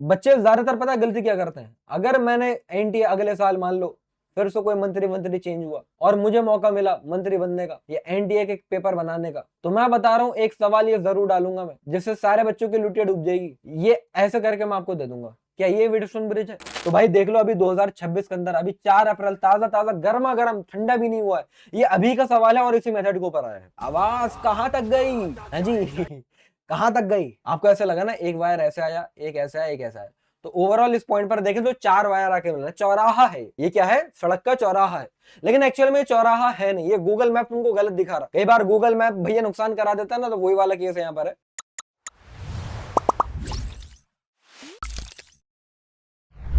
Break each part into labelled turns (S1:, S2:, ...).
S1: बच्चे ज्यादातर पता है गलती क्या करते हैं, अगर मैंने एनटीए अगले साल मान लो फिर से कोई मंत्री मंत्री चेंज हुआ और मुझे मौका मिला मंत्री बनने का या एनटीए के पेपर बनाने का, तो मैं बता रहा हूं एक सवाल ये जरूर डालूंगा मैं जिससे सारे बच्चों की लुटिया डूब जाएगी। ये ऐसे करके मैं आपको दे दूंगा। क्या ये व्हीटस्टोन ब्रिज है? तो भाई देख लो, अभी 2026 के अंदर, अभी 4 अप्रैल, ताजा ताजा गर्मा गर्म, ठंडा भी नहीं हुआ है, ये अभी का सवाल है और इसी मेथड के ऊपर आया है। आवाज कहां तक गई है जी? कहां तक गई? आपको ऐसे लगा ना एक वायर ऐसे आया, एक ऐसे आया, एक ऐसा आया, तो ओवरऑल इस पॉइंट पर देखें तो 4 वायर आके मिल रहा है, चौराहा है ये। क्या है? सड़क का चौराहा है, लेकिन एक्चुअल में चौराहा है नहीं, ये गूगल मैप तुमको गलत दिखा रहा है। कई बार गूगल मैप भैया नुकसान करा देता है ना, तो वही वाला केस यहाँ पर है।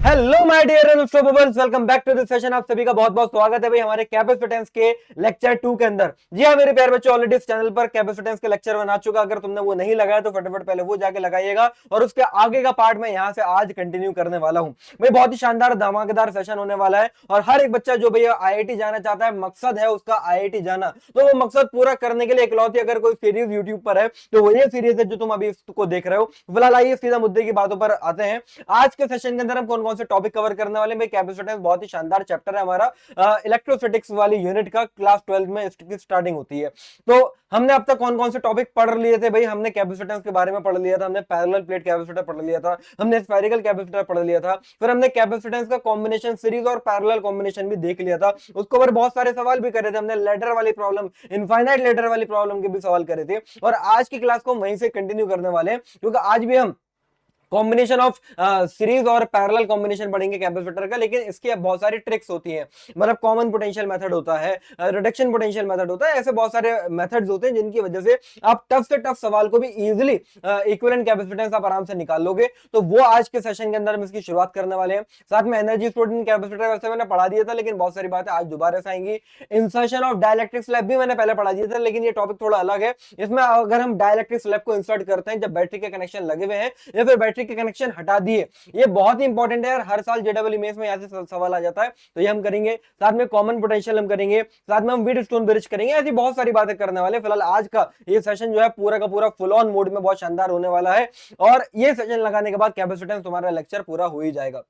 S1: Hello my dear unstoppables, welcome back to this session. आप सभी का बहुत बहुत स्वागत है भाई हमारे कैपेसिटेंस के लेक्चर 2 के अंदर। जी हाँ मेरे प्यारे बच्चों, ऑलरेडी इस चैनल पर कैपेसिटेंस के लेक्चर बना चुका, अगर तुमने वो नहीं लगाया तो फटाफट पहले वो जाके लगाइएगा, और उसके आगे का पार्ट मैं यहाँ से आज कंटिन्यू करने वाला हूँ। भाई बहुत ही शानदार धमाकेदार सेशन होने वाला है, और हर एक बच्चा जो भैया आईआईटी जाना चाहता है, मकसद है उसका आईआईटी जाना, तो वो मकसद पूरा करने के लिए इकलौती अगर कोई सीरीज यूट्यूब पर है तो वो ये सीरीज है जो तुम अभी इसको देख रहे हो। फिलहाल आइए सीधा मुद्दे की बातों पर आते हैं। आज के सेशन के अंदर हम कौन कौन से टॉपिक कवर करने वाले हैं। कैपेसिटेंस बहुत ही शानदार चैप्टर है हमारा, इलेक्ट्रोस्टैटिक्स वाली यूनिट का, क्लास 12 में इसकी स्टार्टिंग होती है। तो हमने अब तक कौन कौन से टॉपिक पढ़ लिए थे भाई? हमने कैपेसिटेंस के बारे में पढ़ लिया था, हमने पैरेलल प्लेट कैपेसिटर पढ़ लिया था, हमने स्फेरिकल कैपेसिटर पढ़ लिया था, फिर हमने कैपेसिटेंस का कॉम्बिनेशन सीरीज और पैरेलल कॉम्बिनेशन भी देख लिया था। उसके ऊपर बहुत सारे सवाल भी करे थे हमने, लेडर वाली प्रॉब्लम, इनफाइनाइट लेडर वाली प्रॉब्लम के भी सवाल करे थे, और आज की क्लास को हम वहीं से कंटिन्यू करने वाले हैं, क्योंकि आज भी हम कॉम्बिनेशन ऑफ सीरीज और पैरेलल कॉम्बिनेशन पढ़ेंगे कैपेसिटर का। लेकिन इसकी अब बहुत सारी ट्रिक्स होती हैं, मतलब कॉमन पोटेंशियल मेथड होता है, रिडक्शन पोटेंशियल मेथड होता है, ऐसे बहुत सारे मेथड्स होते हैं जिनकी वजह से आप टफ से टफ सवाल को भी इजीली इक्विवेलेंट कैपेसिटेंस आप आराम से निकाल लोगे। तो वो आज के सेशन के अंदर हम इसकी शुरुआत करने वाले हैं। साथ में एनर्जी स्टोर्ड इन कैपेसिटर वैसे मैंने पढ़ा दिया था, लेकिन बहुत सारी बातें आज दोबारा से आएंगी। इंसर्शन ऑफ डाइलेक्ट्रिक स्लैब भी मैंने पहले पढ़ा दिया था, लेकिन ये टॉपिक थोड़ा अलग है। इसमें अगर हम डाइलेक्ट्रिक स्लैब को इंसर्ट करते हैं जब बैटरी के कनेक्शन लगे हुए हैं, या फिर बैटरी के कनेक्शन हटा दिए, ये बहुत ही इंपॉर्टेंट है यार, हर साल जेडब्ल्यू मेंस में यहाँ से सवाल आ जाता है, तो ये हम करेंगे। साथ में कॉमन पोटेंशियल हम करेंगे, साथ में हम व्हीटस्टोन ब्रिज करेंगे, ऐसी बहुत सारी बातें करने वाले। फिलहाल आज का ये सेशन जो है पूरा का पूरा फुल ऑन मोड में बहुत शानदार होने वाला है, और ये सेशन लगाने के बाद कैपेसिटेंस तुम्हारा लेक्चर पूरा हो ही जाएगा।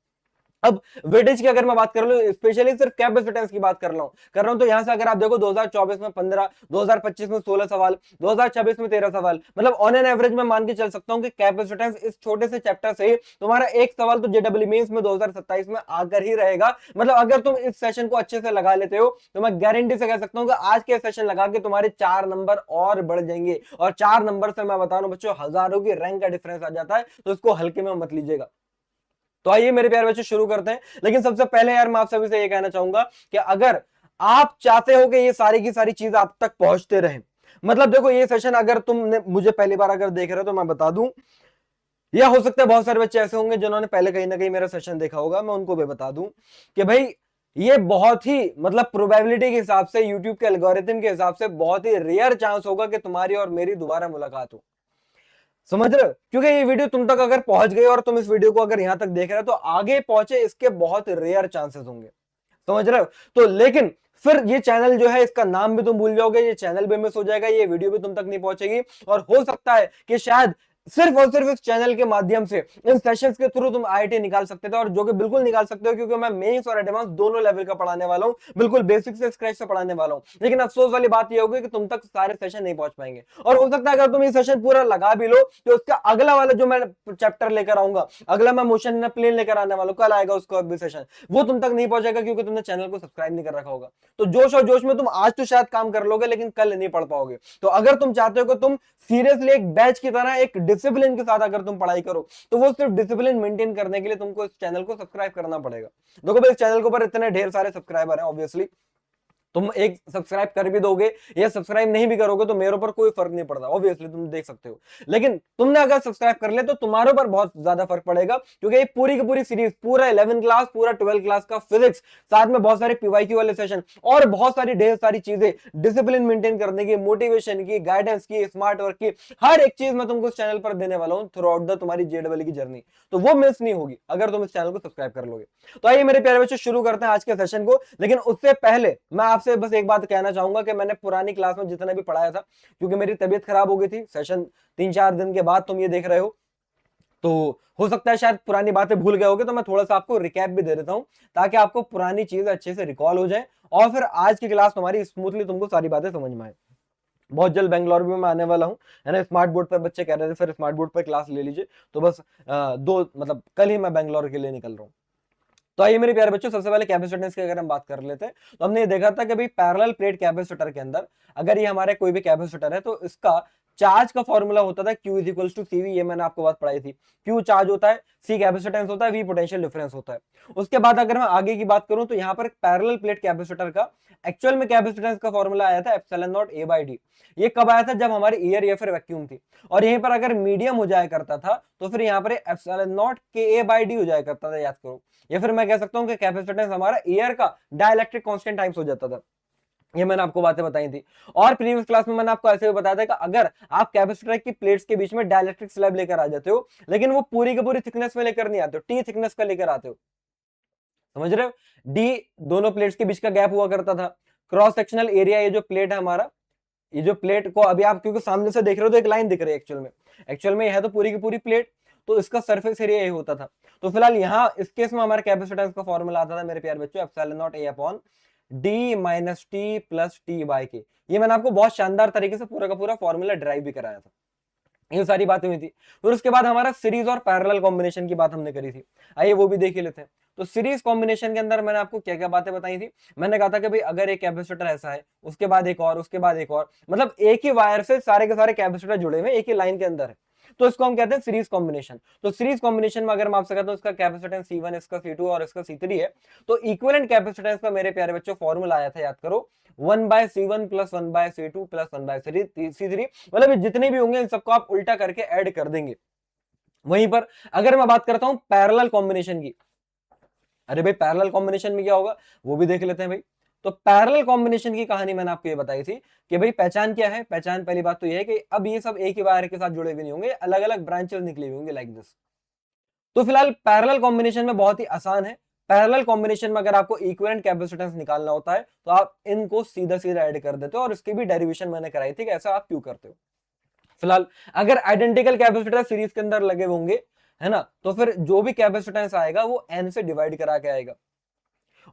S1: अब वेटेज की अगर मैं बात कर लूं, स्पेशली सिर्फ कैपेसिटेंस की बात कर रहा हूं, तो यहां से अगर आप देखो 2024 में 15, 2025 में 16 सवाल, 2026 में 13 सवाल, मतलब ऑन एन एवरेज में मान के चल सकता हूं कि कैपेसिटेंस इस छोटे से चैप्टर से ही तुम्हारा एक सवाल तो जेडब्ल्यू मेंस में 2027 में आकर ही रहेगा। मतलब अगर तुम इस सेशन को अच्छे से लगा लेते हो तो मैं गारंटी से कह सकता हूं कि आज के सेशन लगा के तुम्हारे 4 नंबर और बढ़ जाएंगे, और 4 नंबर से मैं बता रहा हूं बच्चों, हजारों की रैंक का डिफरेंस आ जाता है, तो इसको हल्के में मत लीजिएगा। तो आइए मेरे प्यारे बच्चों शुरू करते हैं। लेकिन सबसे पहले यार मैं आप सभी से ये कहना चाहूंगा कि अगर आप चाहते हो कि ये सारी की सारी चीज आप तक पहुंचते रहे, मतलब देखो ये सेशन अगर तुमने मुझे पहली बार अगर देख रहे हो तो मैं बता दूं, या हो सकता है बहुत सारे बच्चे ऐसे होंगे जिन्होंने पहले कहीं ना कहीं मेरा सेशन देखा होगा, मैं उनको भी बता दूं कि भाई ये बहुत ही मतलब प्रोबेबिलिटी के हिसाब से, यूट्यूब के एल्गोरिथम के हिसाब से बहुत ही रेयर चांस होगा कि तुम्हारी और मेरी दोबारा मुलाकात हो। समझ रहे हो? क्योंकि ये वीडियो तुम तक अगर पहुंच गई और तुम इस वीडियो को अगर यहां तक देख रहे हो, तो आगे पहुंचे इसके बहुत रेयर चांसेस होंगे। समझ रहे हो? तो लेकिन फिर ये चैनल जो है, इसका नाम भी तुम भूल जाओगे, ये चैनल भी मिस हो जाएगा, ये वीडियो भी तुम तक नहीं पहुंचेगी, और हो सकता है कि शायद सिर्फ और सिर्फ इस चैनल के माध्यम से, इन सेशंस के थ्रू तुम आईआईटी निकाल सकते थे, और जो कि बिल्कुल निकाल सकते हो, क्योंकि मैं मेंस और एडवांस दोनों लेवल का पढ़ाने वाला हूं, बिल्कुल बेसिक से स्क्रैच से पढ़ाने वाला हूं। लेकिन अफसोस वाली बात यह होगी कि तुम तक सारे सेशन नहीं पहुंच पाएंगे, और हो सकता है अगर तुम ये सेशन पूरा लगा भी लो तो उसका अगला वाला जो मैं चैप्टर लेकर आऊंगा, अगला मैं मोशन इन प्लेन लेकर आने वाला हूं, कल आएगा उसका भी सेशन, वो तुम तक नहीं पहुंचेगा, क्योंकि तुमने चैनल को सब्सक्राइब नहीं कर रखा होगा। तो जोश और जोश में तुम आज तो शायद काम कर लोगे, लेकिन कल नहीं पढ़ पाओगे। तो अगर तुम चाहते हो कि तुम सीरियसली एक बैच की तरह एक डिसिप्लिन के साथ अगर तुम पढ़ाई करो, तो वो सिर्फ डिसिप्लिन मेंटेन करने के लिए तुमको इस चैनल को सब्सक्राइब करना पड़ेगा। देखो भाई इस चैनल के ऊपर इतने ढेर सारे सब्सक्राइबर हैं, ऑब्वियसली तुम एक सब्सक्राइब कर भी दोगे या सब्सक्राइब नहीं भी करोगे तो मेरे ऊपर कोई फर्क नहीं पड़ता, ऑब्वियसली तुम देख सकते हो। लेकिन तुमने अगर सब्सक्राइब कर ले तो तुम्हारे ऊपर बहुत ज्यादा फर्क पड़ेगा, क्योंकि ये पूरी की पूरी सीरीज, पूरा 11 क्लास, पूरा 12 क्लास का फिजिक्स, साथ में बहुत सारे पीवाईक्यू वाले सेशन, और बहुत सारी ढेर सारी चीजें डिसिप्लिन मेंटेन करने की, मोटिवेशन की, गाइडेंस की, स्मार्ट वर्क की, हर एक चीज मैं तुमको इस चैनल पर देने वाला हूं थ्रू आउट द तुम्हारी जेडब्ल्यू की जर्नी। तो वो मिस नहीं होगी अगर तुम इस चैनल को सब्सक्राइब कर लोगे। तो आइए मेरे प्यारे बच्चों शुरू करते हैं आज के सेशन को। लेकिन उससे पहले मैं आपसे बस एक बात कहना चाहूंगा कि मैंने पुरानी क्लास में जितना भी पढ़ाया था, क्योंकि मेरी तबीयत खराब हो गई थी, सेशन 3-4 दिन के बाद तुम ये देख रहे हो, तो हो सकता है शायद पुरानी बातें भूल गए होगे, तो मैं थोड़ा सा आपको रिकैप भी दे देता हूं ताकि आपको पुरानी चीज अच्छे से रिकॉल हो जाए और फिर आज की क्लास हमारी स्मूथली तुमको सारी बातें समझ में आए। बहुत जल्द बेंगलोर भी मैं आने वाला हूँ, है ना। स्मार्ट बोर्ड पर बच्चे कह रहे थे सर स्मार्ट बोर्ड पर क्लास ले लीजिए, तो बस दो मतलब कल ही मैं बेंगलोर के लिए निकल रहा हूँ। तो आइए मेरे प्यारे बच्चों, सबसे पहले कैपेसिटेंस की अगर हम बात कर लेते हैं तो हमने ये देखा था कि भाई पैरेलल प्लेट कैपेसिटर के अंदर अगर ये हमारे कोई भी कैपेसिटर है तो इसका चार्ज का फॉर्मूला होता था Q is equal to CV। ये मैंने आपको बात पढ़ाई थी। Q चार्ज होता है, C कैपेसिटेंस होता है, V पोटेंशियल डिफरेंस होता है। उसके बाद अगर मैं आगे की बात करूं तो यहाँ पर पैरेलल प्लेट कैपेसिटर का एक्चुअल में कैपेसिटेंस का फॉर्मूला आया था epsilon not A by D. ये कब आया था? जब हमारी एयर या फिर वैक्यूम थी और यहीं पर अगर मीडियम हो जाया करता था तो फिर यहाँ पर एप्सिलॉन नॉट के A बाई डी हो जाया करता था, याद करो। या फिर मैं कह सकता हूं कि कैपेसिटेंस हमारा एयर का डाइलेक्ट्रिक कांस्टेंट टाइम्स हो जाता था। ये मैंने आपको बातें बताई थी। और प्रीवियस क्लास में मैंने आपको ऐसे भी बताया था कि अगर आप कैपेसिटर की प्लेट्स के बीच में डाइलेक्ट्रिक स्लैब लेकर आ जाते हो, लेकिन वो पूरी की पूरी थिकनेस में लेकर नहीं आते हो, टी थिकनेस का लेकर आते हो, समझ रहे हो। डी दोनों प्लेट्स के बीच का गैप हुआ करता था। क्रॉस सेक्शनल एरिया, ये जो प्लेट है हमारा, ये जो प्लेट को अभी आप क्योंकि सामने से देख रहे हो तो एक लाइन दिख रही है, एक्चुअल में यह है तो पूरी की पूरी प्लेट, तो इसका सरफेस एरिया ये होता था। तो फिलहाल यहाँ इस केस में हमारे कैपेसिटेंस का फॉर्मूला आता था मेरे प्यारे बच्चों epsilon not A upon D minus T plus T by के। ये मैंने आपको बहुत शानदार तरीके से पूरा का पूरा फॉर्मूला ड्राइव भी कराया था। ये सारी बातें हुई थी। फिर उसके बाद हमारा सीरीज और पैरेलल कॉम्बिनेशन की बात हमने करी थी, आइए वो भी देख ही लेते हैं। तो सीरीज कॉम्बिनेशन के अंदर मैंने आपको क्या क्या बातें बताई थी। मैंने कहा था कि भाई अगर एक कैपेसिटर ऐसा है, उसके बाद एक और, उसके बाद एक और, मतलब एक ही वायर से सारे के सारे कैपेसिटर जुड़े हुए एक ही लाइन के अंदर है, तो इसको हम कहते हैं सीरीज कॉम्बिनेशन। तो सीरीज कॉम्बिनेशन में अगर मैं आपसे कहता हूं इसका कैपेसिटेंस C1, इसका C2 और इसका C3 है, तो इक्विवेलेंट कैपेसिटेंस का मेरे प्यारे बच्चों फॉर्मूला आया था, याद करो, 1/C1 plus 1/C2 plus 1/C3। मतलब जितने भी होंगे इन सबको आप उल्टा करके ऐड कर देंगे। वहीं पर अगर मैं बात करता हूं पैरेलल कॉम्बिनेशन की, अरे भाई पैरेलल कॉम्बिनेशन में क्या होगा वो भी देख लेते हैं भाई। तो पैरेलल कॉम्बिनेशन की कहानी मैंने आपको ये बताई थी कि भाई पहचान क्या है। पहचान पहली बात तो ये है कि अब ये सब एक ही वायर के साथ जुड़े हुए नहीं होंगे, अलग अलग ब्रांचेस निकले हुए होंगे लाइक दिस। तो फिलहाल पैरेलल कॉम्बिनेशन में बहुत ही आसान है। पैरेलल कॉम्बिनेशन में अगर आपको इक्विवेलेंट कैपेसिटेंस निकालना होता है तो आप इनको सीधा सीधा ऐड कर देते हो, और इसकी भी डेरिवेशन मैंने कराई थी कि ऐसा आप क्यों करते हो। फिलहाल अगर आइडेंटिकल कैपेसिटर सीरीज के अंदर लगे होंगे, है ना, तो फिर जो भी कैपेसिटेंस आएगा वो n से डिवाइड करा के आएगा।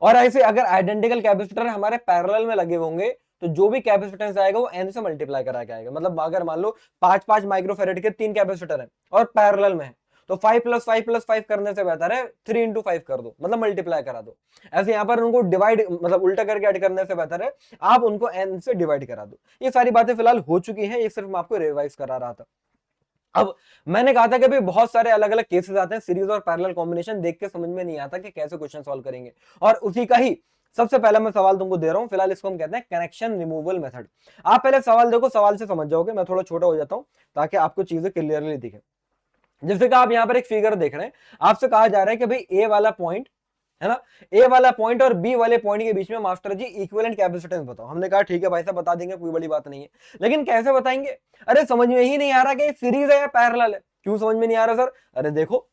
S1: और ऐसे अगर आइडेंटिकल कैपेसिटर हमारे पैरेलल में लगे होंगे तो जो भी कैपेसिटेंस आएगा वो n से मल्टीप्लाई करा के आएगा। मतलब अगर मान लो 5-5 माइक्रोफेरेड के 3 कैपेसिटर हैं और पैरेलल में है, तो 5 + 5 + 5 करने से बेहतर है 3 × 5 कर दो, मतलब मल्टीप्लाई करा दो। ऐसे यहाँ पर उनको डिवाइड मतलब उल्टा करके ऐड करने से बेहतर है आप उनको n से डिवाइड करा दो। ये सारी बातें फिलहाल हो चुकी हैं, ये सिर्फ मैं आपको रिवाइज करा रहा था। अब मैंने कहा था कि भाई बहुत सारे अलग अलग केसेस आते हैं, सीरीज और पैरेलल कॉम्बिनेशन देख के समझ में नहीं आता कि कैसे क्वेश्चन सॉल्व करेंगे, और उसी का ही सबसे पहला मैं सवाल तुमको दे रहा हूं। फिलहाल इसको हम कहते हैं कनेक्शन रिमूवल मेथड। आप पहले सवाल देखो, सवाल से समझ जाओगे। मैं थोड़ा छोटा हो जाता हूं ताकि आपको चीजें क्लियरली दिखे। जैसे कि आप यहाँ पर एक फिगर देख रहे हैं, आपसे कहा जा रहा है कि भाई ए वाला पॉइंट, है ना, ए वाला पॉइंट और बी वाले पॉइंट के बीच में मास्टर जी इक्विवेलेंट कैपेसिटेंस बताओ। हमने कहा ठीक है भाई साहब बता देंगे, कोई बड़ी बात नहीं है, लेकिन कैसे बताएंगे? अरे समझ में ही नहीं आ रहा कि सीरीज है या पैरेलल है। क्यों समझ में नहीं आ रहा सर? अरे देखो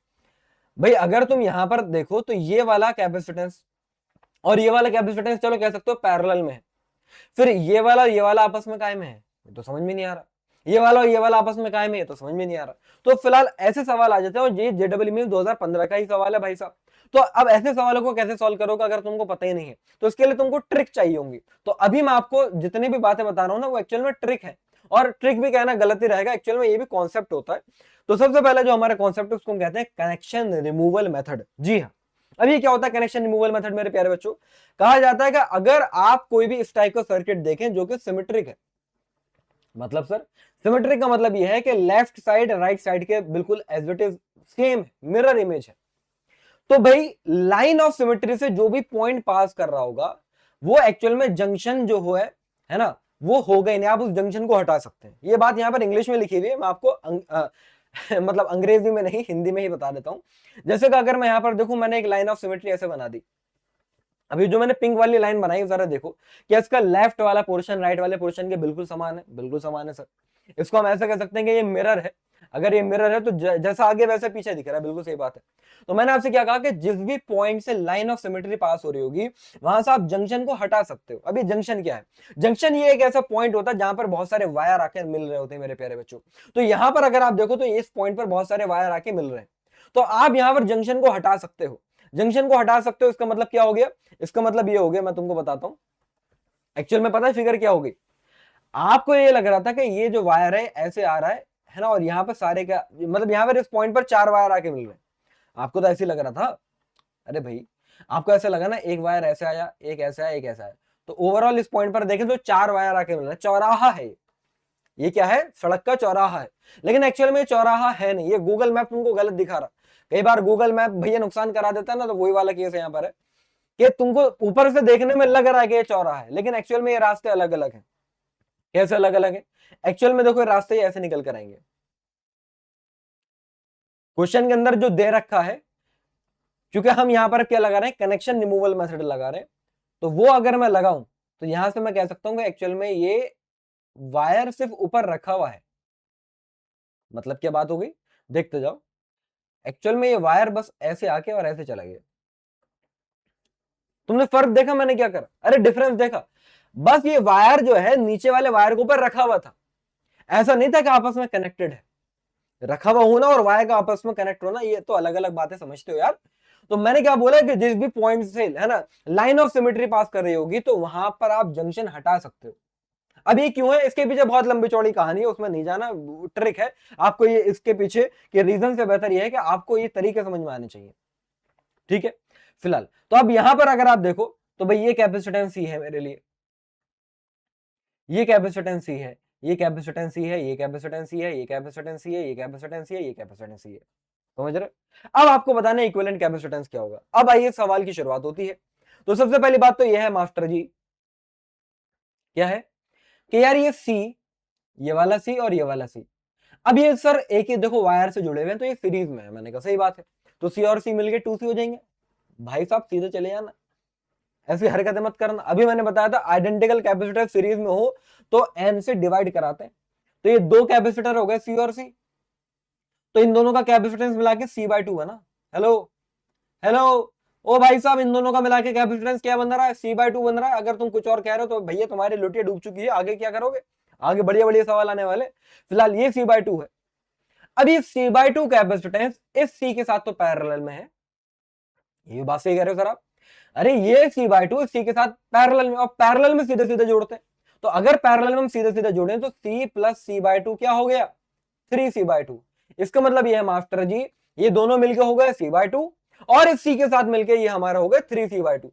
S1: भाई, अगर तुम यहां पर देखो तो ये वाला कैपेसिटेंस और ये वाला कैपेसिटेंस चलो कह सकते हो पैरेलल में है, फिर ये वाला आपस में कायम है, तो समझ में नहीं आ रहा। ये वाला और ये वाला आपस में कायम है, तो समझ में नहीं आ रहा। तो फिलहाल ऐसे सवाल आ जाते हैं, और ये JEE में 2015 का ही सवाल है भाई साहब। तो अब ऐसे सवालों को कैसे सॉल्व करोगे अगर तुमको पता ही नहीं है? तो इसके लिए तुमको ट्रिक चाहिए होंगी। तो अभी मैं आपको जितनी भी बातें बता रहा हूं ना वो एक्चुअल में ट्रिक है, और ट्रिक भी कहना गलत ही रहेगा, एक्चुअल में ये भी कॉन्सेप्ट होता है। तो सबसे पहले जो हमारा कॉन्सेप्ट है उसको हम कहते हैं कनेक्शन रिमूवल मेथड। जी हाँ, अब ये क्या होता है कनेक्शन रिमूवल मेथड मेरे प्यारे बच्चों? कहा जाता है कि अगर आप कोई भी इस टाइप का सर्किट देखें जो कि सिमेट्रिक है, मतलब सर सिमेट्रिक का मतलब यह है कि लेफ्ट साइड राइट साइड के बिल्कुल as it is same mirror image है, तो भाई लाइन ऑफ सिमेट्री से जो भी पॉइंट पास कर रहा होगा वो एक्चुअल में जंक्शन जो है ना, वो हो गई नहीं, आप उस जंक्शन को हटा सकते हैं। ये बात यहां पर इंग्लिश में लिखी हुई है, मैं आपको मतलब अंग्रेजी में नहीं हिंदी में ही बता देता हूं। जैसे कि अगर मैं यहां पर देखूं, मैंने एक लाइन ऑफ सिमेट्री ऐसे बना दी। अभी जो मैंने पिंक वाली लाइन बनाई जरा देखो, क्या इसका लेफ्ट वाला पोर्शन राइट वाले पोर्शन के बिल्कुल समान है? बिल्कुल समान है सर। इसको हम ऐसा कह सकते हैं कि ये मिरर है। अगर ये मिरर है तो जैसा आगे वैसा पीछे दिख रहा है, बिल्कुल सही बात है। तो मैंने आपसे क्या कहा कि जिस भी पॉइंट से लाइन ऑफ सिमेट्री पास हो रही होगी वहां से आप जंक्शन को हटा सकते हो। अभी जंक्शन क्या है? जंक्शन ये एक ऐसा पॉइंट होता है जहां पर बहुत सारे वायर आके मिल रहे होते हैं मेरे प्यारे बच्चों। तो यहां पर अगर आप देखो तो इस पॉइंट पर बहुत सारे वायर आके मिल रहे हैं, तो आप यहां पर जंक्शन को हटा सकते हो। जंक्शन को हटा सकते हो, इसका मतलब क्या हो गया? इसका मतलब ये हो गया, मैं तुमको बताता हूं एक्चुअल में। पता है फिगर क्या होगी? आपको ये लग रहा था कि ये जो वायर है ऐसे आ रहा है ना, और यहाँ पर सारे का मतलब यहाँ पर इस पॉइंट पर 4 वायर आके मिल रहे हैं। आपको तो ऐसे लग रहा था। अरे भाई, आपको ऐसा लगा ना, एक वायर ऐसे आया, एक ऐसे आया, एक ऐसा आया। तो ओवरऑल इस पॉइंट पर देखें तो 4 वायर आके मिल रहे हैं। चौराहा है ये क्या है? सड़क का चौराहा है। लेकिन एक्चुअल में ये चौराहा है नहीं, ये गूगल मैप तुमको गलत दिखा रहा। कई बार गूगल मैप भैया नुकसान करा देता है ना, तो वही वाला केस यहाँ पर है कि तुमको ऊपर से देखने में लग रहा है कि ये चौराहा है, लेकिन एक्चुअल में ये रास्ते अलग अलग है। कैसे अलग अलग है? एक्चुअल में देखो, रास्ते ऐसे निकल कर आएंगे। क्वेश्चन के अंदर जो दे रखा है, क्योंकि हम यहां पर क्या लगा रहे हैं, कनेक्शन रिमूवल मेथड लगा रहे हैं, तो वो अगर मैं लगाऊं तो यहां से मैं कह सकता हूं कि एक्चुअल में ये वायर सिर्फ ऊपर रखा हुआ है। मतलब क्या बात हो गई? देखते जाओ। एक्चुअल में ये वायर बस ऐसे आके और ऐसे चला गया। तुमने फर्क देखा मैंने क्या करा? अरे डिफरेंस देखा? बस ये वायर जो है नीचे वाले वायर के ऊपर रखा हुआ था, ऐसा नहीं था कि आपस में कनेक्टेड है। रखा हुआ होना और वायर का आपस में कनेक्ट होना ये तो अलग अलग बातें, समझते हो यार। तो मैंने क्या बोला कि जिस भी पॉइंट से है ना लाइन ऑफ सिमेट्री पास कर रही होगी तो वहां पर आप जंक्शन हटा सकते हो। अब ये क्यों है, इसके पीछे बहुत लंबी चौड़ी कहानी है, उसमें नहीं जाना, ट्रिक है आपको ये इसके पीछे के रीजन से बेहतर ये है कि आपको ये तरीके समझ में आने चाहिए। ठीक है, फिलहाल तो अब यहां पर अगर आप देखो तो भाई ये कैपेसिटेंस ही है मेरे लिए, ये कैपेसिटेंस ही है, ये कैपेसिटेंस ही है, ये कैपेसिटेंस ही है, ये कैपेसिटेंस ही है, ये कैपेसिटेंस ही है, ये कैपेसिटेंस ही है। समझ रहे? अब आपको बताना है इक्विवेलेंट कैपेसिटेंस क्या होगा। अब आइए सवाल की शुरुआत होती है। तो सबसे पहली बात तो यह है मास्टर जी, क्या है कि यार ये सी, ये वाला सी और ये वाला सी, अब ये सर एक ही देखो वायर से जुड़े हुए हैं तो ये सीरीज में है। मैंने कहा सही बात है, तो सी और सी मिलके 2C हो जाएंगे। भाई साहब सीधे चले जाना, ऐसी हरकतें मत करना। अभी मैंने बताया था आइडेंटिकल कैपेसिटर सीरीज में हो तो एन से डिवाइड कराते हैं। तो ये दो कैपेसिटर हो गए सी और सी, तो इन दोनों का कैपेसिटेंस मिला के C/2 बना। हेलो हेलो, ओ भाई साहब, इन दोनों का मिला के कैपेसिटेंस क्या बन रहा है? C/2 बन रहा है। अगर तुम कुछ और कह रहे हो तो भैया तुम्हारी लुटिया डूब चुकी है, आगे क्या करोगे? आगे बढ़िया बढ़िया सवाल आने वाले। फिलहाल ये C/2 है। अब ये C/2 कैपेसिटेंस इस C के साथ तो पैरेलल में है, ये बात सही कह रहे हो सर आप। अरे ये C/2 इस C के साथ पैरेलल में, और पैरेलल में सीधे सीधे जोड़ते हैं। तो अगर पैरेलल में हम सीधे सीधे जोड़े तो C प्लस C/2 क्या हो गया? 3C/2। इसका मतलब ये है मास्टर जी, ये दोनों मिलके हो गए C/2 और इस C के साथ मिलके ये हमारा हो गया 3C/2।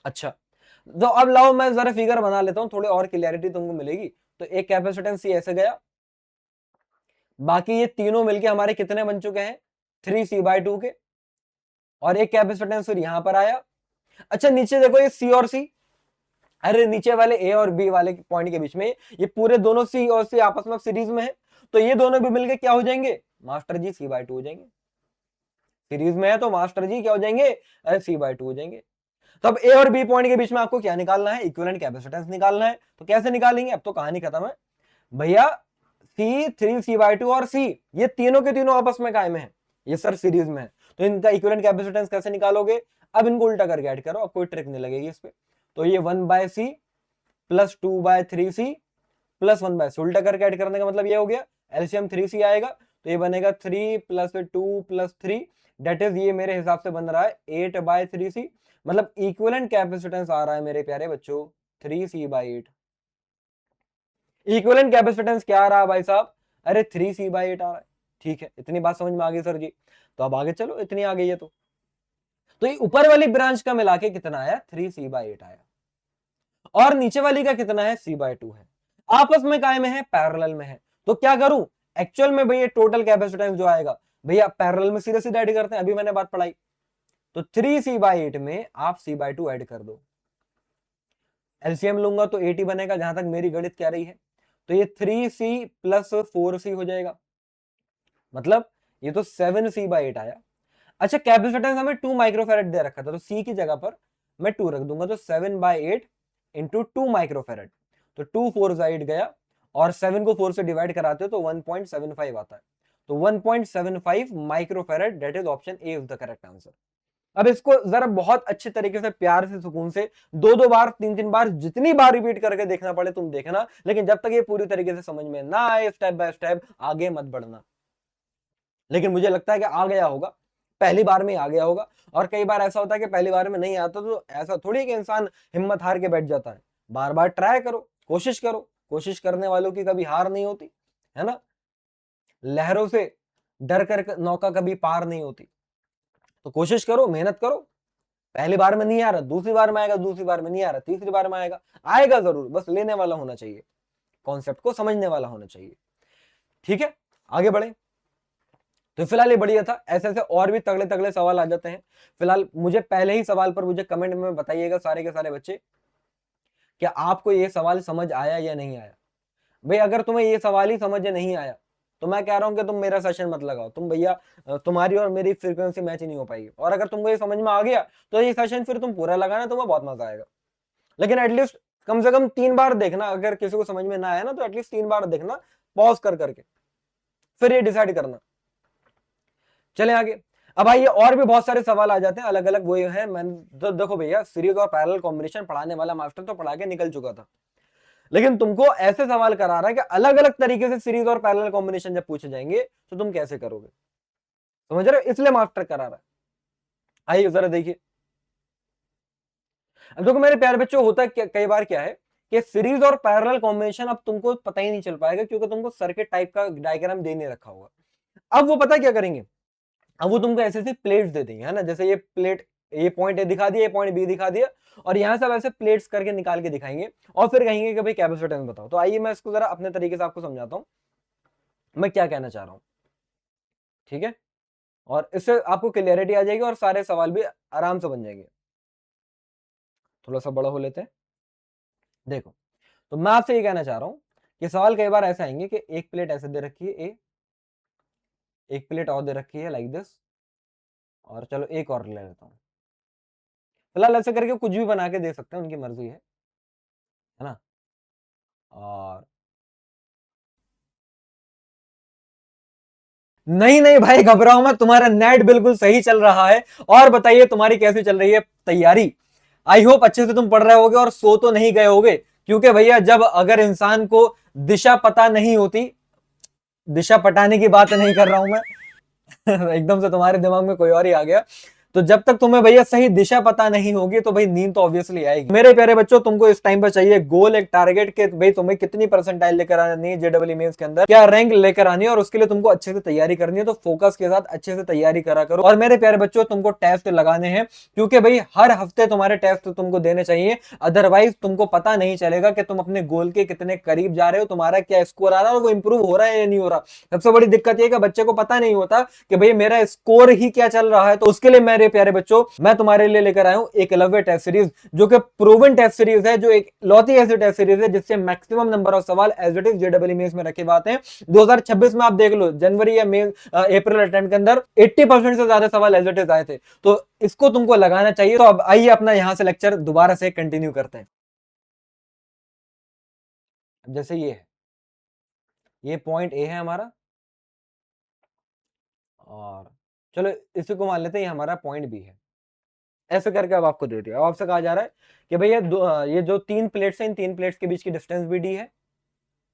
S1: अच्छा, तो अब लाओ मैं जरा फिगर बना लेता हूं, थोड़ी और क्लियरिटी तुमको मिलेगी। तो एक कैपेसिटेंस C ऐसे गया, बाकी ये तीनों मिलके हमारे कितने बन चुके हैं? 3C/2 के, और एक कैपेसिटेंस फिर यहां पर आया। अच्छा नीचे देखो ये C और C, अरे नीचे वाले ए और बी वाले पॉइंट के बीच में ये पूरे दोनों सी और सी आपस में सीरीज में है, तो ये दोनों भी मिलके क्या हो जाएंगे? मास्टर जी C/2 हो जाएंगे। सीरीज में है तो मास्टर जी क्या हो जाएंगे? अरे C/2 हो जाएंगे। तो अब ए और बी पॉइंट के बीच में आपको क्या निकालना है? इक्विवेलेंट कैपेसिटेंस निकालना है। तो कैसे निकालेंगे? अब तो कहानी खत्म है भैया। C, 3C/2 और C ये तीनों के तीनों आपस में कायम है, ये सर सीरीज में है, तो इनका इक्विवेलेंट कैपेसिटेंस कैसे निकालोगे? अब इनको उल्टा करके ऐड करो, अब कोई ट्रिक नहीं लगेगी इस पे। तो ये 1/C plus 2/3C plus 1/C, उल्टा करके ऐड करने का मतलब ये हो गया, एलसीएम 3C आएगा, तो ये बनेगा 3 प्लस 2 प्लस 3, डेट इज ये मेरे हिसाब से बन रहा है 8/3C। मतलब इक्विवेलेंट कैपेसिटेंस आ रहा है मेरे प्यारे बच्चों 3C/8। इक्विवेलेंट कैपेसिटेंस क्या आ रहा है भाई साहब? अरे 3C/8 आ रहा है। ठीक है, इतनी बात समझ में आ गई सर जी। तो अब आगे चलो, इतनी आ गई है तो ये ऊपर वाली ब्रांच का मिला के कितना आया? 3C/8 आया, और नीचे वाली का कितना है? C/2 है। आपस में काय में है? पैरेलल में है। तो क्या करूं एक्चुअल में भैया? टोटल कैपेसिटेंस जो आएगा भैया पैरेलल में सीधे सीधे ऐड करते हैं, अभी मैंने बात पढ़ाई। तो 3C/8 में आप C/2 ऐड कर दो, एलसीएम लूंगा तो 80 बनेगा, जहां तक मेरी गणित कह रही है। तो ये 3C प्लस 4C हो जाएगा, मतलब ये तो 7C/8 आया। अच्छा, कैपेसिटेंस हमें 2 माइक्रोफेरेड दे रखा था, तो C की जगह पर मैं 2 रख दूंगा, तो 7/8 इंटू 2 माइक्रोफेरेड, तो 2 4 8 गया, और 7 को 4 से डिवाइड कराते हो तो 1.75 आता है। तो 1.75 microfarad, that is option A is the correct answer. अब इसको जरा बहुत अच्छे तरीके से, प्यार से, सुकून से 2-2 बार, 3-3 बार, जितनी बार रिपीट करके देखना पड़े तुम देखना, लेकिन जब तक ये पूरी तरीके से समझ में ना आए, स्टेप बाय स्टेप आगे मत बढ़ना। लेकिन मुझे लगता है कि आ गया होगा, पहली बार में आ गया होगा। और कई बार ऐसा होता है कि पहली बार में नहीं आता, तो ऐसा थोड़ी कि इंसान हिम्मत हार के बैठ जाता है। बार बार ट्राई करो, कोशिश करो, कोशिश करने वालों की कभी हार नहीं होती, है ना। लहरों से डर कर नौका कभी पार नहीं होती। तो कोशिश करो, मेहनत करो। पहली बार में नहीं आ रहा, दूसरी बार में आएगा, दूसरी बार में नहीं आ रहा, तीसरी बार में आएगा, आएगा जरूर, बस लेने वाला होना चाहिए, कॉन्सेप्ट को समझने वाला होना चाहिए। ठीक है, आगे बढ़े। तो फिलहाल ये बढ़िया था, ऐसे ऐसे और भी तगड़े तगड़े सवाल आ जाते हैं। फिलहाल मुझे पहले ही सवाल पर मुझे कमेंट में बताइएगा सारे के सारे बच्चे, क्या आपको ये सवाल समझ आया या नहीं आया। भाई अगर तुम्हें ये सवाल ही समझ नहीं आया तो मैं कह रहा हूं कि तुम मेरा सेशन मत लगाओ, तुम भैया, तुम्हारी और मेरी फ्रीक्वेंसी मैच ही नहीं हो पाएगी। और अगर तुमको ये समझ में आ गया तो ये सेशन फिर तुम पूरा लगाना, तुम्हें बहुत मजा आएगा। लेकिन एटलीस्ट कम से कम 3 बार देखना, अगर किसी को समझ में ना आया ना तो एटलीस्ट 3 बार देखना, पॉज कर करके, फिर ये डिसाइड करना। चले आगे। अब आइए, और भी बहुत सारे सवाल आ जाते हैं अलग अलग, वो है मैंने तो देखो भैया, सीरीज और पैरेलल कॉम्बिनेशन पढ़ाने वाला मास्टर तो पढ़ा के निकल चुका था, लेकिन तुमको ऐसे सवाल करा रहा है कि अलग अलग तरीके से सीरीज और पैरेलल कॉम्बिनेशन जब पूछे जाएंगे तो तुम कैसे करोगे, समझ रहे हो, इसलिए मास्टर करा रहा है। आइए जरा देखिए। अब देखो मेरे प्यारे बच्चों, होता है कई बार क्या है कि सीरीज और पैरेलल कॉम्बिनेशन अब तुमको पता ही नहीं चल पाएगा, क्योंकि तुमको सर्किट टाइप का डायग्राम दे नहीं रखा होगा। अब वो पता क्या करेंगे, अब वो तुमको ऐसे ऐसे प्लेट्स दे देंगे, है ना, जैसे ये प्लेट, ये पॉइंट ए दिखा दिया, ये पॉइंट बी दिखा दिया, और यहां से वैसे प्लेट्स करके निकाल के दिखाएंगे, और फिर कहेंगे कि भाई कैपेसिटेंस बताओ। तो आइए मैं इसको जरा अपने तरीके से आपको समझाता हूं मैं क्या कहना चाह रहा हूं, ठीक है, और इससे आपको क्लियरिटी आ जाएगी और सारे सवाल भी आराम से बन जाएंगे। थोड़ा सा बड़ा हो लेते हैं। देखो, तो मैं आपसे ये कहना चाह रहा हूं कि सवाल कई बार ऐसे आएंगे कि एक प्लेट ऐसे दे रखी है ए, एक प्लेट और दे रखी है लाइक दिस, और चलो एक और ले लेता हूं। फिलहाल ऐसे करके कुछ भी बना के दे सकते हैं, उनकी मर्जी है ना। और नहीं नहीं भाई, घबराओ मत, तुम्हारा नेट बिल्कुल सही चल रहा है। और बताइए तुम्हारी कैसी चल रही है तैयारी। आई होप अच्छे से तुम पढ़ रहे होगे और सो तो नहीं गए होगे, क्योंकि भैया जब अगर इंसान को दिशा पता नहीं होती, दिशा पटाने की बात नहीं कर रहा हूं मैं एकदम से तुम्हारे दिमाग में कोई और ही आ गया। तो जब तक तुम्हें भैया सही दिशा पता नहीं होगी तो भाई नींद तो ऑब्वियसली आएगी। मेरे प्यारे बच्चों, तुमको इस टाइम पर चाहिए गोल, एक टारगेट के भाई तुम्हें कितनी परसेंटाइल लेकर आनी है जेडब्ल्यू मेंस के अंदर, क्या रैंक लेकर आनी है, और उसके लिए तुमको अच्छे से तैयारी करनी है। तो फोकस के साथ अच्छे से तैयारी करा करो। और मेरे प्यारे बच्चों, तुमको टेस्ट लगाने हैं, क्योंकि भाई हर हफ्ते तुम्हारे टेस्ट तुमको देने चाहिए, अदरवाइज तुमको पता नहीं चलेगा कि तुम अपने गोल के कितने करीब जा रहे हो, तुम्हारा क्या स्कोर आ रहा है और वो इंप्रूव हो रहा है या नहीं हो रहा। सबसे बड़ी दिक्कत यह कि बच्चे को पता नहीं होता कि भाई मेरा स्कोर ही क्या चल रहा है। तो उसके लिए मेरे प्यारे बच्चों, मैं तुम्हारे लिए लेकर आया हूं एक एकलव्य टेस्ट सीरीज, जो कि प्रूवन टेस्ट सीरीज है, जो एक लौती ऐसी टेस्ट सीरीज है जिससे मैक्सिमम नंबर ऑफ सवाल एज इट इज जेडब्ल्यू मेंस में रखे बात हैं। 2026 में आप देख लो, जनवरी या मई अप्रैल अटेम्प्ट के अंदर 80% से ज्यादा सवाल एज इट इज आए थे। तो इसको तुमको लगाना चाहिए। तो अब आइए अपना यहां से लेक्चर दोबारा से कंटिन्यू करते हैं। जैसे ये है, ये पॉइंट ए है हमारा, और चलो इसी को मान लेते हैं ये हमारा पॉइंट बी है। ऐसे करके अब आपको दे दिया। अब आपसे कहा जा रहा है कि भैया ये जो 3 प्लेट्स हैं, इन 3 प्लेट्स के बीच की डिस्टेंस भी डी है,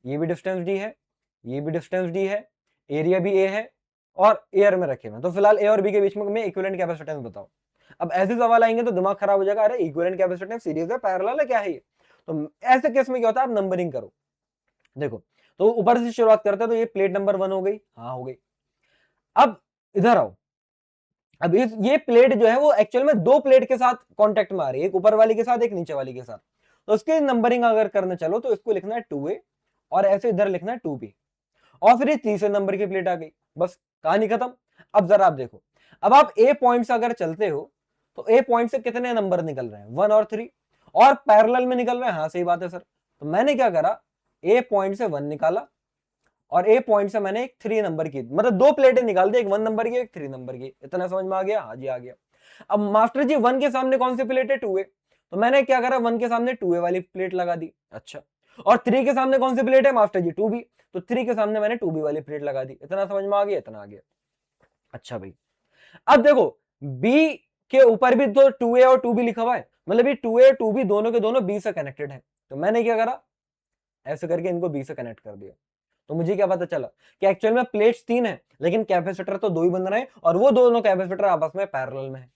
S1: ये भी डिस्टेंस डी है, ये भी डिस्टेंस डी है, एरिया भी ए है, और एयर में रखे हुए। तो फिलहाल ए और बी के बीच में इक्विवेलेंट कैपेसिटेंस बताओ। अब ऐसे सवाल आएंगे तो दिमाग खराब हो जाएगा, अरे इक्विवेलेंट कैपेसिटेंस सीरीज है, पैरेलल है, क्या है ये। तो ऐसे केस में क्या होता है, आप नंबरिंग करो। देखो, तो ऊपर से शुरुआत करते हैं। तो ये प्लेट नंबर 1 हो गई, हाँ हो गई। अब इधर आओ। अब ये प्लेट जो है वो एक्चुअल में 2 प्लेट के साथ कांटेक्ट में आ रही है, एक ऊपर वाली के साथ, एक नीचे वाली के साथ। तो उसकी नंबरिंग अगर करने चलो तो इसको लिखना है 2A, और ऐसे इधर लिखना है 2B, और फिर ये तीसरे नंबर की प्लेट आ गई, बस कहानी खत्म। अब जरा आप देखो, अब आप ए पॉइंट से अगर चलते हो तो ए पॉइंट से कितने नंबर निकल रहे हैं, 1 और 3, और पैरेलल में निकल रहे हैं, हाँ सही बात है सर। तो मैंने क्या करा, ए पॉइंट से 1 निकाला, और ए पॉइंट से मैंने एक 3 नंबर की, मतलब 2 प्लेटें निकाल दी, एक 1 नंबर की, एक 3 नंबर की। इतना समझ में आ गया, हाँ जी आ गया। अब मास्टर जी 1 के सामने कौन सी प्लेट है, 2A। तो मैंने क्या करा, 1 के सामने 2A वाली प्लेट लगा दी। अच्छा, और 3 के सामने कौन सी प्लेट है मास्टर जी, 2b, तो 3 के सामने मैंने 2b वाली प्लेट लगा दी। इतना समझ में आ गया, इतना आ गया। अच्छा भाई, अब देखो b के ऊपर भी तो 2a और 2b लिखा हुआ है, मतलब ये 2a और 2b दोनों के दोनों b से कनेक्टेड है। तो मैंने क्या करा, ऐसे करके इनको b से कनेक्ट कर दिया। तो मुझे क्या पता चला कि एक्चुअल में प्लेट्स 3 है लेकिन कैपेसिटर तो 2 ही बन रहे हैं, और वो दोनों कैपेसिटर आपस में पैरेलल में है।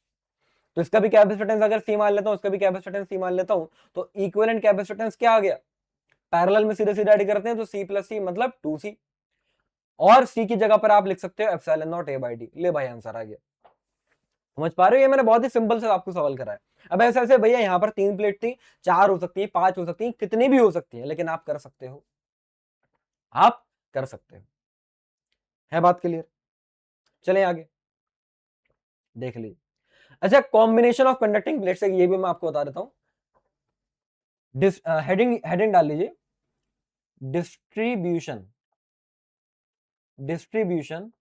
S1: तो इसका भी कैपेसिटेंस अगर सी मान लेता हूं, इसका भी कैपेसिटेंस सी मान लेता हूं, तो इक्विवेलेंट कैपेसिटेंस क्या आ गया, पैरेलल में सीधे सीधे ऐड करते हैं तो c प्लस सी मतलब 2c, और c की जगह पर आप लिख सकते हो epsilon not a by D. ले भाई आंसर आ गया। समझ पा रहे हो, ये मैंने बहुत ही सिंपल से आपको सवाल कराया। अब ऐसे ऐसे भैया यहाँ पर 3 प्लेट थी, 4 हो सकती है, 5 हो सकती है, कितनी भी हो सकती है, लेकिन आप कर सकते हो, आप कर सकते हो। है बात क्लियर? चलें आगे देख लीजिए। अच्छा, कॉम्बिनेशन ऑफ कंडक्टिंग प्लेट्स है, ये भी मैं आपको बता देता हूं। हेडिंग हेडिंग डाल लीजिए, डिस्ट्रीब्यूशन, डिस्ट्रीब्यूशन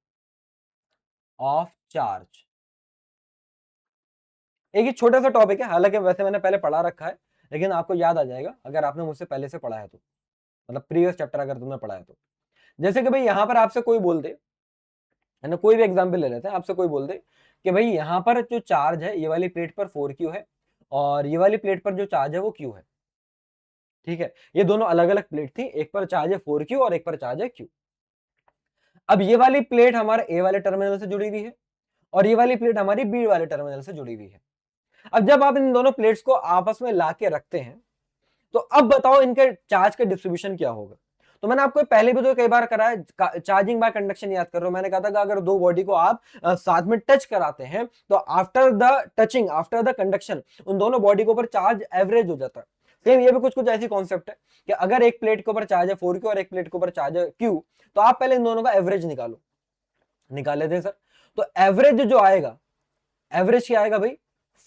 S1: ऑफ चार्ज। एक ही छोटा सा टॉपिक है, हालांकि वैसे मैंने पहले पढ़ा रखा है, लेकिन आपको याद आ जाएगा अगर आपने मुझसे पहले से पढ़ा है तो, मतलब प्रीवियस चैप्टर अगर तुमने पढ़ा है तो। जैसे कि भाई यहां पर आपसे कोई बोल दे, है ना, कोई भी एग्जाम्पल ले लेते हैं, आपसे कोई बोल दे कि भाई यहां पर जो चार्ज है ये वाली प्लेट पर 4q है, और ये वाली प्लेट पर जो चार्ज है वो q है। ठीक है, ये दोनों अलग अलग प्लेट थी, एक पर चार्ज है 4q और एक पर चार्ज है q। अब ये वाली प्लेट हमारे ए वाले टर्मिनल से जुड़ी हुई है, और ये वाली प्लेट हमारी बी वाले टर्मिनल से जुड़ी हुई है। अब जब आप इन दोनों प्लेट्स को आपस में लाके रखते हैं, तो अब बताओ इनके चार्ज का डिस्ट्रीब्यूशन क्या होगा। तो मैंने आपको पहले भी तो कई बार कराया, चार्जिंग बाय कंडक्शन याद कर रहे हो, मैंने कहा था कि अगर दो बॉडी को आप साथ में टच कराते हैं तो after the touching, after the conduction, उन दोनों बॉडी के ऊपर चार्ज एवरेज हो जाता है। सेम ये भी कुछ कुछ ऐसी कॉन्सेप्ट है कि अगर एक प्लेट के ऊपर चार्ज है 4q और एक प्लेट के ऊपर चार्ज है q, तो आप पहले इन दोनों का एवरेज निकालो। निकाल लेते हैं सर। तो एवरेज जो आएगा, एवरेज क्या आएगा भाई,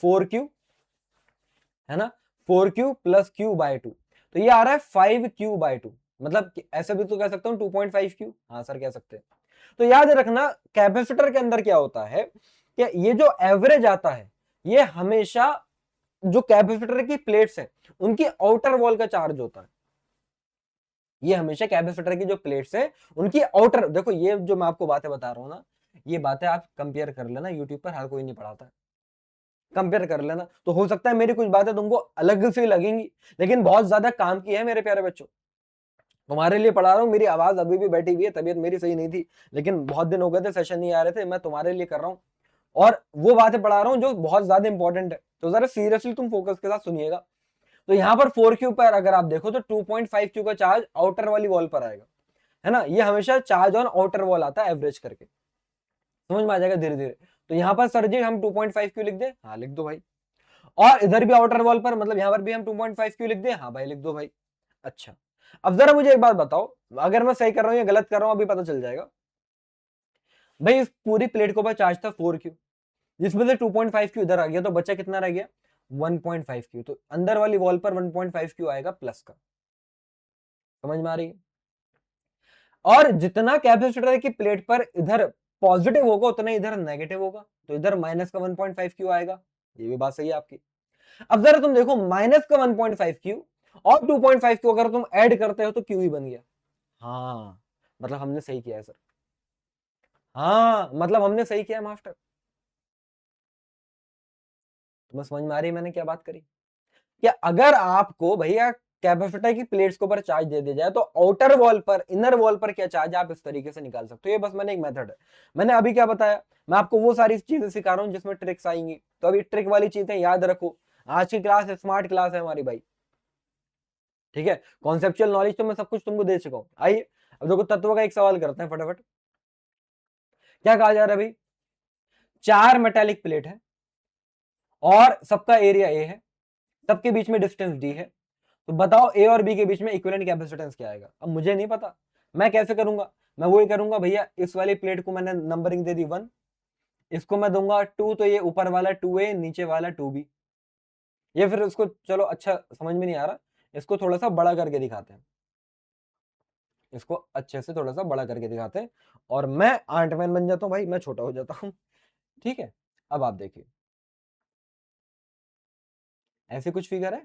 S1: 4q, है ना, 4q प्लस q बाय 2, तो ये आ रहा है 5q बाय 2, मतलब ऐसे भी तो कह सकता हूं 2.5q, हाँ सर कह सकते हैं। तो याद रखना कैपेसिटर के अंदर क्या होता है कि ये जो एवरेज आता है ये हमेशा जो कैपेसिटर की प्लेट्स हैं उनकी आउटर वॉल का चार्ज होता है। ये हमेशा कैपेसिटर की जो प्लेट्स है उनकी आउटर, देखो ये जो मैं आपको बातें बता रहा हूं ना, ये बातें आप कंपेयर कर लेना, यूट्यूब पर हर कोई नहीं पढ़ाता, कंपेयर कर लेना, तो हो सकता है मेरी कुछ बातें तुमको अलग से लगेंगी, लेकिन बहुत ज्यादा काम की है मेरे प्यारे बच्चों। तुम्हारे लिए पढ़ा रहा हूँ, मेरी आवाज अभी भी बैठी हुई है, तबीयत मेरी सही नहीं थी, लेकिन बहुत दिन हो गए थे, सेशन नहीं आ रहे थे, मैं तुम्हारे लिए कर रहा हूँ, और वो बातें पढ़ा रहा हूँ जो बहुत ज्यादा इंपॉर्टेंट है। तो जरा सीरियसली तुम फोकस के साथ सुनिएगा। तो यहाँ पर 4q पर अगर आप देखो तो 2.5q का चार्ज आउटर वाली वॉल पर आएगा, है ना, ये हमेशा चार्ज ऑन आउटर वॉल आता है एवरेज करके, समझ में आ जाएगा धीरे धीरे। तो यहाँ पर सर जी हम 2.5q लिख दे, हाँ लिख दो भाई, और इधर भी आउटर वॉल पर, मतलब यहां पर भी हम 2.5q लिख दें, हाँ भाई लिख दो भाई। अच्छा, अब जरा मुझे एक बात बताओ, अगर मैं सही कर रहा हूं या गलत कर रहा हूं अभी पता चल जाएगा। भाई इस पूरी प्लेट के ऊपर चार्ज था 4q, जिसमें से 2.5q इधर आ गया, तो बच्चा कितना रह गया, 1.5q, तो अंदर वाली वॉल पर 1.5q आएगा प्लस का। समझ में आ रही है? और जितना कैपेसिटर की प्लेट पर इधर पॉजिटिव होगा उतना इधर नेगेटिव होगा, तो इधर माइनस का 1.5q आएगा। ये भी बात सही है आपकी। अब जरा तुम देखो माइनस का 1.5q और 2.5q अगर तुम ऐड करते हो तो q ही बन गया। हाँ, मतलब हमने सही किया है सर, हाँ मतलब हमने सही किया है मास्टर। तुम्हें समझ में आ रही है मैंने क्या बात करी, कि अगर आपको भैया कैपेसिटर की प्लेट्स के ऊपर चार्ज दे दिया जाए तो आउटर वॉल पर, इनर वॉल पर क्या चार्ज आप इस तरीके से निकाल सकते हो। ये बस मैंने एक मेथड है, मैंने अभी क्या बताया, मैं आपको वो सारी चीजें सिखा रहा हूं जिसमें ट्रिक्स आएंगी, तो अभी ट्रिक वाली चीजें याद रखो। आज की क्लास स्मार्ट क्लास है हमारी भाई, ठीक है, कॉन्सेप्चुअल नॉलेज तो मैं सब कुछ तुमको दे चुका हूं। आइए अब देखो तत्व का एक सवाल करते हैं फटाफट। क्या कहा जा रहा है भाई, 4 मेटालिक प्लेट है और सबका एरिया ए है, सबके बीच में डिस्टेंस डी है, तो बताओ ए और बी के बीच में इक्विवेलेंट कैपेसिटेंस क्या आएगा। अब मुझे नहीं पता, मैं कैसे करूंगा, मैं वही करूंगा भैया, इस वाली प्लेट को मैंने नंबरिंग दे दी 1, इसको मैं दूंगा 2, तो ये ऊपर वाला 2a नीचे वाला 2b। ये फिर उसको चलो अच्छा समझ में नहीं आ रहा, इसको थोड़ा सा बड़ा करके दिखाते हैं, इसको अच्छे से थोड़ा सा बड़ा करके दिखाते हैं, और मैं आंटमैन बन जाता हूं भाई, मैं छोटा हो जाता हूं। ठीक है, अब आप देखिए ऐसे कुछ फिगर है,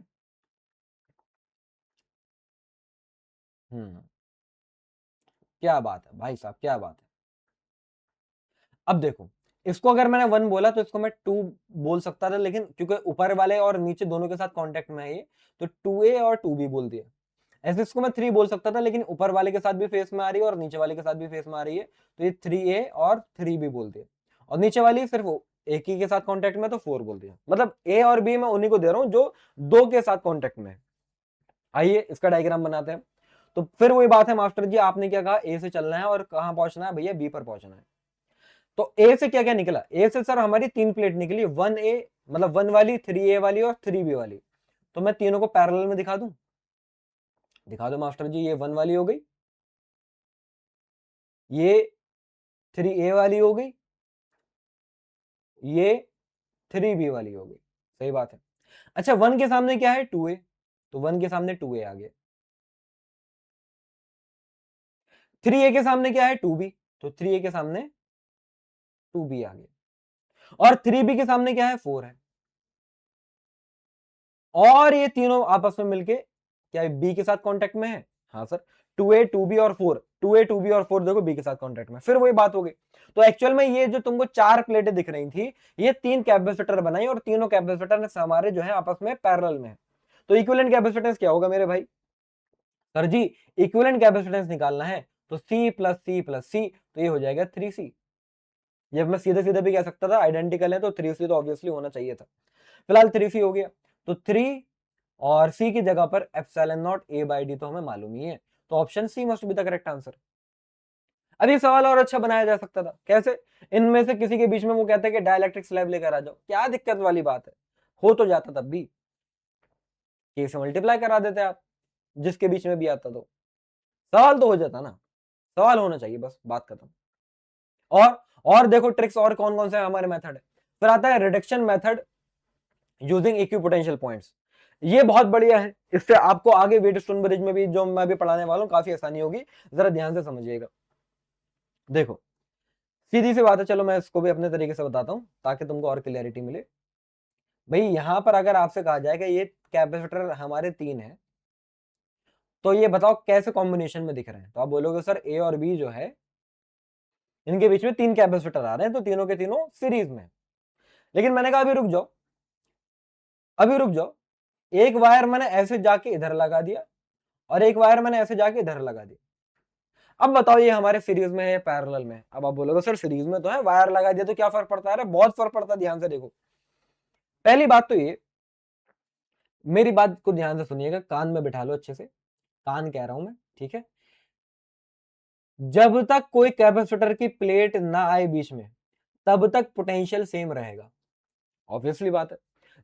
S1: क्या बात है भाई साहब, क्या बात है। अब देखो, इसको अगर मैंने 1 बोला तो इसको मैं 2 बोल सकता था, लेकिन क्योंकि ऊपर वाले और नीचे दोनों के साथ कांटेक्ट में है ये, तो 2a और 2b बोल दिया। ऐसे इसको मैं 3 बोल सकता था, लेकिन ऊपर वाले के साथ भी फेस में आ रही है और नीचे वाले के साथ भी फेस में आ रही है, तो ये 3a और 3b बोल दिया। और नीचे वाली सिर्फ एक ही के साथ कांटेक्ट में, तो 4 बोल दिया। मतलब a और b मैं उन्हीं को दे रहा हूं जो दो के साथ कांटेक्ट में है। आइए इसका डायग्राम बनाते हैं। तो फिर वही बात है मास्टर जी, आपने क्या कहा, ए से चलना है और कहां पहुंचना है भैया, बी पर पहुंचना है। तो ए से क्या क्या निकला, ए से सर हमारी 3 प्लेट निकली, 1a मतलब 1 वाली, 3a वाली और 3b वाली। तो मैं तीनों को पैरेलल में दिखा दूं, दिखा दो मास्टर जी। ये 1 वाली हो गई, ये 3a वाली हो गई, ये 3b वाली हो गई। सही बात है। अच्छा 1 के सामने क्या है, 2a, तो 1 के सामने 2a आ गया। 3a के सामने क्या है, 2b, तो 3a के सामने 2b आ गया। और 3b के सामने क्या है, 4 है। और ये तीनों आपस में मिलके क्या बी के साथ कांटेक्ट में है। हाँ सर, 2a 2b और 4, 2a 2b और 4 देखो बी के साथ कांटेक्ट में। फिर वही बात हो गई। तो एक्चुअल में ये जो तुमको 4 प्लेटें दिख रही थी, ये 3 कैपेसिटर बनाई और तीनों कैपेसिटर हमारे जो है आपस में पैरेलल में है। तो इक्विवेलेंट कैपेसिटेंस क्या होगा मेरे भाई, सर जी इक्विवेलेंट कैपेसिटेंस निकालना है तो C plus C plus C, तो ये हो जाएगा 3C। ये मैं सीधे सीधे भी कह सकता था, आइडेंटिकल है तो 3C तो ऑब्वियसली होना चाहिए था। फिलहाल 3C हो गया। तो 3 और C की जगह पर epsilon not A by D तो हमें मालूम ही है, तो option C must be the correct answer. अब ये सवाल और अच्छा बनाया जा सकता था, कैसे, इनमें से किसी के बीच में वो कहते हैं कि डाइलेक्ट्रिक स्लैब लेकर आ जाओ, क्या दिक्कत वाली बात है, हो तो जाता तब भी, K से मल्टीप्लाई करा देते आप, जिसके बीच में भी आता तो सवाल तो हो जाता ना, सवाल होना चाहिए, बस बात खत्म। और देखो ट्रिक्स और कौन कौन से हमारे मेथड है। फिर आता है reduction method using equipotential points. ये बहुत बढ़िया है, इससे आपको आगे व्हीटस्टोन ब्रिज में भी जो मैं भी पढ़ाने वाला हूं काफी आसानी होगी, जरा ध्यान से समझिएगा। देखो सीधी सी बात है, चलो मैं इसको भी अपने तरीके से बताता हूं ताकि तुमको और क्लियरिटी मिले। भाई यहां पर अगर आपसे कहा जाए कि ये कैपेसिटर हमारे 3 है, तो ये बताओ कैसे कॉम्बिनेशन में दिख रहे हैं, तो आप बोलोगे सर ए और बी जो है इनके बीच में 3 कैपेसिटर आ रहे हैं, तो तीनों के तीनों सीरीज में। लेकिन मैंने कहा अभी रुक जाओ, अभी रुक जाओ, एक वायर मैंने ऐसे जाके इधर लगा दिया और एक वायर मैंने ऐसे जाके इधर लगा दिया। अब बताओ ये हमारे सीरीज में है पैरेलल में। अब आप बोलोगे सर सीरीज में तो है, वायर लगा दिया तो क्या फर्क पड़ता है, बहुत फर्क पड़ता है, ध्यान से देखो। पहली बात तो ये, मेरी बात को ध्यान से सुनिएगा, कान में बिठा लो अच्छे से, कान कह रहा हूं मैं, ठीक है। जब तक कोई कैपेसिटर की प्लेट ना आए बीच में, तब तक पोटेंशियल सेम रहेगा, ऑब्वियसली बात है।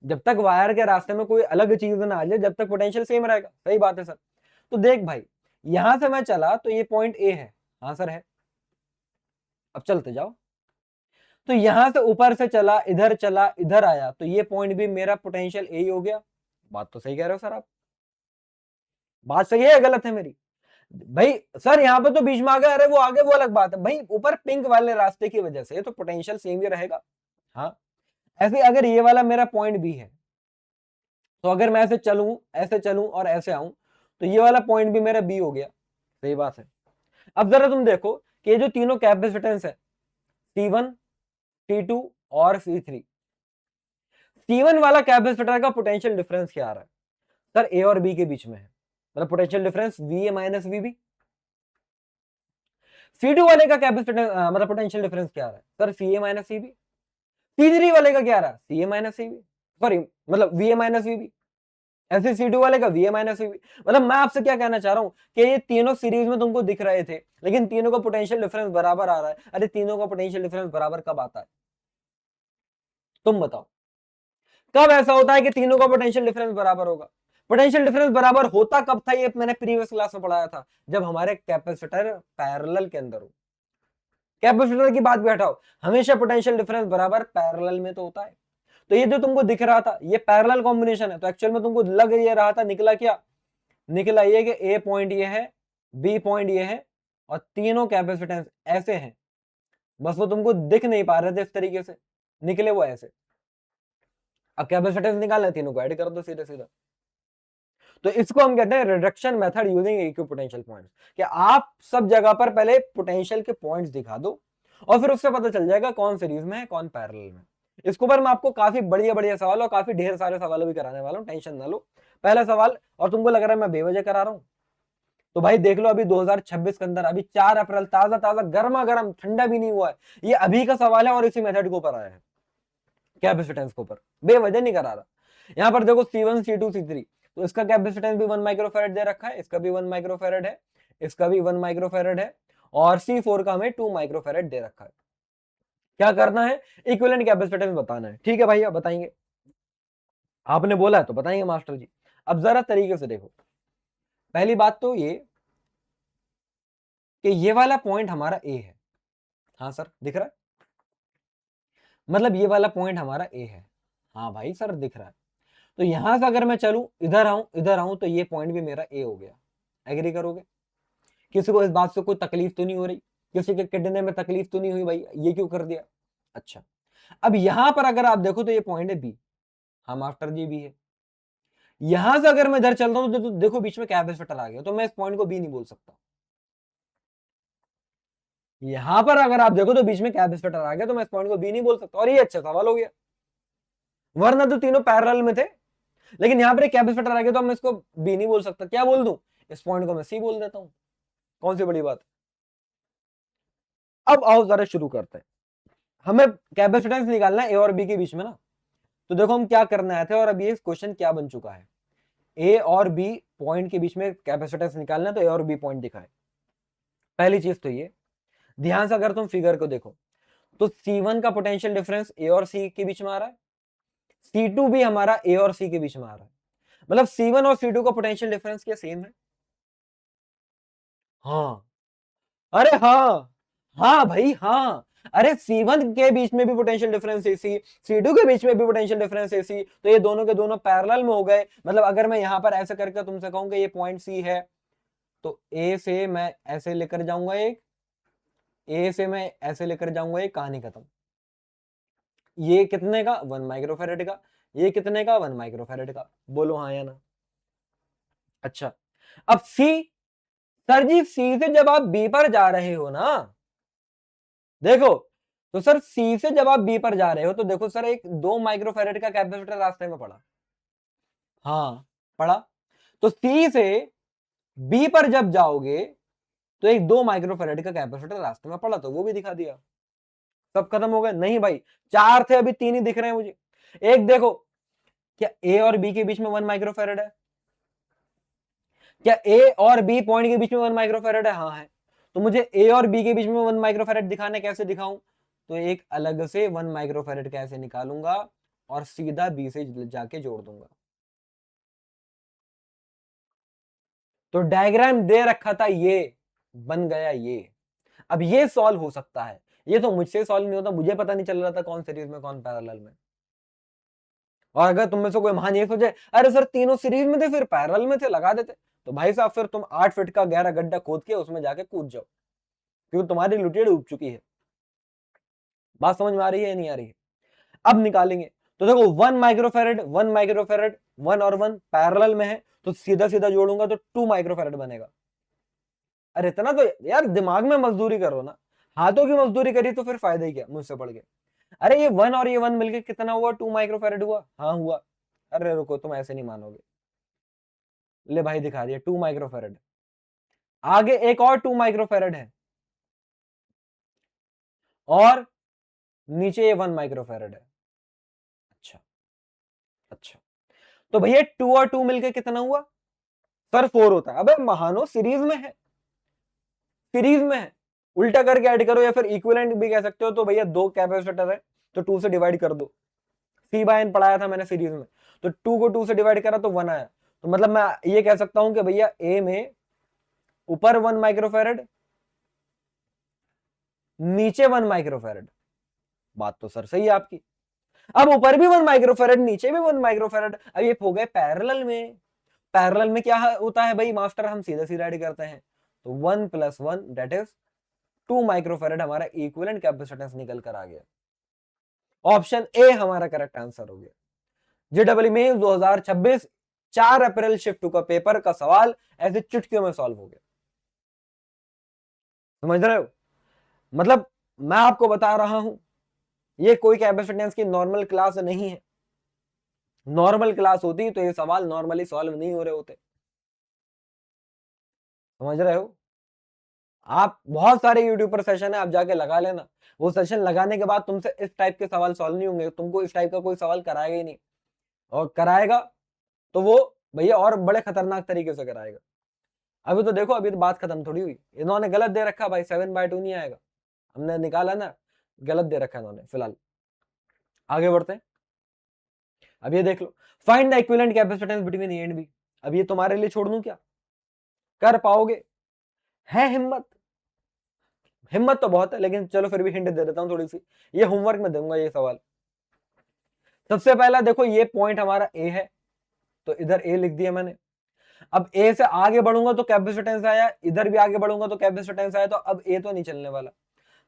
S1: जब तक वायर के रास्ते में कोई अलग चीज ना आ जाए, जब तक पोटेंशियल सेम रहेगा। सही बात है सर। तो देख भाई, यहां से मैं चला तो ये पॉइंट ए है, हाँ सर है। अब चलते जाओ, तो यहां से ऊपर से चला इधर आया, तो ये पॉइंट भी मेरा पोटेंशियल ए ही हो गया। बात तो सही कह रहे हो सर आप, बात सही है या गलत है मेरी। भाई सर यहाँ पे तो बीच में आ गया, अरे वो आगे वो अलग बात है भाई, ऊपर पिंक वाले रास्ते की वजह से तो पोटेंशियल सेम ही रहेगा। हाँ, ऐसे अगर ये वाला मेरा पॉइंट भी है, तो अगर मैं ऐसे चलूं और ऐसे आऊं, तो ये वाला पॉइंट भी मेरा बी हो गया। सही बात है। अब जरा तुम देखो कि ये जो तीनों कैपेसिटेंस है, C1 C2 और C3, C1 वाला कैपेसिटर का पोटेंशियल डिफरेंस क्या आ रहा है सर, ए और बी के बीच में है, मतलब potential difference VA minus VB। C2 वाले का कैपेसिटेंस मतलब पोटेंशियल डिफरेंस क्या आ रहा है sir, CA minus CB। C3 वाले का क्या आ रहा है, CA माइनस CB, सॉरी मतलब VA माइनस VB। ऐसे C2 वाले का VA माइनस VB। मतलब मैं आपसे क्या कहना चाह रहा हूं कि ये तीनों सीरीज में तुमको दिख रहे थे, लेकिन तीनों का पोटेंशियल डिफरेंस बराबर आ रहा है। अरे तीनों का पोटेंशियल डिफरेंस बराबर कब आता है, तुम बताओ, कब ऐसा होता है कि तीनों का पोटेंशियल डिफरेंस बराबर होगा। पोटेंशियल डिफरेंस बराबर होता कब था, ये मैंने प्रीवियस क्लास में पढ़ाया था, जब हमारे कैपेसिटर पैरेलल के अंदर हो। कैपेसिटर की बात भी हटाओ, हमेशा पोटेंशियल डिफरेंस बराबर पैरेलल में तो होता है। तो ये जो तुमको दिख रहा था ये पैरेलल कॉम्बिनेशन है, तो एक्चुअल में तुमको लग ये रहा था, निकला क्या, निकला ये कि ए पॉइंट ये है, बी पॉइंट ये है, और तीनों कैपेसिटेंस ऐसे हैं, बस वो तुमको दिख नहीं पा रहे थे इस तरीके से, निकले वो ऐसे। अब कैपेसिटेंस निकालना है, तीनों को ऐड कर दो सीधा सीधा। तो इसको हम कहते हैं reduction method using equipotential points, कि आप सब जगह पर पहले पोटेंशियल के पॉइंट्स दिखा दो और फिर उससे पता चल जाएगा कौन सीरीज में है कौन पैरेलल में। इसके ऊपर मैं आपको काफी बढ़िया बढ़िया सवाल और काफी ढेर सारे सवाल भी कराने वाला हूं, टेंशन ना लो। पहला सवाल, और तुमको लग रहा है मैं बेवजह करा रहा हूं, तो भाई देख लो अभी 2026 के अंदर, अभी 4 अप्रैल, ताजा ताजा गर्मा गर्म, ठंडा भी नहीं हुआ है, ये अभी का सवाल है और इसी मेथड के ऊपर आया है, कैपेसिटेंस के ऊपर, बेवजह नहीं करा रहा। यहां पर देखो C1 C2 C3, तो इसका कैपेसिटेंस भी 1 माइक्रोफैराड दे रखा है, इसका भी 1 माइक्रोफैराड है, इसका भी 1 माइक्रोफैराड है, और C4 का हमें 2 माइक्रोफैराड दे रखा है। क्या करना है, इक्विवेलेंट कैपेसिटेंस बताना है। ठीक है भैया, बताएंगे, आपने बोला है तो बताएंगे मास्टर जी। अब जरा तरीके से देखो, पहली बात तो ये कि ये वाला पॉइंट हमारा ए है, हाँ सर दिख रहा है, मतलब ये वाला पॉइंट हमारा ए है, हाँ भाई सर दिख रहा है। तो यहां से अगर मैं चलूं, इधर आऊं तो ये पॉइंट भी मेरा ए हो गया। एग्री करोगे? किसी को इस बात से कोई तकलीफ तो नहीं हो रही? किसी के किडनी में तकलीफ तो नहीं हुई भाई ये क्यों कर दिया? अच्छा, अब यहां पर अगर आप देखो तो ये पॉइंट है बी, हाँ मास्टर जी भी है। यहां से अगर मैं इधर चलता हूं तो देखो बीच में कैपेसिटर आ गया, तो मैं इस पॉइंट को बी नहीं बोल सकता। यहां पर अगर आप देखो तो बीच में कैपेसिटर आ गया, तो मैं इस पॉइंट को बी नहीं बोल सकता, और ये अच्छा सवाल हो गया, वरना तो तीनों पैरेलल में थे, लेकिन यहां पर एक कैपेसिटर आ गया तो मैं इसको बी नहीं बोल सकता। क्या बोल दूं, इस पॉइंट को मैं सी बोल देता हूं, कौन सी बड़ी बात। अब आओ जरा शुरू करते हैं, हमें कैपेसिटेंस निकालना है ए और बी के बीच में ना। तो देखो हम क्या करने आए थे और अब ये क्वेश्चन क्या बन चुका है, ए और बी पॉइंट के बीच में कैपेसिटेंस निकालना है, तो ए और बी पॉइंट दिखाए। पहली चीज तो ये, ध्यान से अगर तुम फिगर को देखो तो C1 का पोटेंशियल डिफरेंस ए और सी के बीच में आ रहा है, C2 भी हमारा ए और सी के बीच में आ रहा है, मतलब C1 और C2 का पोटेंशियल डिफरेंस क्या सेम है? हाँ, अरे हाँ, हाँ भाई हाँ, अरे C1 के बीच में भी पोटेंशियल डिफरेंस AC, C2 के बीच में भी पोटेंशियल डिफरेंस AC, तो ये दोनों के दोनों पैरेलल में हो गए। मतलब अगर मैं यहां पर ऐसे करके तुमसे कहूं कि ये पॉइंट C है, तो A से मैं ऐसे लेकर जाऊंगा एक, A से मैं ऐसे लेकर जाऊंगा एक, कहानी खत्म। ये कितने का, 1 माइक्रोफैरेड का, ये कितने का, 1 माइक्रोफैरेड का, बोलो हाँ या ना। अच्छा, अब C, सर जी C से जब आप B पर जा रहे हो ना, देखो, तो सर C से जब आप B पर जा रहे हो तो देखो सर एक 2 माइक्रोफैरेड का कैपेसिटर रास्ते में पड़ा, हाँ पड़ा, तो C से B पर जब जाओगे तो एक 2 माइक्रोफैरेड का कैपेसिटर रास्ते में पड़ा, तो वो भी दिखा दिया, सब खत्म हो गए। नहीं भाई, 4 थे, अभी 3 ही दिख रहे हैं मुझे। एक देखो, क्या A और B के बीच में 1 माइक्रोफैरेड है? क्या A और B पॉइंट के बीच में 1 माइक्रोफैरेड है? हाँ है। तो मुझे A और B के बीच में 1 माइक्रोफैरेड दिखाना है, कैसे दिखाऊं? तो एक अलग से 1 माइक्रोफैरेड कैसे निकालूंगा और सीधा B से जाके जोड़ दूंगा। तो डायग्राम दे रखा था ये, बन गया ये। अब ये सॉल्व हो सकता है, ये तो मुझसे सॉल्व नहीं होता, मुझे पता नहीं चल रहा था कौन सीरीज में कौन पैरेलल में। और अगर तुम में से कोई महान ये सोचे अरे सर तीनों सीरीज में थे फिर पैरेलल में थे, लगा देते, तो भाई साहब फिर तुम 8 फीट का गहरा गड्ढा खोद के उसमें जाके कूद जाओ, क्योंकि तुम्हारी लुटेड़ उग चुकी है। बात समझ में आ रही है या नहीं आ रही है? अब निकालेंगे, तो देखो 1 माइक्रोफैरेड 1 माइक्रोफैरेड 1 और 1 पैरेलल में है, तो सीधा सीधा जोड़ूंगा तो 2 माइक्रोफैरेड बनेगा। अरे इतना तो यार दिमाग में मजदूरी करो ना, हाथों की मजदूरी करी तो फिर फायदा ही क्या मुझसे पढ़ के। अरे ये 1 और ये 1 मिलके कितना हुआ, 2 माइक्रोफैरेड हुआ, हाँ हुआ। अरे रुको, तुम ऐसे नहीं मानोगे, ले भाई दिखा दिया 2 माइक्रोफैरेड। आगे एक और 2 माइक्रोफैरेड है, और नीचे ये 1 माइक्रोफैरेड है। अच्छा, अच्छा, तो भैया 2 और 2 मिलके कितना हुआ? सर 4 होता है। अबे महानो, सीरीज में है, सीरीज में है, उल्टा करके ऐड करो या फिर इक्विवेलेंट भी कह सकते हो। तो भैया 2 कैपेसिटर है तो 2 से डिवाइड कर दो, सी बाय एन पढ़ाया था मैंने सीरीज में, तो 2 को 2 से डिवाइड करा तो 1 आया। तो मतलब मैं ये कह सकता हूं कि भैया ए में ऊपर 1 माइक्रोफैरेड, नीचे 1 माइक्रोफैरेड। बात तो सर सही है आपकी। अब ऊपर भी 1 माइक्रोफैरेड, नीचे भी 1 माइक्रोफैरेड, अब ये हो गए पैरेलल में। पैरेलल में क्या होता है भाई मास्टर, हम सीधा सीधा ऐड करते हैं, तो 1 + 1 दैट इज 2 माइक्रोफैरेड हमारा इक्विवेलेंट कैपेसिटेंस निकल कर आ गया। ऑप्शन ए हमारा करेक्ट आंसर हो गया। जेडब्ल्यू मेंस 2026 4 अप्रैल शिफ्ट 2 का पेपर का सवाल ऐसे चुटकियों में सॉल्व हो गया। समझ रहे हो? मतलब मैं आपको बता रहा हूं, ये कोई कैपेसिटेंस की नॉर्मल क्लास नहीं है। नॉर्मल क्लास होती तो ये सवाल नॉर्मली सॉल्व नहीं हो रहे होते। समझ रहे हो? आप बहुत सारे यूट्यूब पर सेशन है, आप जाके लगा लेना। वो सेशन लगाने के बाद तुमसे इस टाइप के सवाल सॉल्व नहीं होंगे, तुमको इस टाइप का कोई सवाल कराएगा ही नहीं, और कराएगा तो वो भैया और बड़े खतरनाक तरीके से कराएगा। अभी तो देखो, अभी तो बात खत्म थोड़ी हुई, इन्होंने गलत दे रखा भाई, 7/2 नहीं आएगा, हमने निकाला ना, गलत दे रखा इन्होंने। फिलहाल आगे बढ़ते हैं। अब ये देख लो, find the equivalent capacitance between A and B. अब ये तुम्हारे लिए छोड़ दूं क्या? कर पाओगे? है हिम्मत? हिम्मत तो बहुत है, लेकिन चलो फिर भी हिंट दे देता हूं थोड़ी सी। ये होमवर्क में दूंगा ये सवाल। सबसे पहला देखो, ये पॉइंट हमारा ए है, तो इधर ए लिख दिया मैंने। अब ए से आगे बढ़ूंगा तो कैपेसिटेंस आया, इधर भी आगे बढ़ूंगा तो कैपेसिटेंस आया, तो अब ए तो नहीं चलने वाला।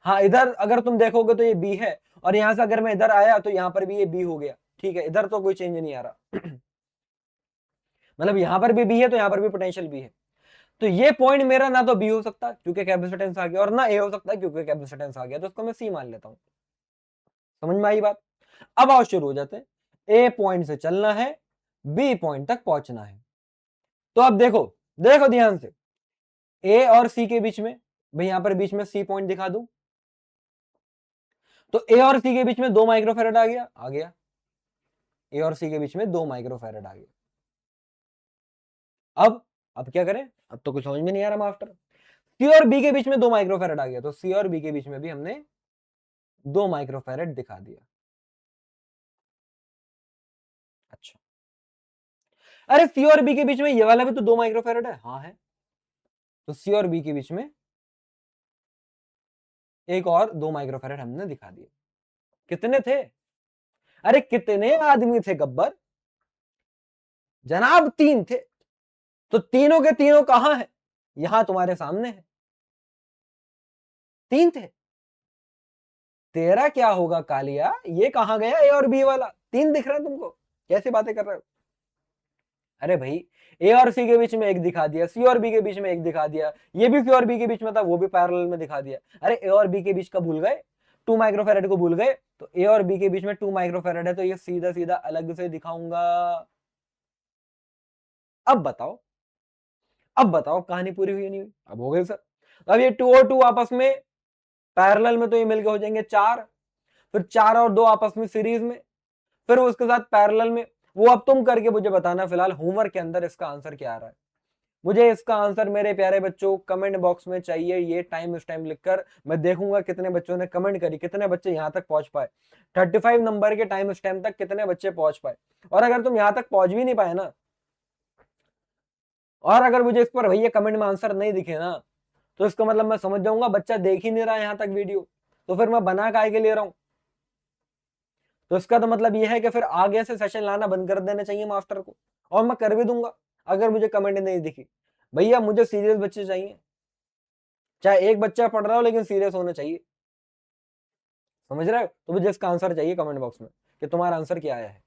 S1: हाँ, इधर अगर तुम देखोगे तो ये बी है, और यहां से अगर मैं इधर आया तो यहां पर भी ये बी हो गया। ठीक है, इधर तो कोई चेंज नहीं आ रहा। मतलब यहां पर भी बी है तो यहां पर भी पोटेंशियल बी है। तो ये पॉइंट मेरा ना तो बी हो सकता क्योंकि कैपेसिटेंस आ गया, और ना ए हो सकता क्योंकि कैपेसिटेंस आ गया, तो उसको मैं सी मान लेता हूं। समझ में आई बात? अब आओ शुरू हो जाते हैं। ए पॉइंट से चलना है, बी पॉइंट तक पहुंचना है। तो अब देखो, देखो ध्यान से, ए और सी के बीच में, भाई यहां पर बीच में सी पॉइंट दिखा दूं, तो ए और सी के बीच में 2 माइक्रोफेरेड आ गया, आ गया। ए और सी के बीच में 2 माइक्रोफेरेड आ गया। अब क्या करें? अब तो कुछ समझ में नहीं आ रहा मास्टर। सी और बी के बीच में 2 माइक्रोफेरेड आ गया, तो सी और बी के बीच में भी हमने 2 माइक्रोफेरेड दिखा दिया। अच्छा, अरे सी और बी के बीच में ये वाला भी तो 2 माइक्रोफेरेड है। हाँ है, तो सी और बी के बीच में एक और 2 माइक्रोफेरेड हमने दिखा दिए। कितने थे? अरे कितने आदमी थे गब्बर जनाब? 3 थे। तो तीनों के तीनों कहां है? यहां तुम्हारे सामने है। 3 थे। तेरा क्या होगा कालिया, ये कहां गया ए और बी वाला? 3 दिख रहा है तुमको? कैसी बातें कर रहे हो? अरे भाई, ए और सी के बीच में एक दिखा दिया, सी और बी के बीच में एक दिखा दिया, ये भी सी और बी के बीच में था, वो भी पैरेलल में दिखा दिया। अरे ए और बी के बीच का भूल गए? 2 माइक्रोफेरेड को भूल गए? तो ए और बी के बीच में 2 माइक्रोफेरेड है, तो ये सीधा सीधा अलग से दिखाऊंगा। अब बताओ, अब बताओ कहानी पूरी हुई नहीं हुई? अब हो गई सर। अब ये 2 और 2 आपस में पैरेलल में, तो ये मिलके हो जाएंगे 4, फिर 4 और 2 आपस में सीरीज में, फिर उसके साथ पैरेलल में। वो अब तुम करके मुझे बताना, फिलहाल होमवर्क के अंदर इसका आंसर क्या आ रहा है। मुझे इसका आंसर मेरे प्यारे बच्चों कमेंट बॉक्स में चाहिए, ये टाइम इस टाइम लिखकर। मैं देखूंगा कितने बच्चों ने कमेंट करी, कितने बच्चे यहां तक पहुंच पाए, 35 नंबर के टाइम स्टैम्प तक कितने बच्चे पहुंच पाए। और अगर तुम यहां तक पहुंच भी नहीं पाए ना, और अगर मुझे इस पर भैया कमेंट में आंसर नहीं दिखे ना, तो इसका मतलब मैं समझ जाऊंगा बच्चा देख ही नहीं रहा यहां तक वीडियो, तो फिर मैं बना काहे के ले रहा हूं? तो इसका तो मतलब यह है कि फिर आगे से सेशन लाना बंद कर देना चाहिए मास्टर को, और मैं कर भी दूंगा अगर मुझे कमेंट नहीं दिखी। भैया मुझे सीरियस बच्चे चाहिए, चाहे एक बच्चा पढ़ रहा हो लेकिन सीरियस होना चाहिए। समझ रहे हो? तो मुझे इसका आंसर चाहिए कमेंट बॉक्स में कि तुम्हारा आंसर क्या आया है।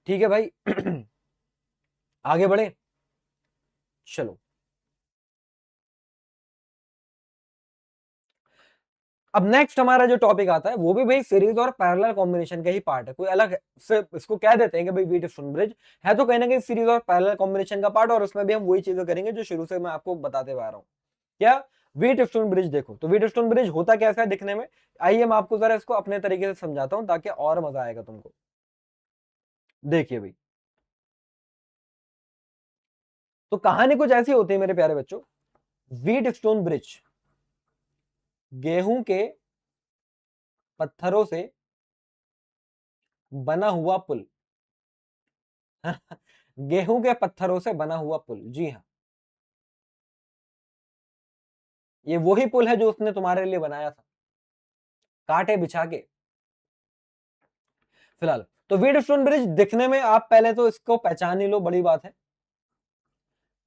S1: ठीक है भाई। आगे बढ़े, चलो। अब नेक्स्ट हमारा जो टॉपिक आता है वो भी भाई सीरीज और पैरेलल कॉम्बिनेशन का ही पार्ट है, कोई अलग से इसको कह देते हैं कि भाई व्हीटस्टोन ब्रिज है, तो कहीं ना कहीं सीरीज और पैरेलल कॉम्बिनेशन का पार्ट, और उसमें भी हम वही चीजें करेंगे जो शुरू से मैं आपको बताते हुए आ रहा हूँ। क्या? व्हीटस्टोन ब्रिज देखो, तो व्हीटस्टोन ब्रिज होता कैसा है दिखने में, आइए मैं आपको जरा इसको अपने तरीके से समझाता हूँ ताकि और मजा आएगा तुमको। देखिए भाई, तो कहानी कुछ ऐसी होती है मेरे प्यारे बच्चों। व्हीटस्टोन ब्रिज गेहूं के पत्थरों से बना हुआ पुल। गेहूं के पत्थरों से बना हुआ पुल, जी हाँ, ये वही पुल है जो उसने तुम्हारे लिए बनाया था, कांटे बिछा के। फिलहाल तो व्हीटस्टोन ब्रिज दिखने में, आप पहले तो इसको पहचान ही लो, बड़ी बात है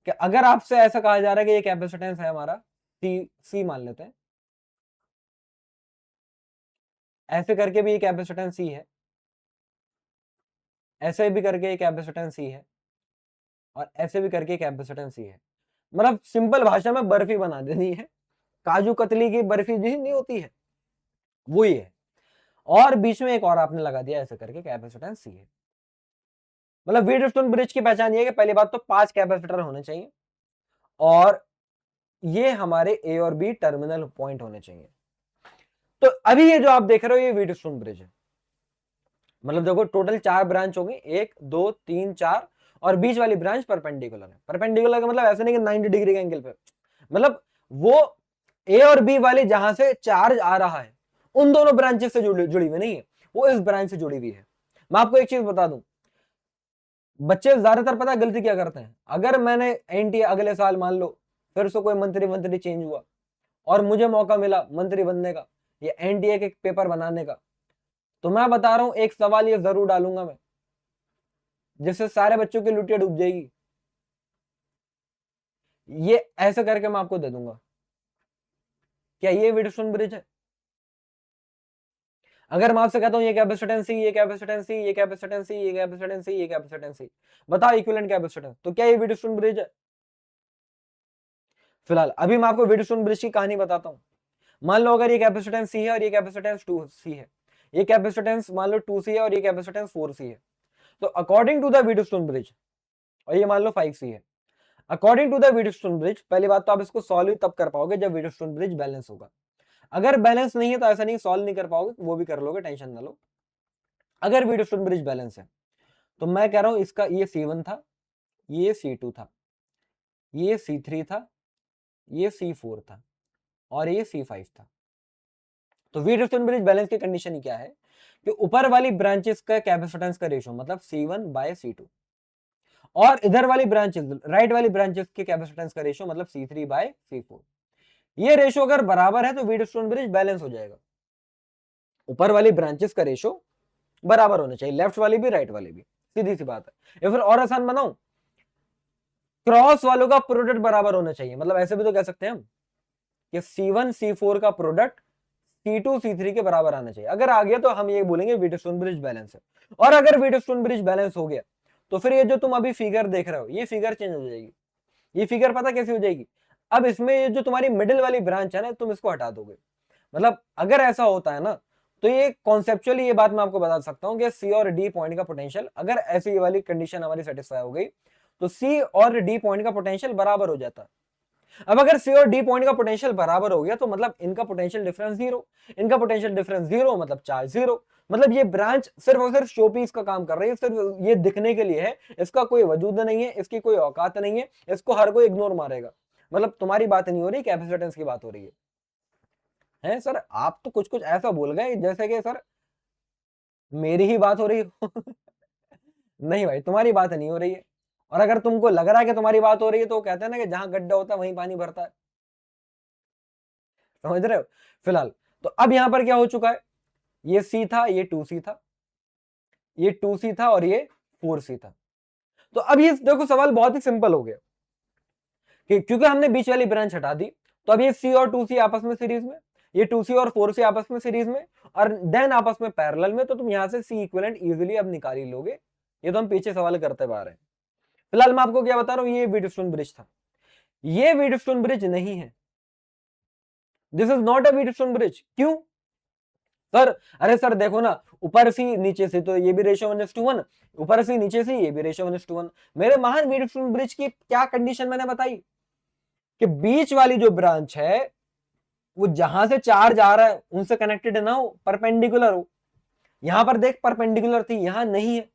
S1: कि अगर आपसे ऐसा कहा जा रहा है कि ये कैपेसिटेंस है हमारा सी, सी मान लेते हैं, ऐसे करके भी ये कैपेसिटेंस सी है, ऐसे भी करके ये कैपेसिटेंस सी है, और ऐसे भी करके कैपेसिटेंस ही है। मतलब सिंपल भाषा में बर्फी बना देनी है, काजू कतली की बर्फी जी नहीं होती है, वो ही है। और बीच में एक और आपने लगा दिया ऐसे करके कैपेसिटेंस सी है। मतलब व्हीटस्टोन ब्रिज की पहचान ये है कि पहली बात तो 5 कैपेसिटर होने चाहिए और ये हमारे ए और बी टर्मिनल पॉइंट होने चाहिए। तो अभी ये जो आप देख रहे हो ये व्हीटस्टोन ब्रिज है। मतलब देखो टोटल 4 ब्रांच होंगे, 1 2 3 4 और बीच वाली ब्रांच परपेंडिकुलर है। परपेंडिकुलर का मतलब ऐसा नहीं कि 90 डिग्री के एंगल पे, मतलब वो ए और बी वाली जहां से चार्ज आ रहा है उन दोनों ब्रांचेस से जुड़ी हुई नहीं है, वो इस ब्रांच से जुड़ी हुई है। मैं आपको एक चीज बता दूं, बच्चे ज्यादातर पता गलती क्या करते हैं, अगर मैंने एनटीए अगले साल मान लो फिर से कोई मंत्री चेंज हुआ और मुझे मौका मिला मंत्री बनने का या एनटीए के पेपर बनाने का, तो मैं बता रहा हूं एक सवाल ये जरूर डालूंगा मैं, जिससे सारे बच्चों की लुटिया डूब जाएगी। ये ऐसे करके मैं आपको दे दूंगा, क्या ये व्हीटस्टोन ब्रिज है? अगर मैं आपसे कहता हूं ये कैपेसिटेंसी, ये कैपेसिटेंसी, ये कैपेसिटेंसी, ये कैपेसिटेंसी, ये कैपेसिटेंसी, बताओ इक्विवेलेंट कैपेसिटेंस, तो क्या ये व्हीटस्टोन ब्रिज है? फिलहाल अभी मैं आपको व्हीटस्टोन ब्रिज की कहानी बताता हूं। मान लो अगर ये कैपेसिटेंस सी है और ये कैपेसिटेंस 2C है, ये कैपेसिटेंस मान लो 2C है और ये कैपेसिटेंस 4C है, तो according to the Wheatstone bridge, और ये मान लो 5C है, according to the Wheatstone bridge, पहली बात तो आप इसको सॉल्व तब कर पाओगे जब व्हीटस्टोन ब्रिज बैलेंस होगा। अगर बैलेंस नहीं है तो ऐसा नहीं सॉल्व नहीं कर पाओगे, वो भी कर लोगे, टेंशन ना लो। अगर व्हीटस्टोन ब्रिज बैलेंस है तो मैं कह रहा हूं इसका ये C1 था, ये C2 था, ये C3 था, ये C4 था और ये C5 था। तो व्हीटस्टोन ब्रिज बैलेंस की कंडीशन क्या है कि ऊपर वाली ब्रांचेस का कैपेसिटेंस का रेशियो मतलब C1/C2 और इधर वाली ब्रांचेस राइट वाली ब्रांचेस के कैपेसिटेंस का रेशियो मतलब C3/C4, ये रेशियो अगर बराबर है तो व्हीटस्टोन ब्रिज बैलेंस हो जाएगा। ऊपर वाली ब्रांचेस का रेशियो बराबर होना चाहिए, लेफ्ट वाली भी राइट वाली भी, सीधी सी बात है। या फिर और आसान बनाऊं, क्रॉस वालों का प्रोडक्ट बराबर होना चाहिए, मतलब ऐसे भी तो कह सकते हैं हम कि C1 C4 का प्रोडक्ट C2 C3 के बराबर आना चाहिए। अगर आ गया तो हम ये बोलेंगे व्हीटस्टोन ब्रिज बैलेंस है। और अगर व्हीटस्टोन ब्रिज बैलेंस हो गया तो फिर ये जो तुम अभी फिगर देख रहे हो ये फिगर चेंज हो जाएगी। ये फिगर पता कैसे हो जाएगी, अब इसमें ये जो तुम्हारी मिडिल वाली ब्रांच है ना तुम इसको हटा दोगे। मतलब अगर ऐसा होता है ना तो ये कॉन्सेप्चुअली ये बात मैं आपको बता सकता हूं कि सी और डी पॉइंट का पोटेंशियल, अगर ऐसी ये वाली कंडीशन हमारी सेटिस्फाई हो गई तो सी और डी पॉइंट का पोटेंशियल बराबर हो जाता है। अब अगर सी और डी पॉइंट का पोटेंशियल बराबर हो गया तो मतलब इनका पोटेंशियल डिफरेंस जीरो, इनका पोटेंशियल डिफरेंस जीरो मतलब चार्ज जीरो। मतलब ये ब्रांच सिर्फ और सिर्फ शोपीस का काम कर रही है, सिर्फ ये दिखने के लिए है, इसका कोई वजूद नहीं है, इसकी कोई औकात नहीं है, इसको हर कोई इग्नोर मारेगा। मतलब तुम्हारी बात नहीं हो रही, कैपेसिटेंस की बात हो रही है सर। आप तो कुछ कुछ ऐसा बोल गए जैसे कि सर मेरी ही बात हो रही हो। नहीं भाई तुम्हारी बात नहीं हो रही है, और अगर तुमको लग रहा है कि तुम्हारी बात हो रही है तो कहते हैं ना कि जहां गड्ढा होता है वहीं पानी भरता है, समझ रहे हो। फिलहाल तो अब यहां पर क्या हो चुका है, ये सी था, ये 2C था, ये 2C था और ये 4C था। तो अब ये देखो सवाल बहुत ही सिंपल हो गया कि क्योंकि हमने बीच वाली ब्रांच हटा दी तो अब ये C और 2C आपस में सीरीज में, ये 2C और 4C आपस में सीरीज में और देन आपस में पैरेलल में, तो तुम यहां से C इक्विवेलेंट इजीली अब निकाल ही लोगे। ये तो हम पीछे सवाल करते हुए आ रहे हैं। फिलहाल मैं आपको क्या बता रहा हूं, ये व्हीटस्टोन ब्रिज था, ये व्हीटस्टोन ब्रिज नहीं है, this is not a Wheatstone bridge. क्यों सर? अरे सर देखो ना, ऊपर सी नीचे से तो ये भी रेशियो 1:1, ऊपर सी नीचे से ये भी रेशियो 1:1। मेरे महान व्हीटस्टोन ब्रिज की क्या कंडीशन मैंने बताई कि बीच वाली जो ब्रांच है वो जहां से चार्ज आ रहा है उनसे कनेक्टेड ना हो, परपेंडिकुलर हो। यहां पर देख परपेंडिकुलर थी, यहां नहीं है।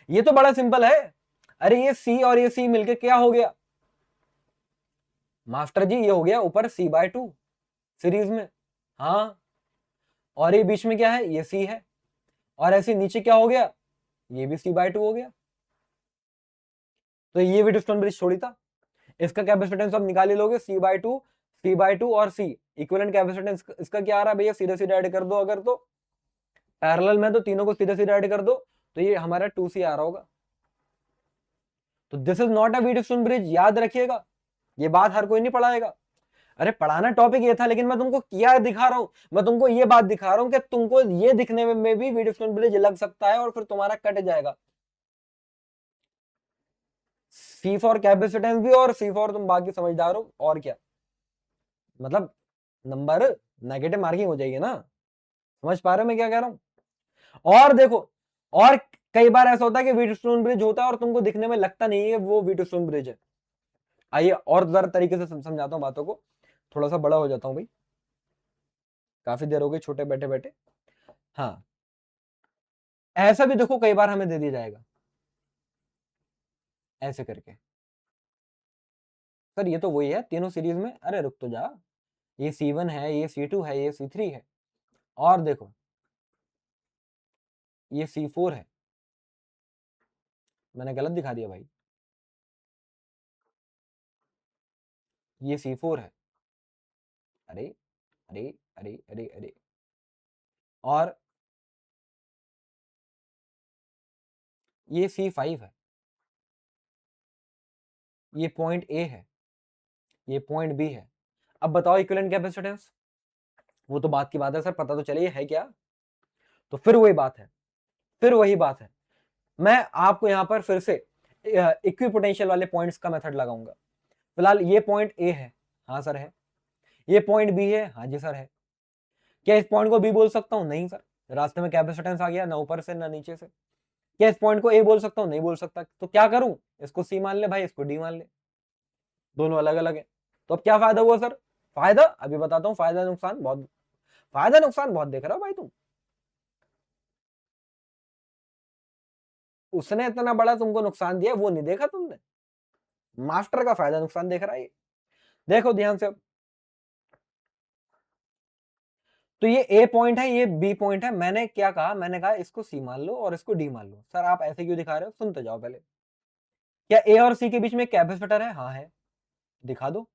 S1: ये तो बड़ा सिंपल है। अरे ये सी और ये सी मिलके क्या हो गया मास्टर जी, ये हो गया ऊपर C/2 सीरीज में। हाँ, और ये बीच में क्या है, ये C है, और ऐसे नीचे क्या हो गया, ये भी C/2 हो गया। तो ये व्हीटस्टोन ब्रिज थोड़ी था। इसका कैपेसिटेंस अब निकाल ही लोगे, C/2 और C इक्विवेलेंट कैपेसिटेंस इसका क्या आ रहा है भैया, सीधे सीधे ऐड कर दो। अगर तो पैरेलल में तो तीनों को सीधे सीधे ऐड कर दो तो ये हमारा 2C आ रहा होगा। तो this is not a Wheatstone bridge, याद रखिएगा। ये बात हर कोई नहीं पढ़ाएगा। अरे पढ़ाना टॉपिक ये था, लेकिन मैं तुमको क्या दिखा रहा हूं, मैं तुमको ये बात दिखा रहा हूं कि तुमको ये दिखने में भी व्हीटस्टोन ब्रिज लग सकता है और फिर तुम्हारा कट जाएगा। सी फॉर कैपेसिटेंस भी और सी फॉर तुम बाकी समझदार हो और क्या, मतलब नंबर नेगेटिव मार्किंग हो जाएगी ना। समझ पा रहे हो मैं क्या कह रहा हूं? और देखो, और कई बार ऐसा होता है कि व्हीटस्टोन ब्रिज होता है और तुमको दिखने में लगता नहीं है वो व्हीटस्टोन ब्रिज है। आइए और जरा तरीके से समझाता हूँ बातों को, थोड़ा सा बड़ा हो जाता हूँ भाई, काफी देर हो गई छोटे बैठे बैठे। हाँ, ऐसा भी देखो कई बार हमें दे दिया जाएगा ऐसे करके, सर ये तो वही है तीनों सीरीज में, अरे रुक तो जा, ये C1 है, ये C2 है, ये C3 है, और देखो ये C4 है। मैंने गलत दिखा दिया भाई, ये C4 है। अरे अरे अरे अरे अरे, और ये C5 है, ये पॉइंट A है, ये पॉइंट B है। अब बताओ इक्विवेलेंट कैपेसिटेंस, वो तो बात की बात है सर, पता तो चले है क्या। तो फिर वही बात है, फिर वही बात है, मैं आपको यहां पर फिर से इक्विपोटेंशियल वाले पॉइंट्स का मेथड लगाऊंगा। फिलहाल ये पॉइंट ए है, हाँ सर है, ये पॉइंट बी है, हाँ जी सर है। क्या इस पॉइंट को बी बोल सकता हूं? नहीं सर, रास्ते में कैपेसिटेंस आ गया, ना ऊपर से ना नीचे से। क्या इस पॉइंट को ए बोल सकता हूं? नहीं बोल सकता। तो क्या करूं, इसको सी मान ले भाई, इसको डी मान ले, दोनों अलग अलग है। तो अब क्या फायदा हुआ सर? फायदा अभी बताता हूँ, फायदा नुकसान बहुत, फायदा नुकसान बहुत देख रहा हो भाई तुम। उसने इतना बड़ा तुमको नुकसान दिया वो नहीं देखा तुमने, मास्टर का फायदा नुकसान देख रहा है। देखो ध्यान से, तो ये ए पॉइंट है, ये बी पॉइंट है। मैंने क्या कहा, मैंने कहा इसको सी मान लो और इसको डी मान लो। सर आप ऐसे क्यों दिखा रहे हो, सुनते जाओ पहले। क्या ए और सी के बीच में कैपेसिटर है? हाँ है, दिखा दो।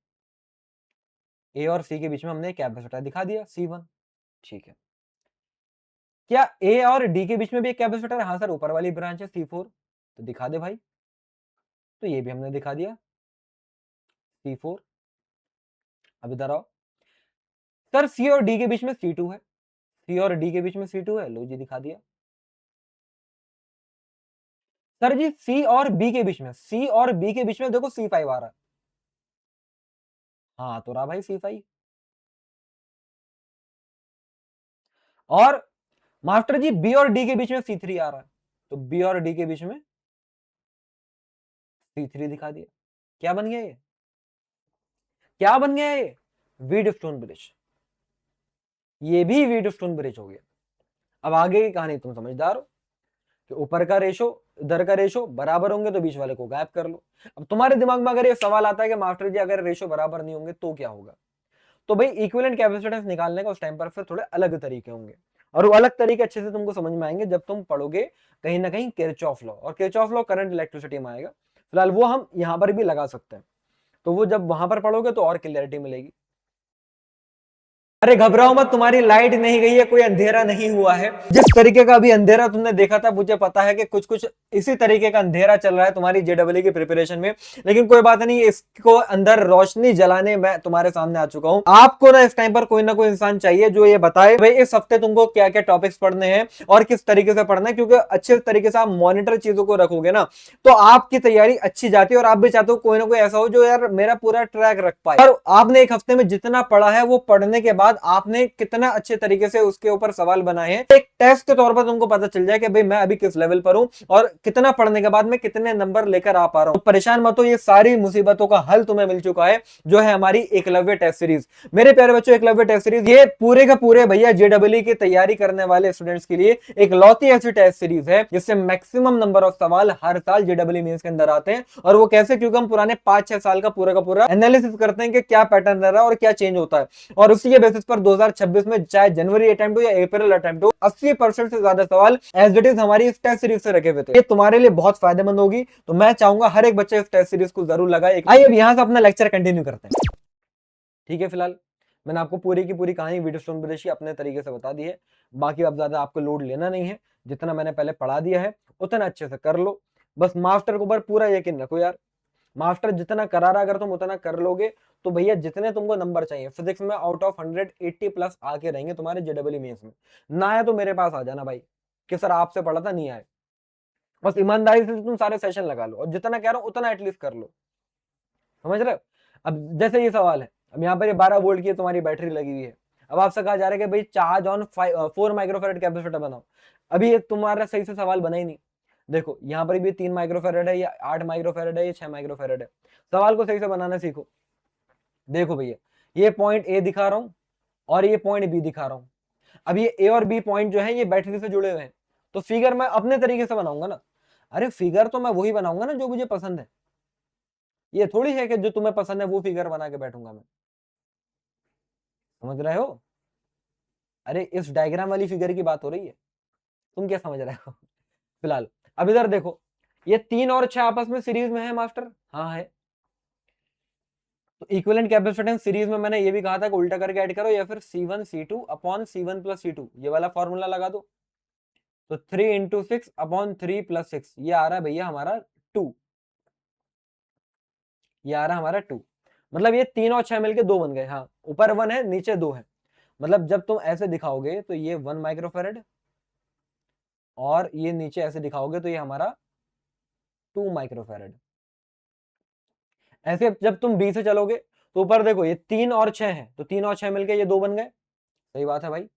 S1: ए और सी के बीच में हमने कैपेसिटर दिखा दिया, C1, ठीक है। क्या ए और डी के बीच में भी एक कैपेसिटर है? हाँ सर, ऊपर वाली ब्रांच है C4, तो दिखा दे भाई। तो ये भी हमने दिखा दिया, C4। अब इधर आओ, सर सी और डी के बीच में C2 है, सी और डी के बीच में C2 है, लो जी दिखा दिया। सर जी सी और बी के बीच में, सी और बी के बीच में देखो C5 आ रहा है, हाँ तो रहा भाई C5। और मास्टर जी बी और डी के बीच में C3 आ रहा है, तो बी और डी के बीच में C3 दिखा दिया। क्या बन गया ये, क्या बन गया ये? व्हीटस्टोन ब्रिज, ये भी व्हीटस्टोन ब्रिज हो गया। अब आगे की कहानी तुम समझदार हो कि ऊपर का रेशो इधर का रेशो बराबर होंगे तो बीच वाले को गायब कर लो। अब तुम्हारे दिमाग में अगर ये सवाल आता है कि मास्टर जी अगर रेशो बराबर नहीं होंगे तो क्या होगा, तो भाई इक्विवेलेंट कैपेसिटेंस निकालने का उस टाइम पर फिर थोड़े अलग तरीके होंगे, और वो अलग तरीके अच्छे से तुमको समझ में आएंगे जब तुम पढ़ोगे कहीं ना कहीं किरचॉफ लॉ, और किरचॉफ लॉ करंट इलेक्ट्रिसिटी में आएगा। फिलहाल वो हम यहां पर भी लगा सकते हैं, तो वो जब वहां पर पढ़ोगे तो और क्लियरिटी मिलेगी। अरे घबराओ मत, तुम्हारी लाइट नहीं गई है, कोई अंधेरा नहीं हुआ है। जिस तरीके का अभी अंधेरा तुमने देखा था, मुझे पता है कि कुछ कुछ इसी तरीके का अंधेरा चल रहा है तुम्हारी जेडब्ल्यू की प्रिपरेशन में, लेकिन कोई बात नहीं, इसको अंदर रोशनी जलाने मैं तुम्हारे सामने आ चुका हूं। आपको ना इस टाइम पर कोई ना कोई इंसान चाहिए जो ये बताए भाई इस हफ्ते तुमको क्या क्या टॉपिक्स पढ़ने हैं और किस तरीके से पढ़ना है, क्योंकि अच्छे तरीके से आप मॉनिटर चीजों को रखोगे ना तो आपकी तैयारी अच्छी जाती है, और आप भी चाहते हो कोई ना कोई ऐसा हो जो यार मेरा पूरा ट्रैक रख पाए। और आपने एक हफ्ते में जितना पढ़ा है वो पढ़ने के बाद आपने कितना अच्छे तरीके से उसके ऊपर सवाल बनाए हैं, एक टेस्ट के तौर पर तुमको पता चल जाए कि भाई मैं अभी किस लेवल पर हूं और कितना पढ़ने के बाद मैं कितने नंबर लेकर आ पा रहा हूं। तो परेशान मत हो, ये सारी मुसीबतों का हल तुम्हें मिल चुका है, जो है हमारी एकलव्य टेस्ट सीरीज। मेरे प्यारे बच्चों, एकलव्य टेस्ट सीरीज ये पूरे का पूरे भैया जेडब्ल्यू की तैयारी करने वाले स्टूडेंट्स के लिए एक लौती ऐसी टेस्ट सीरीज है जिससे मैक्सिमम नंबर ऑफ सवाल हर साल जेडब्ल्यू मेंस के अंदर आते हैं। और वो कैसे, क्योंकि हम पुराने 5-6 साल का पूरा एनालिसिस करते हैं कि क्या पैटर्न रह रहा है और क्या चेंज होता है, और उसी के बेसिस पर 2026 में चाहे जनवरी अटेम्प्ट हो या अप्रैल अटेम्प्ट हो 80% से ज्यादा सवाल एज इट इज हमारी इस टेस्ट सीरीज से रखे हुए थे। ये तुम्हारे लिए बहुत फायदेमंद होगी, तो मैं चाहूंगा हर एक बच्चे इस टेस्ट सीरीज को जरूर लगाए। आइए अब यहां से अपना लेक्चर कंटिन्यू करते हैं, ठीक है। फिलहाल मैंने आपको पूरी की पूरी कहानी व्हीटस्टोन ब्रिज की अपने तरीके से बता दी है, बाकी अब ज्यादा आपको लोड लेना नहीं है, जितना मैंने पहले पढ़ा दिया है उतना अच्छे से कर लो। बस मास्टर के ऊपर पूरा यकीन रखो यार, मास्टर जितना करा रहा अगर तुम उतना कर लोगे तो भैया जितने तुमको नंबर चाहिए फिजिक्स में आउट ऑफ 180 प्लस आके रहेंगे तुम्हारे जेडब्ल्यू मेंस में। ना आया तो मेरे पास आ जाना भाई कि सर आपसे पढ़ा था नहीं आए, बस ईमानदारी से तुम सारे सेशन लगा लो और जितना कह रहा हूं उतना एटलीस्ट कर लो, समझ रहे हो। अब जैसे ये सवाल है, अब यहाँ पर ये 12 वोल्ट की तुम्हारी बैटरी लगी हुई है, अब आपसे कहा जा रहा है कि भाई चार्ज ऑन 4 माइक्रोफेरेड कैपेसिटर बनाओ। अभी ये तुम्हारा सही से सवाल बना ही नहीं। देखो यहाँ पर भी 3 माइक्रोफेरेड है, या 8 माइक्रोफेरेड है, या 6 माइक्रोफेरेड है। सवाल को सही से बनाना सीखो। देखो भैया, ये पॉइंट ए दिखा रहा हूं और ये पॉइंट बी दिखा रहा हूं। अब ये ए और बी पॉइंट जो है ये बैटरी से जुड़े हुए हैं, तो फिगर मैं अपने तरीके से बनाऊंगा ना। अरे फिगर तो मैं वही बनाऊंगा ना जो मुझे पसंद है, ये थोड़ी है कि जो तुम्हें पसंद है वो फिगर बना के बैठूंगा मैं। समझ रहे हो। अरे इस डायग्राम वाली फिगर की बात हो रही है, तुम क्या समझ रहे हो। फिलहाल अब इधर देखो, ये 3 और 6 आपस में सीरीज में है मास्टर, हाँ है। तो इक्विवेलेंट कैपेसिटेंस सीरीज में मैंने ये भी कहा था कि उल्टा करके ऐड करो, या फिर C1 C2 upon C1 plus C2 ये वाला फॉर्मूला लगा दो। तो 3 इंटू 6 अपॉन 3 प्लस 6 ये आ रहा है भैया हमारा 2, ये आ रहा है हमारा 2। मतलब ये 3 और 6 मिलके 2 बन गए। हाँ ऊपर 1 है नीचे 2 है, मतलब जब तुम ऐसे दिखाओगे तो ये 1 माइक्रोफेरेड, और ये नीचे ऐसे दिखाओगे तो ये हमारा 2 माइक्रोफेरेड। ऐसे जब तुम बी से चलोगे तो ऊपर देखो ये 3 और 6 है, तो 3 और 6 मिलके ये 2 बन गए। सही बात है भाई।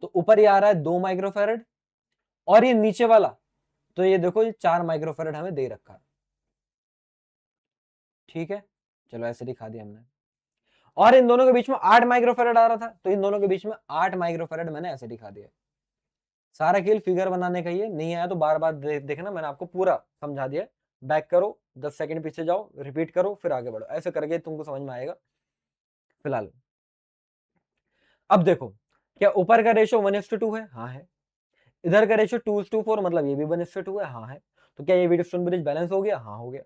S1: तो ऊपर ये आ रहा है 2 माइक्रोफेरेड, और ये नीचे वाला तो ये देखो ये 4 माइक्रोफेरेड हमें दे रखा है। ठीक है, चलो ऐसे दिखा दिया हमने। और इन दोनों के बीच में 8 माइक्रोफेरेड आ रहा था, तो इन दोनों के बीच में 8 माइक्रोफेरेड मैंने ऐसे दिखा दिया। सारा खेल फिगर बनाने का ही है, नहीं आया तो बार बार देखना, मैंने आपको पूरा समझा दिया। बैक करो, 10 सेकंड पीछे जाओ, रिपीट करो, फिर आगे बढ़ो, ऐसे करके तुमको समझ में आएगा। फिलहाल अब देखो, क्या ऊपर का रेशो 1:2 है, हाँ है। इधर का रेशो 2:4, मतलब ये भी 1:2 है, हाँ है। तो क्या ये व्हीटस्टोन ब्रिज बैलेंस हो गया, हाँ हो गया।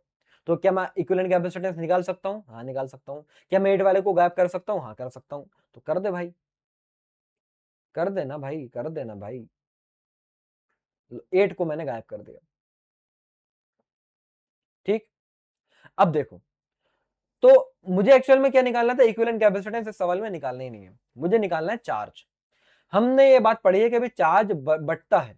S1: तो क्या मैं इक्विवेलेंट कैपेसिटेंस निकाल सकता हूँ, हाँ निकाल सकता हूँ। क्या मैं 8 वाले को गायब कर सकता हूँ, हाँ कर सकता हूँ। तो कर दे भाई, कर देना भाई, कर देना भाई। 8 को मैंने गायब कर दिया। ठीक, अब देखो, तो मुझे एक्चुअल में क्या निकालना था, इक्विवेलेंट कैपेसिटेंस इस सवाल में निकालना ही नहीं है, मुझे निकालना है चार्ज। हमने ये बात पढ़ी है कि अभी चार्ज बढ़ता है,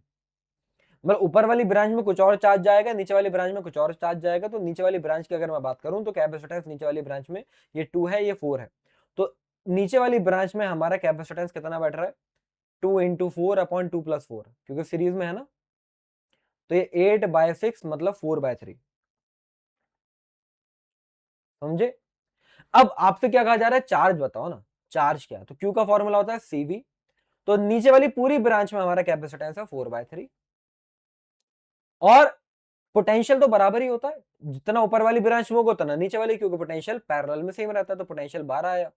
S1: मतलब ऊपर वाली ब्रांच में कुछ और चार्ज जाएगा, नीचे वाली ब्रांच में कुछ और चार्ज जाएगा। तो नीचे वाली ब्रांच की अगर मैं बात करूं तो कैपेसिटेंस नीचे वाली ब्रांच में ये 2 है, ये 4 है। तो नीचे वाली ब्रांच में हमारा कैपेसिटेंस कितना बैठ रहा है, 2 इंटू 4 अपॉन 2 प्लस 4, क्योंकि सीरीज में है ना। तो ये 8/6 मतलब 4/3, समझे। अब आपसे क्या कहा जा रहा है, चार्ज बताओ ना, चार्ज क्या है। तो क्यू का फॉर्मूला होता है CV। तो नीचे वाली पूरी ब्रांच में हमारा कैपेसिटेंस है 4/3, और पोटेंशियल तो बराबर ही होता है, जितना ऊपर वाली ब्रांच में होगा उतना नीचे वाली, क्योंकि पोटेंशियल पैरेलल में सेम रहता है। तो पोटेंशियल 12 आया।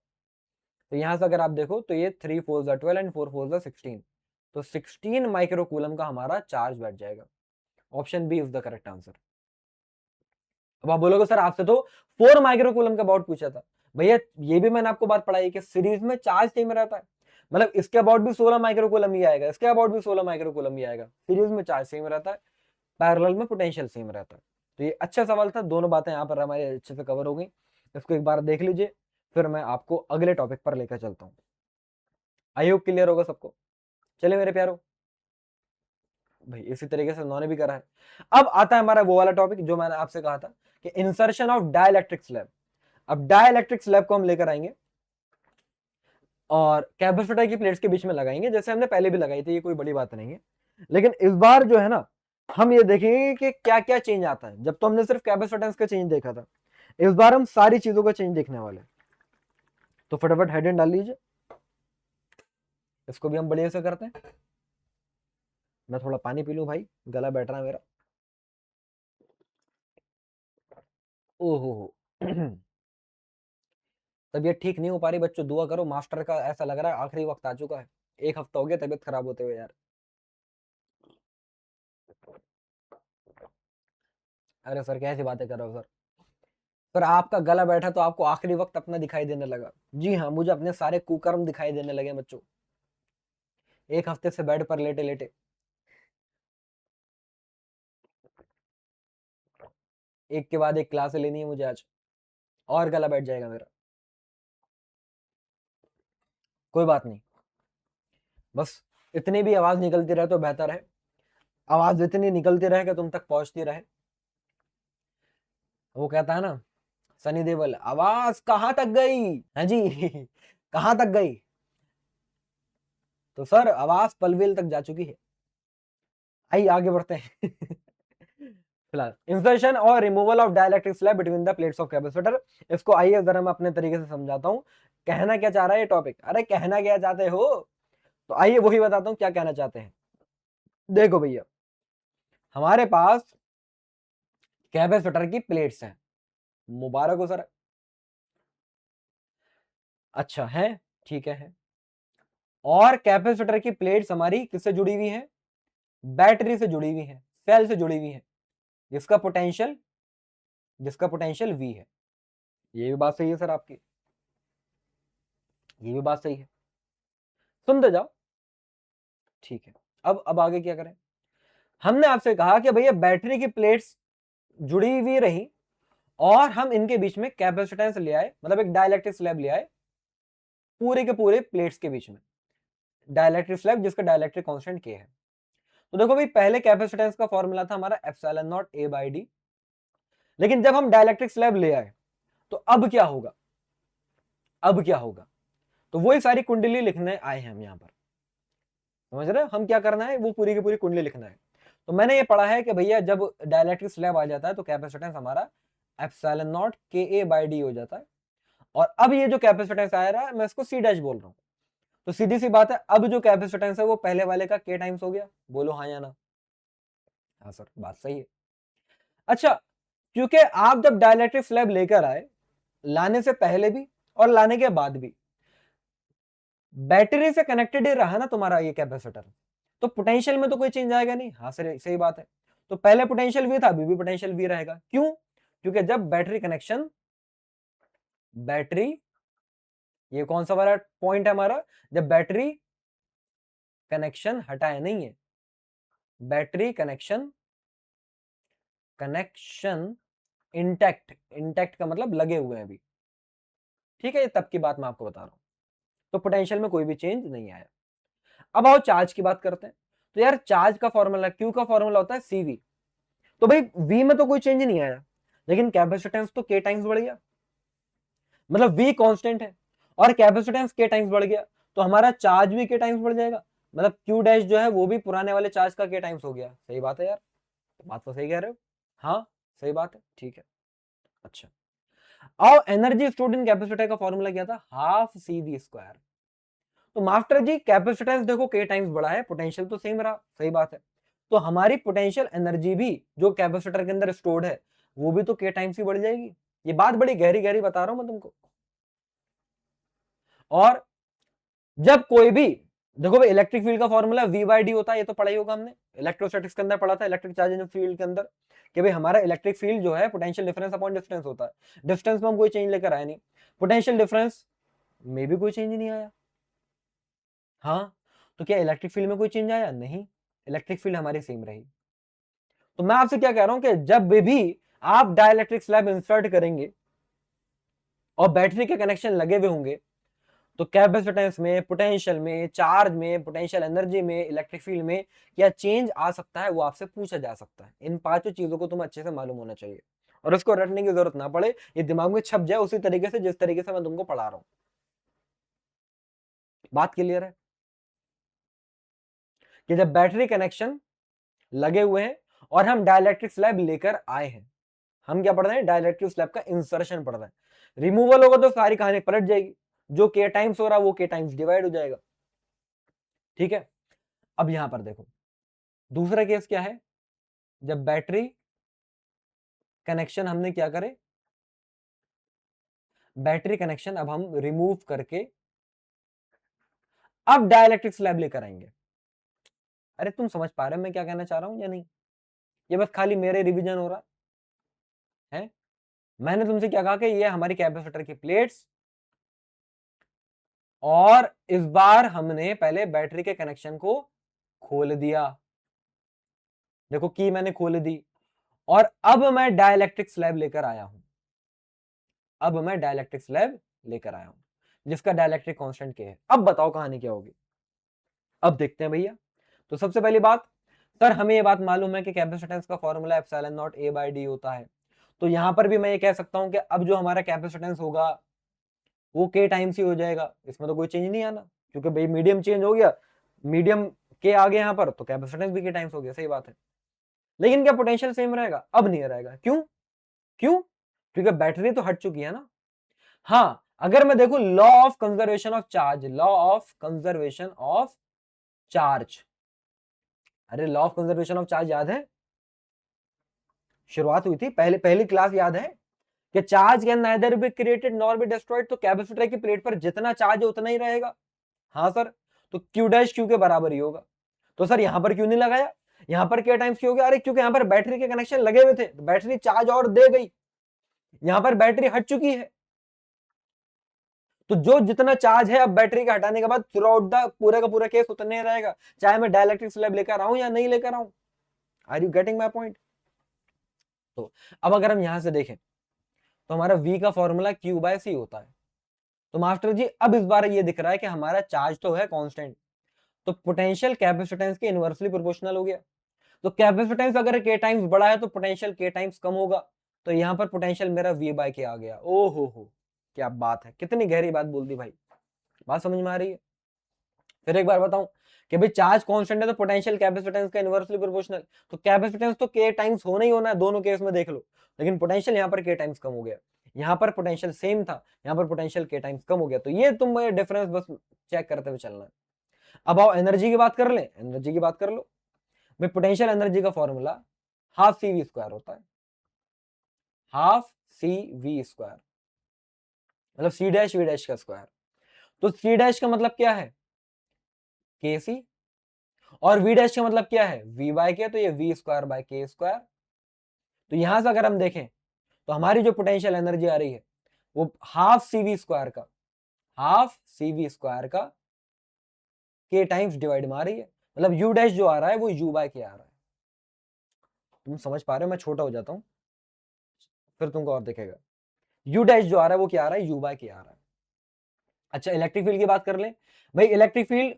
S1: तो यहां से अगर आप देखो तो ये 3 4 12 एंड 4 4 16, तो 16 माइक्रोकूलम का हमारा चार्ज बैठ जाएगा। Option B is the correct answer. अब आप बोलोगे सर आपसे तो 4 माइक्रोकूलम का अबाउट पूछा था। भैया ये भी मैंने आपको बात पढ़ाई कि सीरीज में चार्ज सेम रहता है, मतलब इसके अबाउट भी 16 माइक्रोकूलम ही आएगा, इसके अबाउट भी 16 माइक्रोकूलम ही आएगा। सीरीज में चार्ज सेम रहता है, पैरेलल में पोटेंशियल सेम रहता है। तो ये अच्छा सवाल था, दोनों बातें यहाँ पर हमारी अच्छे से कवर हो गई। इसको एक बार देख लीजिए, फिर मैं आपको अगले टॉपिक पर लेकर चलता हूँ। आई होप क्लियर होगा सबको। चलिए मेरे प्यारो, भाई इसी तरीके से उन्होंने भी करा है। अब आता है हमारा वो वाला टॉपिक जो मैंने आपसे कहा था कि इंसर्शन ऑफ डाइलेक्ट्रिक स्लैब। अब डाइलेक्ट्रिक स्लैब को हम लेकर आएंगे और कैपेसिटर की प्लेट्स के बीच में लगाएंगे, जैसे हमने पहले भी लगाई थी, ये कोई बड़ी बात नहीं है। लेकिन इस बार जो है ना, हम ये देखेंगे कि क्या क्या चेंज आता है। जब तो हमने सिर्फ कैपेसिटेंस का चेंज देखा था, इस बार हम सारी चीजों का चेंज देखने वाले हैं। तो फटाफट हेडिंग डाल लीजिए, इसको भी हम बढ़िया से करते हैं। मैं थोड़ा पानी पी लूं भाई, गला बैठ रहा है मेरा। ओहो हो। तबीयत ठीक नहीं हो पा रही बच्चों, दुआ करो। मास्टर का ऐसा लग रहा है आखिरी वक्त आ चुका है, 1 हफ्ता हो गया तबीयत खराब होते हुए यार। अरे सर कैसी बातें कर रहे हो सर। सर आपका गला बैठा तो आपको आखिरी वक्त अपना दिखाई देने लगा। जी हाँ, मुझे अपने सारे कुकर्म दिखाई देने लगे बच्चों, 1 हफ्ते से बेड पर लेटे लेटे। एक के बाद एक क्लास लेनी है मुझे आज, और गला बैठ जाएगा मेरा। कोई बात नहीं, बस इतनी भी आवाज निकलती रहे तो बेहतर है। आवाज इतनी निकलती रहे कि तुम तक पहुंचती रहे। वो कहता है ना सनी देओल, आवाज कहां तक गई है जी कहां तक गई? तो सर आवाज पलवेल तक जा चुकी है। आइए आगे बढ़ते हैं फिलहाल इंसर्शन और removal of dielectric slab between the plates of capacitor, इसको आइए जरा मैं अपने तरीके से समझाता हूं। कहना क्या चाह रहा है ये टॉपिक? अरे कहना क्या चाहते हो, तो आइए वही बताता हूं क्या कहना चाहते हैं। देखो भैया, हमारे पास कैपेसिटर की प्लेट्स हैं, मुबारक हो सर। अच्छा है, ठीक है। और कैपेसिटर की प्लेट्स हमारी किससे जुड़ी हुई है? बैटरी से जुड़ी हुई है, सेल से जुड़ी हुई है, जिसका पोटेंशियल V है। ये भी बात सही है सर आपकी, ये भी बात सही है, सुनते जाओ। ठीक है, अब आगे क्या करें? हमने आपसे कहा कि भैया बैटरी की प्लेट्स जुड़ी हुई रही और हम इनके बीच में कैपेसिटेंस ले आए, मतलब एक डाइलेक्ट्रिक स्लैब ले आए पूरे के पूरे प्लेट्स के बीच में, डाइलेक्ट्रिक स्लैब जिसका डाइलेक्ट्रिक कांस्टेंट K है। तो देखो भाई, पहले कैपेसिटेंस का फॉर्मूला था हमारा epsilon not A by D, लेकिन जब हम डाइलेक्ट्रिक स्लैब ले आए तो अब क्या होगा? अब क्या होगा? तो वही सारी कुंडली लिखने आए हैं हम यहाँ पर, समझ रहे हो हम क्या करना है? वो पूरी की पूरी कुंडली लिखना है। तो मैंने ये पढ़ा है कि भैया जब डाइलेक्ट्रिक स्लैब आ जाता है तो कैपेसिटेंस हमारा epsilon not KA by D हो जाता है। और अब ये जो कैपेसिटेंस आ रहा है मैं इसको C डैश बोल रहा हूँ। तो सीधी सी बात है, अब जो कैपेसिटेंस है वो पहले वाले का K टाइम्स हो गया। बोलो हाँ या ना? हाँ सर, बात सही है। अच्छा, क्योंकि आप जब डाइलेक्ट्रिक स्लैब लेकर आए, लाने से पहले भी और लाने के बाद भी बैटरी से कनेक्टेड ही रहा ना तुम्हारा ये कैपेसिटर, तो पोटेंशियल में तो कोई चेंज आएगा नहीं। हाँ सर, सही बात है। तो पहले पोटेंशियल V था, अभी भी पोटेंशियल V रहेगा। क्यों? क्योंकि जब बैटरी, ये कौन सा वाला पॉइंट है हमारा? जब बैटरी कनेक्शन हटाए नहीं है, बैटरी कनेक्शन इंटैक्ट का मतलब लगे हुए हैं अभी, ठीक है? ये तब की बात मैं आपको बता रहा हूं। तो पोटेंशियल में कोई भी चेंज नहीं आया। अब आओ चार्ज की बात करते हैं। तो यार चार्ज का फॉर्मूला, क्यू का फॉर्मूला होता है CV। तो भाई V में तो कोई चेंज नहीं आया, लेकिन कैपेसिटेंस तो K टाइम्स बढ़ गया, मतलब V कांस्टेंट है और कैपेसिटेंस K टाइम्स बढ़ गया, तो हमारा चार्ज भी K टाइम्स बढ़ जाएगा। मतलब Q डैश जो है वो भी पुराने वाले चार्ज का K टाइम्स हो गया। सही बात है यार, बात तो सही कह रहे हो। हाँ सही बात है, ठीक है। अच्छा, आओ एनर्जी स्टोर्ड इन कैपेसिटर का फॉर्मूला क्या था? Half CV square. तो मास्टर जी कैपेसिटेंस देखो K टाइम्स बढ़ा है, पोटेंशियल तो सेम रहा। सही बात है, तो हमारी पोटेंशियल एनर्जी भी जो कैपेसिटर के अंदर स्टोर्ड है वो भी तो K टाइम्स ही बढ़ जाएगी। ये बात बड़ी गहरी गहरी बता रहा हूं मैं तुमको। और जब कोई भी, देखो भाई इलेक्ट्रिक फील्ड का फॉर्मूला V बाई डी होता है, ये तो पढ़ा ही होगा हमने, इलेक्ट्रोस्टैटिक्स के अंदर पढ़ा था, इलेक्ट्रिक चार्ज इन फील्ड के अंदर, कि भाई हमारा इलेक्ट्रिक फील्ड जो है पोटेंशियल डिफरेंस अपॉन डिस्टेंस होता है। डिस्टेंस में हम कोई चेंज लेकर आए नहीं, पोटेंशियल डिफरेंस में भी कोई चेंज नहीं आया। हाँ, तो क्या इलेक्ट्रिक फील्ड में कोई चेंज आया? नहीं, इलेक्ट्रिक फील्ड हमारी सेम रही। तो मैं आपसे क्या कह रहा हूं कि जब भी आप डाइलेक्ट्रिक स्लैब इंसर्ट करेंगे और बैटरी के कनेक्शन लगे हुए होंगे, तो कैपेसिटेंस में, पोटेंशियल में, चार्ज में, पोटेंशियल एनर्जी में, इलेक्ट्रिक फील्ड में क्या चेंज आ सकता है वो आपसे पूछा जा सकता है। इन पांचों चीजों को तुम्हें अच्छे से मालूम होना चाहिए और उसको रटने की जरूरत ना पड़े, ये दिमाग में छप जाए उसी तरीके से जिस तरीके से मैं तुमको पढ़ा रहा हूं। बात क्लियर है कि जब बैटरी कनेक्शन लगे हुए हैं और हम डाइलेक्ट्रिक स्लैब लेकर आए हैं, हम क्या पढ़ रहे हैं? डाइलेक्ट्रिक स्लैब का इंसर्शन पढ़ रहे हैं। रिमूवल होगा तो सारी कहानी पलट जाएगी, जो K टाइम्स हो रहा है वो K टाइम्स डिवाइड हो जाएगा। ठीक है, अब यहां पर देखो दूसरा केस क्या है? जब बैटरी कनेक्शन हमने क्या करे, बैटरी कनेक्शन अब हम रिमूव करके अब डाइलेक्ट्रिक स्लैब लेकर आएंगे। अरे तुम समझ पा रहे हो मैं क्या कहना चाह रहा हूं या नहीं? ये बस खाली मेरे रिवीजन हो रहा है। मैंने तुमसे क्या कहा कि ये हमारी कैपेसिटर की प्लेट्स, और इस बार हमने पहले बैटरी के कनेक्शन को खोल दिया। देखो की मैंने खोल दी और अब मैं डाइलेक्ट्रिक स्लैब लेकर आया हूं। अब मैं डाइलेक्ट्रिक स्लैब लेकर आया हूं जिसका डाइलेक्ट्रिक कांस्टेंट K है। अब बताओ कहानी क्या होगी? अब देखते हैं भैया। तो सबसे पहली बात, सर हमें ये बात मालूम है कि कैपेसिटेंस का formula epsilon naught A by D होता है, तो यहां पर भी मैं ये कह सकता हूं कि अब जो हमारा कैपेसिटेंस होगा वो के टाइम्स ही हो जाएगा, इसमें तो कोई चेंज नहीं आना, क्योंकि भाई मीडियम चेंज हो गया, मीडियम के आगे यहाँ पर, तो कैपेसिटेंस भी के टाइम्स हो गया, सही बात है। लेकिन क्या पोटेंशियल सेम रहेगा? अब नहीं रहेगा। क्यों? क्यों? क्योंकि बैटरी तो हट चुकी है ना। हाँ, अगर मैं देखूं law of conservation of charge, law of conservation of charge, अरे law of conservation of charge याद है? शुरुआत हुई थी पहले, पहली क्लास याद है कि charge can neither be created nor be destroyed, तो कैपेसिटर की प्लेट पर जितना चार्ज है उतना ही रहेगा। हाँ सर, तो क्यू डैश क्यू के बराबर ही होगा। तो सर यहां पर क्यों नहीं लगाया? यहां पर क्या टाइम्स क्यों हो गया? अरे क्योंकि यहां पर बैटरी के कनेक्शन लगे हुए थे, तो बैटरी चार्ज और दे गई, यहां पर बैटरी हट चुकी है, तो जो जितना चार्ज है अब बैटरी का हटाने के बाद थ्रू आउट द पूरे का पूरा केस उतना ही रहेगा, चाहे मैं डाइलेक्ट्रिक स्लैब लेकर आऊं या नहीं लेकर आऊं। Are you getting my point? तो अब अगर हम यहां से देखें तो हमारा V का फॉर्मूला Q बाय C होता है। तो मास्टर जी अब इस बार ये दिख रहा है कि हमारा चार्ज तो है कांस्टेंट, तो पोटेंशियल कैपेसिटेंस के इनवर्सली प्रोपोर्शनल हो गया। तो कैपेसिटेंस अगर के टाइम्स बड़ा है तो पोटेंशियल के टाइम्स कम होगा, तो यहां पर पोटेंशियल मेरा V बाय के आ गया। ओ हो, क्या बात है, कितनी गहरी बात बोल दी भाई, बात समझ में आ रही है? फिर एक बार बताऊं कि भाई चार्ज कांस्टेंट है तो पोटेंशियल कैपेसिटेंस का इनवर्सली प्रोपोर्शनल, तो कैपेसिटेंस तो के टाइम्स होना ही होना है, दोनों केस में देख लो, लेकिन पोटेंशियल यहां पर के टाइम्स कम हो गया, यहां पर पोटेंशियल सेम था, यहां पर पोटेंशियल के टाइम्स कम हो गया, तो ये तुम डिफरेंस बस चेक करते हुए चलना है। अब आओ एनर्जी की बात कर ले, एनर्जी की बात कर लो भाई। पोटेंशियल एनर्जी का formula half C V square होता है, हाफ सी वी स्क्वायर, मतलब सी डैश वी डैश का स्क्वायर। तो सी डैश का मतलब क्या है? के सी, और वी डैश का मतलब क्या है? वी बाय के, तो ये वी स्क्वायर बाय के स्क्वायर। तो यहां से अगर हम देखें तो हमारी जो पोटेंशियल एनर्जी आ रही है वो हाफ सी वी स्क्वायर का, हाफ सी वी स्क्वायर का के टाइम्स डिवाइड में आ रही है, मतलब यू डैश जो आ रहा है वो यू बाय के आ रहा है। तुम समझ पा रहे हो? मैं छोटा हो जाता हूं फिर तुमको और दिखेगा। यू डैश जो आ रहा है वो क्या आ रहा है? यू बाय के आ रहा है। अच्छा इलेक्ट्रिक फील्ड की बात कर ले भाई, इलेक्ट्रिक फील्ड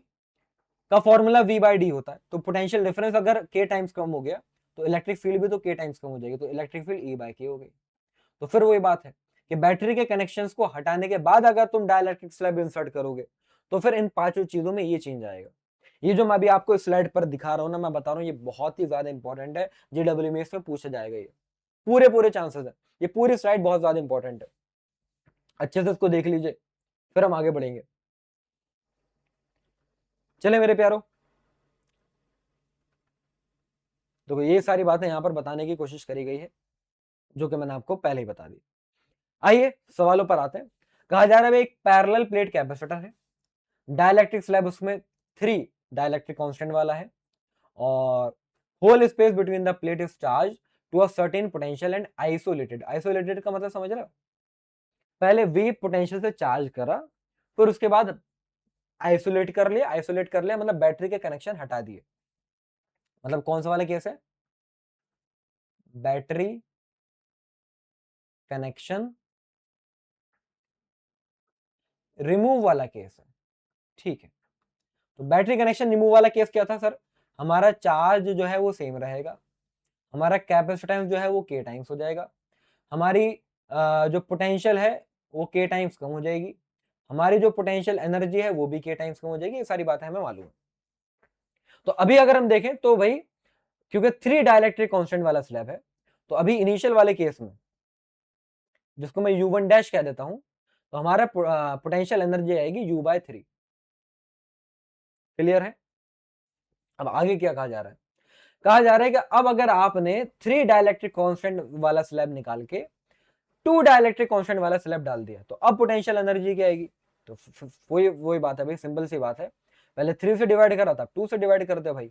S1: का फॉर्मूला वी बाय डी होता है, तो पोटेंशियल डिफरेंस अगर के टाइम्स कम हो गया तो इलेक्ट्रिक फील्ड भी तो के टाइम्स कम हो जाएगी, तो इलेक्ट्रिक फील्ड ई बाय के हो गई। तो फिर वही बात है कि बैटरी के कनेक्शंस को हटाने के बाद अगर तुम डाइलेक्ट्रिक स्लैब इंसर्ट करोगे तो फिर इन पांचों चीजों में ये चेंज आएगा। ये जो मैं अभी आपको स्लाइड पर दिखा रहा हूं ना, मैं बता रहा हूं ये बहुत ही ज्यादा इंपॉर्टेंट है, जेडब्ल्यूएमएस में पूछा जाएगा ये, पूरे पूरे चांसेस है, ये पूरी स्लाइड बहुत ज्यादा इंपॉर्टेंट है, अच्छे से इसको देख लीजिए फिर हम आगे बढ़ेंगे। चले मेरे प्यारो, तो ये सारी बातें यहां पर बताने की कोशिश करी गई है जो कि मैंने आपको पहले ही बता दी। आइए सवालों पर आते हैं। कहा जा रहा है एक पैरेलल प्लेट कैपेसिटर है, डाइलेक्ट्रिक स्लैब उसमें 3 डाइलेक्ट्रिक कांस्टेंट वाला है, और whole space between the plate is charge to a certain potential and isolated. Isolated का मतलब समझ रहे हो? पहले वी पोटेंशियल से चार्ज करा, फिर उसके बाद आइसोलेट कर लिया, आइसोलेट कर लिया मतलब बैटरी के कनेक्शन हटा दिए। मतलब कौन सा वाला केस है? बैटरी कनेक्शन रिमूव वाला केस है, ठीक है। तो बैटरी कनेक्शन रिमूव वाला केस क्या था सर? हमारा चार्ज जो है वो सेम रहेगा, हमारा कैपेसिटेंस जो है वो के टाइम्स हो जाएगा, हमारी जो पोटेंशियल है वो के टाइम्स कम हो जाएगी, हमारी जो पोटेंशियल एनर्जी है वो भी के टाइम्स कम हो जाएगी, ये सारी बातें हमें मालूम है। तो अभी अगर हम देखें तो भाई क्योंकि 3 डाइलेक्ट्रिक कांस्टेंट वाला स्लैब है, तो अभी इनिशियल वाले केस में जिसको मैं U1 डैश कह देता हूं, तो हमारा पोटेंशियल एनर्जी आएगी U बाय 3। क्लियर है? अब आगे क्या कहा जा रहा है? कहा जा रहा है कि अब अगर आपने 3 डाइलेक्ट्रिक कांस्टेंट वाला स्लैब निकाल के 2 डाइलेक्ट्रिक कांस्टेंट वाला स्लैब डाल दिया तो अब पोटेंशियल एनर्जी क्या आएगी? तो वही बात है भाई, सिंपल सी बात है, पहले 3 से डिवाइड करा था 2 से डिवाइड करते भाई,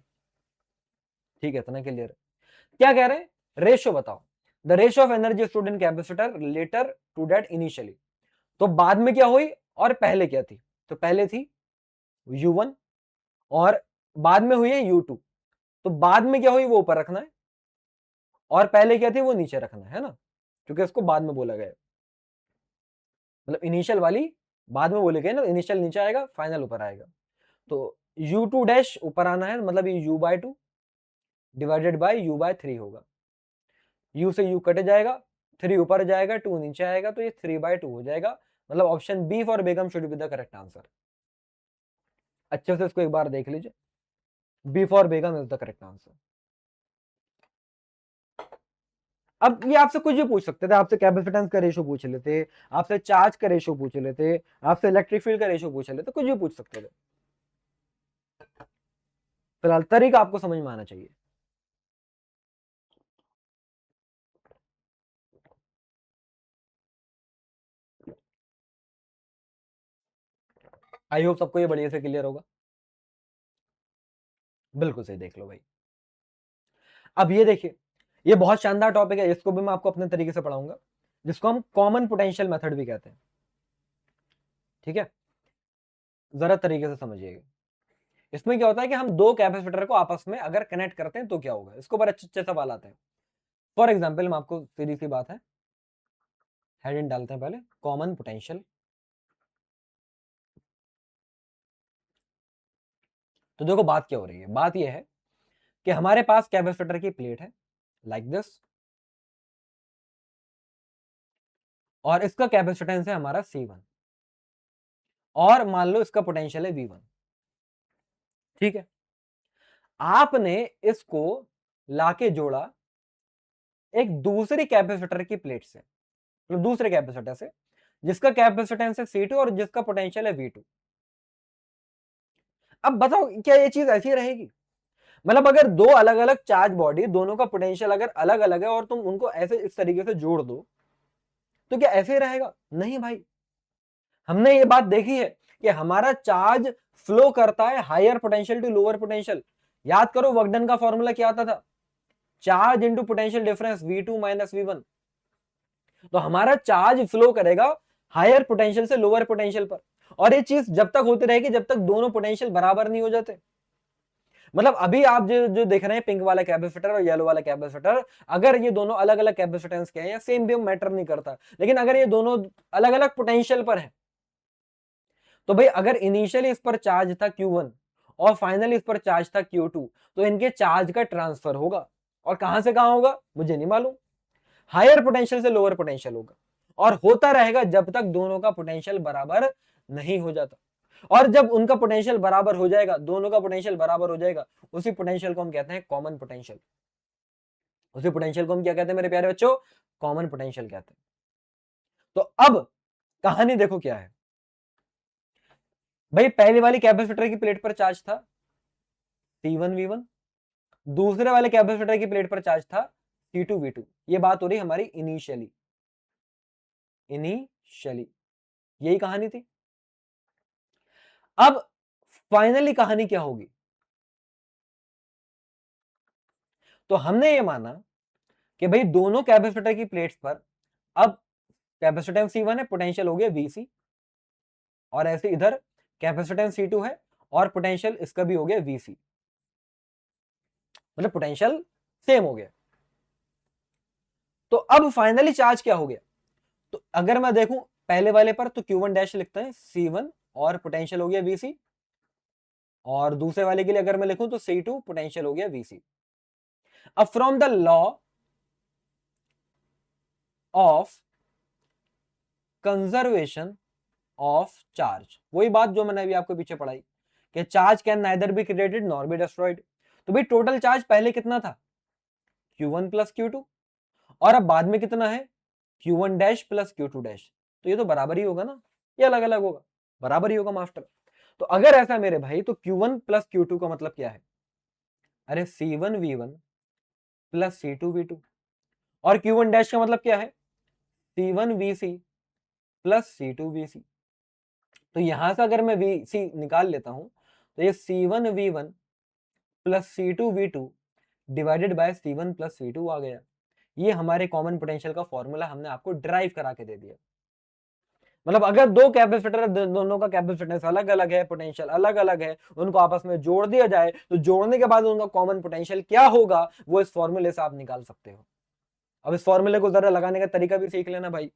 S1: ठीक है, इतना क्लियर है। क्या कह रहे हैं? रेशियो बताओ, the ratio of energy stored in capacitor later to that initially. तो बाद में क्या हुई और पहले क्या थी? तो पहले थी U1 और बाद में हुई है U2, तो बाद में क्या हुई वो ऊपर रखना है और पहले क्या थी वो नीचे रखना है ना, क्योंकि इसको बाद में बोला गया, मतलब इनिशियल वाली बाद में बोले गए ना, इनिशियल नीचे आएगा फाइनल ऊपर आएगा। तो U2 डैश ऊपर आना है, मतलब ये U by 2, divided by u by 3 होगा। u से u कट जाएगा, 3 ऊपर जाएगा, 2 नीचे आएगा, तो ये 3/2 हो जाएगा। मतलब ऑप्शन बी फॉर बेगम should be the correct answer. अच्छे से इसको एक बार देख लीजिए, बी फॉर बेगम इज द करेक्ट आंसर। अब ये आपसे कुछ भी पूछ सकते थे, आपसे कैपेसिटेंस का रेशो पूछ लेते, आपसे चार्ज का रेशो पूछ लेते, आपसे इलेक्ट्रिक फील्ड का रेशो पूछ लेते, कुछ भी पूछ सकते थे। फिलहाल तरीका आपको समझ में आना चाहिए। आई होप सबको ये बढ़िया से क्लियर होगा। बिल्कुल सही, देख लो भाई। अब ये देखिए, ये बहुत शानदार टॉपिक है, इसको भी मैं आपको अपने तरीके से पढ़ाऊंगा, जिसको हम कॉमन पोटेंशियल मेथड भी कहते हैं। ठीक है, जरा तरीके से समझिएगा। इसमें क्या होता है कि हम दो कैपेसिटर को आपस में अगर कनेक्ट करते हैं तो क्या होगा, इसको बड़े अच्छे अच्छे सवाल आते हैं। फॉर एग्जाम्पल, हम आपको सीधी सी बात है, हेडिंग डालते हैं पहले, कॉमन पोटेंशियल। तो देखो बात क्या हो रही है, बात यह है कि हमारे पास कैपेसिटर की प्लेट है लाइक दिस, और इसका कैपेसिटेंस है हमारा C1, और मान लो इसका पोटेंशियल है V1। ठीक है, आपने इसको लाके जोड़ा एक दूसरी कैपेसिटर की प्लेट से, मतलब दूसरे कैपेसिटर से, जिसका कैपेसिटेंस है C2 और जिसका पोटेंशियल है V2। अब बताओ क्या ये चीज ऐसी रहेगी? मतलब अगर दो अलग अलग चार्ज बॉडी, दोनों का पोटेंशियल अगर अलग अलग है और तुम उनको ऐसे इस तरीके से जोड़ दो, तो क्या ऐसे ही रहेगा? नहीं भाई, हमने ये बात देखी है कि हमारा चार्ज फ्लो करता है higher potential to lower potential. याद करो वर्क डन का फॉर्मूला क्या आता था, charge into potential difference V2 minus V1। तो हमारा चार्ज फ्लो करेगा हायर पोटेंशियल से लोअर पोटेंशियल पर, और ये चीज जब तक होती रहेगी जब तक दोनों पोटेंशियल बराबर नहीं हो जाते। मतलब अभी आप जो जो देख रहे हैं पिंक वाला कैपेसिटर और येलो वाला कैपेसिटर, अगर ये दोनों अलग अलग कैपेसिटेंस के हैं या सेम भी मैटर नहीं करता, लेकिन अगर ये दोनों अलग अलग पोटेंशियल पर है, तो भाई अगर इनिशियली इस पर चार्ज था Q1 और फाइनली इस पर चार्ज था Q2, तो इनके चार्ज का ट्रांसफर होगा, और कहां से कहां होगा मुझे नहीं मालूम, हायर पोटेंशियल से लोअर पोटेंशियल होगा, और होता रहेगा जब तक दोनों का पोटेंशियल बराबर नहीं हो जाता। और जब उनका पोटेंशियल बराबर हो जाएगा, दोनों का पोटेंशियल बराबर हो जाएगा, उसी पोटेंशियल को हम कहते हैं कॉमन पोटेंशियल। उसी पोटेंशियल को हम क्या कहते हैं मेरे प्यारे बच्चों? कॉमन पोटेंशियल कहते हैं। तो अब कहानी देखो क्या है भाई, पहले वाली कैपेसिटर की प्लेट पर चार्ज था C1V1, दूसरे वाले कैपेसिटर की प्लेट पर चार्ज था C2V2। ये बात हो रही हमारी इनिशियली, इनिशियली यही कहानी थी। अब फाइनली कहानी क्या होगी? तो हमने ये माना कि भाई दोनों कैपेसिटर की प्लेट्स पर अब कैपेसिटेंस C1 है, पोटेंशियल हो गया VC, और ऐसे इधर कैपेसिटेंस C2 है और पोटेंशियल इसका भी हो गया VC, मतलब पोटेंशियल सेम हो गया। तो अब फाइनली चार्ज क्या हो गया? तो अगर मैं देखूं पहले वाले पर, तो Q1 डैश लिखते हैं C1 और पोटेंशियल हो गया VC, और दूसरे वाले के लिए अगर मैं लिखूं तो C2 पोटेंशियल हो गया VC। अब from the law of conservation of charge, वही बात जो मैंने अभी आपको पीछे पढ़ाई कि charge can neither be created nor be destroyed. तो भाई टोटल चार्ज पहले कितना था? Q1 प्लस Q2, और अब बाद में कितना है? Q1 dash plus Q2 dash. तो ये तो बराबर ही होगा ना, ये अलग अलग होगा? बराबर ही होगा मास्टर। तो अगर ऐसा मेरे भाई, तो Q1 प्लस Q2 का मतलब क्या है? अरे C1V1 प्लस C2V2, और Q1 डैश का मतलब क्या है? C1VC plus C2VC। तो यहां से अगर मैं VC निकाल लेता हूं, तो ये C1V1 plus C2V2 divided by C1 plus C2 आ गया। ये हमारे कॉमन पोटेंशियल का फॉर्मूला हमने आपको ड्राइव करा के दे दिया। मतलब अगर दो कैपेसिटर, दोनों का कैपेसिटेंस अलग अलग है, पोटेंशियल अलग अलग है, उनको आपस में जोड़ दिया जाए, तो जोड़ने के बाद उनका कॉमन पोटेंशियल क्या होगा वो इस फॉर्मूले से आप निकाल सकते हो। अब इस फॉर्मूले को जरा लगाने का तरीका भी सीख लेना भाई।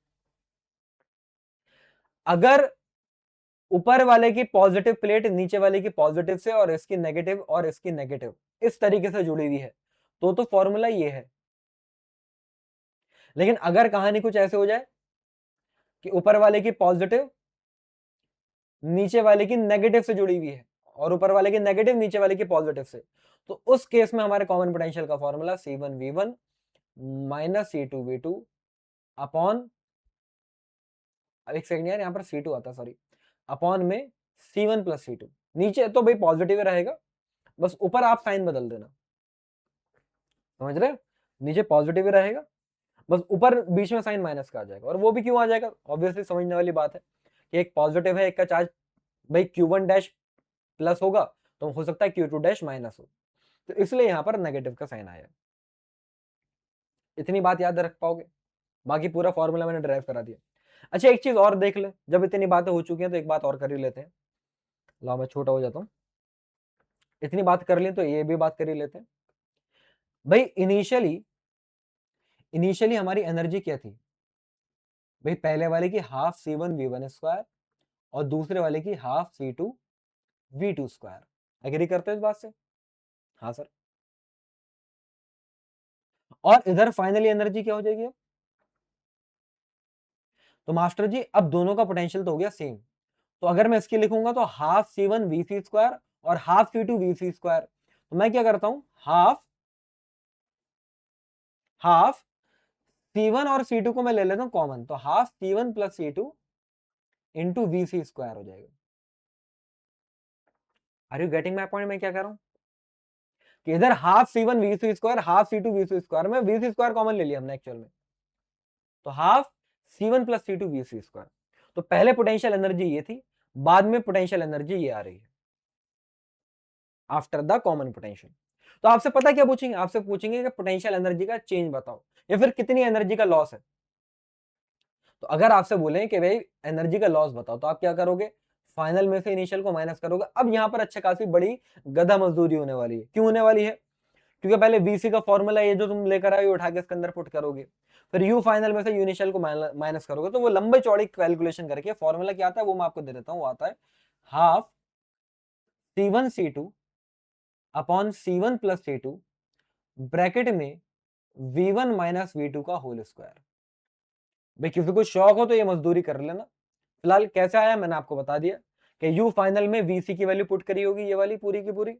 S1: अगर ऊपर वाले की पॉजिटिव प्लेट नीचे वाले की पॉजिटिव से, और इसकी नेगेटिव और इसकी नेगेटिव इस तरीके से जुड़ी हुई है, तो फॉर्मूला ये है। लेकिन अगर कहानी कुछ ऐसे हो जाए कि ऊपर वाले की पॉजिटिव नीचे वाले की नेगेटिव से जुड़ी हुई है और ऊपर वाले की नेगेटिव नीचे वाले की पॉजिटिव से, तो उस केस में हमारे कॉमन पोटेंशियल का formula C1V1 minus C2V2 upon, एक सेकंड यार, यहां पर C2 आता, सॉरी, अपॉन में C1 प्लस C2। नीचे तो भाई पॉजिटिव रहेगा, बस ऊपर आप साइन बदल देना, समझ रहे हो? नीचे पॉजिटिव रहेगा, बस ऊपर बीच में साइन माइनस का आ जाएगा। और वो भी क्यों आ जाएगा, ऑब्वियसली समझने वाली बात है कि एक पॉजिटिव है, एक का चार्ज भाई Q1 डैश प्लस होगा तो हो सकता है Q2 डैश माइनस हो, तो इसलिए यहां पर नेगेटिव का साइन आया। इतनी बात याद रख पाओगे, बाकी पूरा फॉर्मूला मैंने ड्राइव करा दिया। अच्छा एक चीज और देख ले, जब इतनी बातें हो चुकी हैं तो एक बात और कर ही लेते हैं। लो मैं छोटा हो जाता हूं, इतनी बात कर ली तो ये भी बात कर ही लेते हैं। भाई इनिशियली हमारी एनर्जी क्या थी भाई, पहले वाले की हाफ C1V1 स्क्वायर और दूसरे वाले की हाफ C2V2 स्क्वायर। एग्री करते हो इस बात से? हाँ सर। और इधर फाइनली एनर्जी क्या हो जाएगी अब? तो मास्टर जी अब दोनों का पोटेंशियल तो हो गया सेम, तो अगर मैं इसकी लिखूंगा तो हाफ C1VC स्क्वायर और हाफ C2VC स्क्वायर, तो मैं क्या करता हूं, हाफ हाफ C1 और C2 को मैं ले लेता हूं कॉमन, तो half C1 plus C2 into VC square हो जाएगा। Are you getting my point? मैं क्या कर रहा हूं कि इधर half C1VC square half C2VC square में VC स्क्वायर कॉमन ले लिया हमने एक्चुअल में, तो half C1 plus C2VC square. तो पहले पोटेंशियल एनर्जी ये थी, बाद में पोटेंशियल एनर्जी ये आ रही है आफ्टर द कॉमन पोटेंशियल। तो आपसे पता क्या पूछेंगे, आपसे पूछेंगे कि पोटेंशियल एनर्जी का चेंज बताओ या फिर कितनी एनर्जी का लॉस है। तो अगर आपसे बोले कि भाई एनर्जी का लॉस बताओ, तो आप क्या करोगे, फाइनल में से इनिशियल को माइनस करोगे। अब यहां पर अच्छा खासी बड़ी गधा मजदूरी होने वाली है। क्यों होने वाली है? क्योंकि पहले VC का फॉर्मूला ये जो तुम लेकर आए उठा के इसके अंदर पुट करोगे, फिर यू फाइनल में से यू इनिशियल को माइनस करोगे, तो वो लंबे चौड़ी कैलकुलेशन करके फॉर्मूला क्या आता है वो मैं आपको दे देता हूं। वो आता है half C1C2 upon C1 plus C2 bracket में V1 माइनस V2 का होल स्क्वायर। भाई किसी को शौक हो तो ये मजदूरी कर लेना। फिलहाल कैसे आया मैंने आपको बता दिया कि यू फाइनल में VC की वैल्यू पुट करी होगी, ये वाली पूरी की पूरी,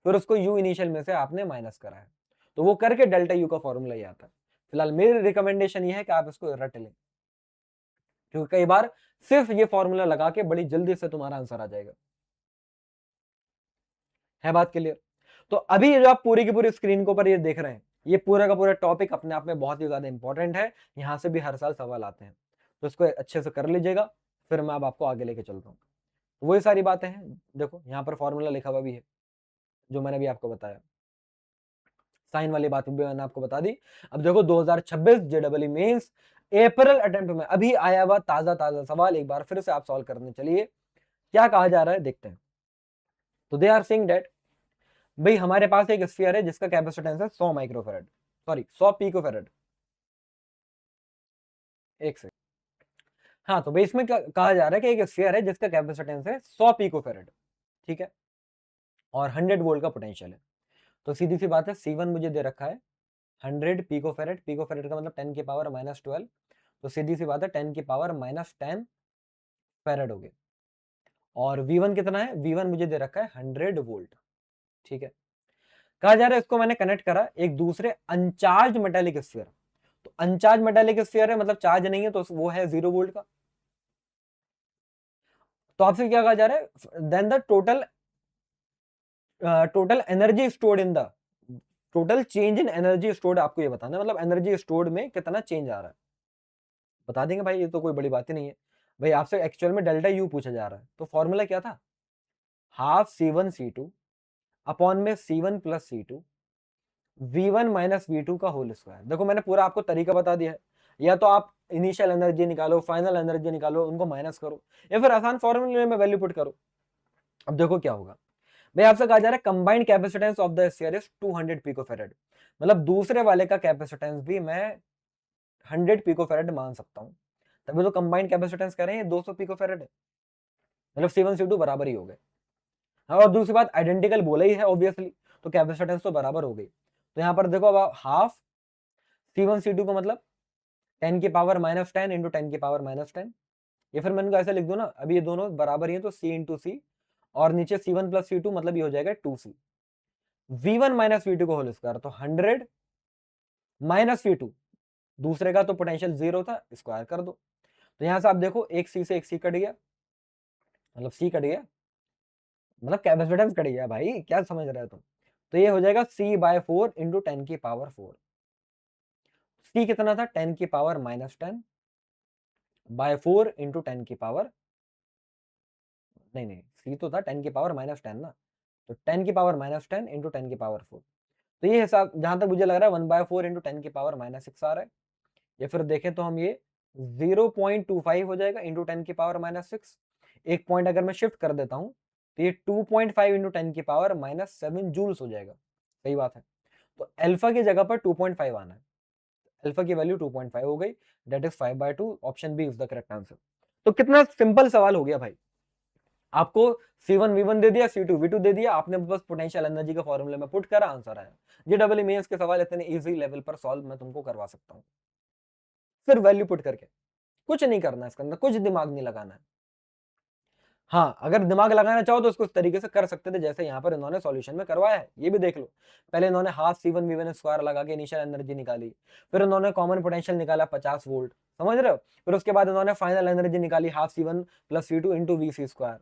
S1: फिर उसको यू इनिशियल में से आपने माइनस करा है, तो वो करके डेल्टा यू का फॉर्मूला ये आता है। फिलहाल मेरी रिकमेंडेशन ये है कि आप इसको रट लें, क्योंकि कई बार सिर्फ ये फॉर्मूला लगा के बड़ी जल्दी से तुम्हारा आंसर आ जाएगा। है बात क्लियर? तो अभी जो आप पूरी की पूरी स्क्रीन के ऊपर ये देख रहे हैं, ये पूरा का पूरा टॉपिक अपने आप में बहुत ही ज्यादा इंपॉर्टेंट है। यहां से भी हर साल सवाल आते हैं, तो इसको अच्छे से कर लीजिएगा, फिर मैं अब आपको आगे लेके चलता हूँ। वही सारी बातें हैं, देखो यहाँ पर फॉर्मूला लिखा हुआ भी है जो मैंने भी आपको बताया, साइन वाली बात भी मैंने आपको बता दी। अब देखो 2026 JEE मेंस अप्रैल अटेम्प्ट में अभी आया हुआ ताजा ताजा सवाल एक बार फिर से आप सॉल्व करने चलिए। क्या कहा जा रहा है देखते हैं। तो दे आर सेइंग दैट भाई हमारे पास एक स्फीयर है जिसका कैपेसिटेंस है 100 माइक्रोफेरेड, सॉरी 100 पिकोफेरेड। एक सेकंड, हाँ तो भाई इसमें क्या कहा जा रहा है कि एक स्फीयर है जिसका कैपेसिटेंस है 100 पिकोफेरेड, ठीक है, और 100 वोल्ट का पोटेंशियल है। तो सीधी सी बात है C1 मुझे दे रखा है 100 पिकोफेरेड, पिकोफेरेड का मतलब 10 की पावर माइनस 12, तो सीधी सी बात है 10 की पावर माइनस 10 फेरेड हो गया। और V1 कितना है, V1 मुझे दे रखा है 100 वोल्ट, ठीक है। कहा जा रहा है इसको मैंने कनेक्ट करा एक दूसरे अनचार्ज मेटेलिक स्फीयर, तो अनचार्ज मेटेलिक स्फीयर है मतलब चार्ज नहीं है, तो वो है 0 वोल्ट का। तो आपसे क्या कहा जा रहा है, then the total energy stored in the, total change in energy stored आपको ये बताना है, मतलब एनर्जी स्टोर्ड में कितना चेंज आ रहा है। बता देंगे भाई, ये तो कोई बड़ी बात ही नहीं है भाई। आपसे एक्चुअल में डेल्टा यू पूछा जा रहा है, तो फॉर्मूला क्या था, हाफ C1C2 अपॉन में C1 plus C2 V1 minus V2 का होल स्क्वायर। देखो मैंने पूरा आपको तरीका बता दिया है, या तो आप इनिशियल एनर्जी निकालो, फाइनल एनर्जी निकालो, उनको माइनस करो, या फिर आसान फॉर्मूले में वैल्यू पुट करो। अब देखो क्या होगा भाई, आपसे कहा जा रहा है combined capacitance of the sphere is 200 picofarad, मतलब दूसरे वाले का कैपेसिटेंस भी मैं 100 पिकोफेरेड मान सकता हूं, तभी तो कंबाइंड कैपेसिटेंस कह रहे हैं 200 पिकोफेरेड है, मतलब C1 C2 बराबर ही हो गए। हाँ, और दूसरी बात आइडेंटिकल बोला ही है ऑब्वियसली, तो कैपेसिटेंस तो बराबर हो गई। तो यहाँ पर देखो अब हाफ C1 C2 का मतलब 10 की पावर -10 इंटू 10 की पावर -10, या फिर मैं इनको ऐसे लिख दूं ना, अभी ये दोनों बराबर ही है तो C इंटू सी, और नीचे C1 प्लस C2 मतलब ये हो जाएगा 2C। V1 माइनस V2 को होल स्क्वायर, तो 100 माइनस V2, दूसरे का तो पोटेंशियल 0 था, स्क्वायर कर दो। तो यहां से आप देखो एक C से एक C कट गया, मतलब C कट गया, मतलब कैपेसिटेंस कट गया भाई, क्या समझ रहे हो तुम। तो ये हो जाएगा C/4 इंटू 10 की पावर 4। C कितना था, 10 की पावर -10 बाय 4 इंटू 10 की पावर, नहीं नहीं, C तो था 10 की पावर -10 ना, तो 10 की पावर -10 इंटू 10 की पावर 4। तो ये हिसाब जहां तक मुझे लग रहा है 1/4 इंटू 10 की पावर -6 आ रहा है, या फिर देखें तो हम ये 0.25 हो जाएगा इंटू 10 की पावर -6। एक पॉइंट अगर मैं शिफ्ट कर देता हूं तो ये 2.5 इंटू 10 की पावर -7 जूल्स हो जाएगा। सही बात है, तो अल्फा की जगह पर 2.5 आना है, अल्फा की वैल्यू 2.5 हो गई, that is 5/2, option B is the correct answer. तो कितना सिंपल सवाल हो गया भाई, आपको C1 V1 दे दिया, C2 V2 दे दिया, आपने बस पोटेंशियल एनर्जी के फॉर्मूले में पुट करा, आंसर आया। JEE मेंस के सवाल इतने इजी लेवल पर सॉल्व मैं तुमको करवा सकता हूं, सिर्फ वैल्यू पुट करके, कुछ नहीं करना है इसके अंदर, कुछ दिमाग नहीं लगाना है। हाँ, अगर दिमाग लगाना चाहो तो उसको इस तरीके से कर सकते थे जैसे यहाँ पर इन्होंने सॉल्यूशन में करवाया है, ये भी देख लो। पहले इन्होंने हाफ C1 V1 स्क्वायर लगा के इनिशियल एनर्जी निकाली, फिर इन्होंने कॉमन पोटेंशियल निकाला 50 वोल्ट, समझ रहे हो, फिर उसके बाद इन्होंने फाइनल एनर्जी निकाली half C1 plus C2 into VC square,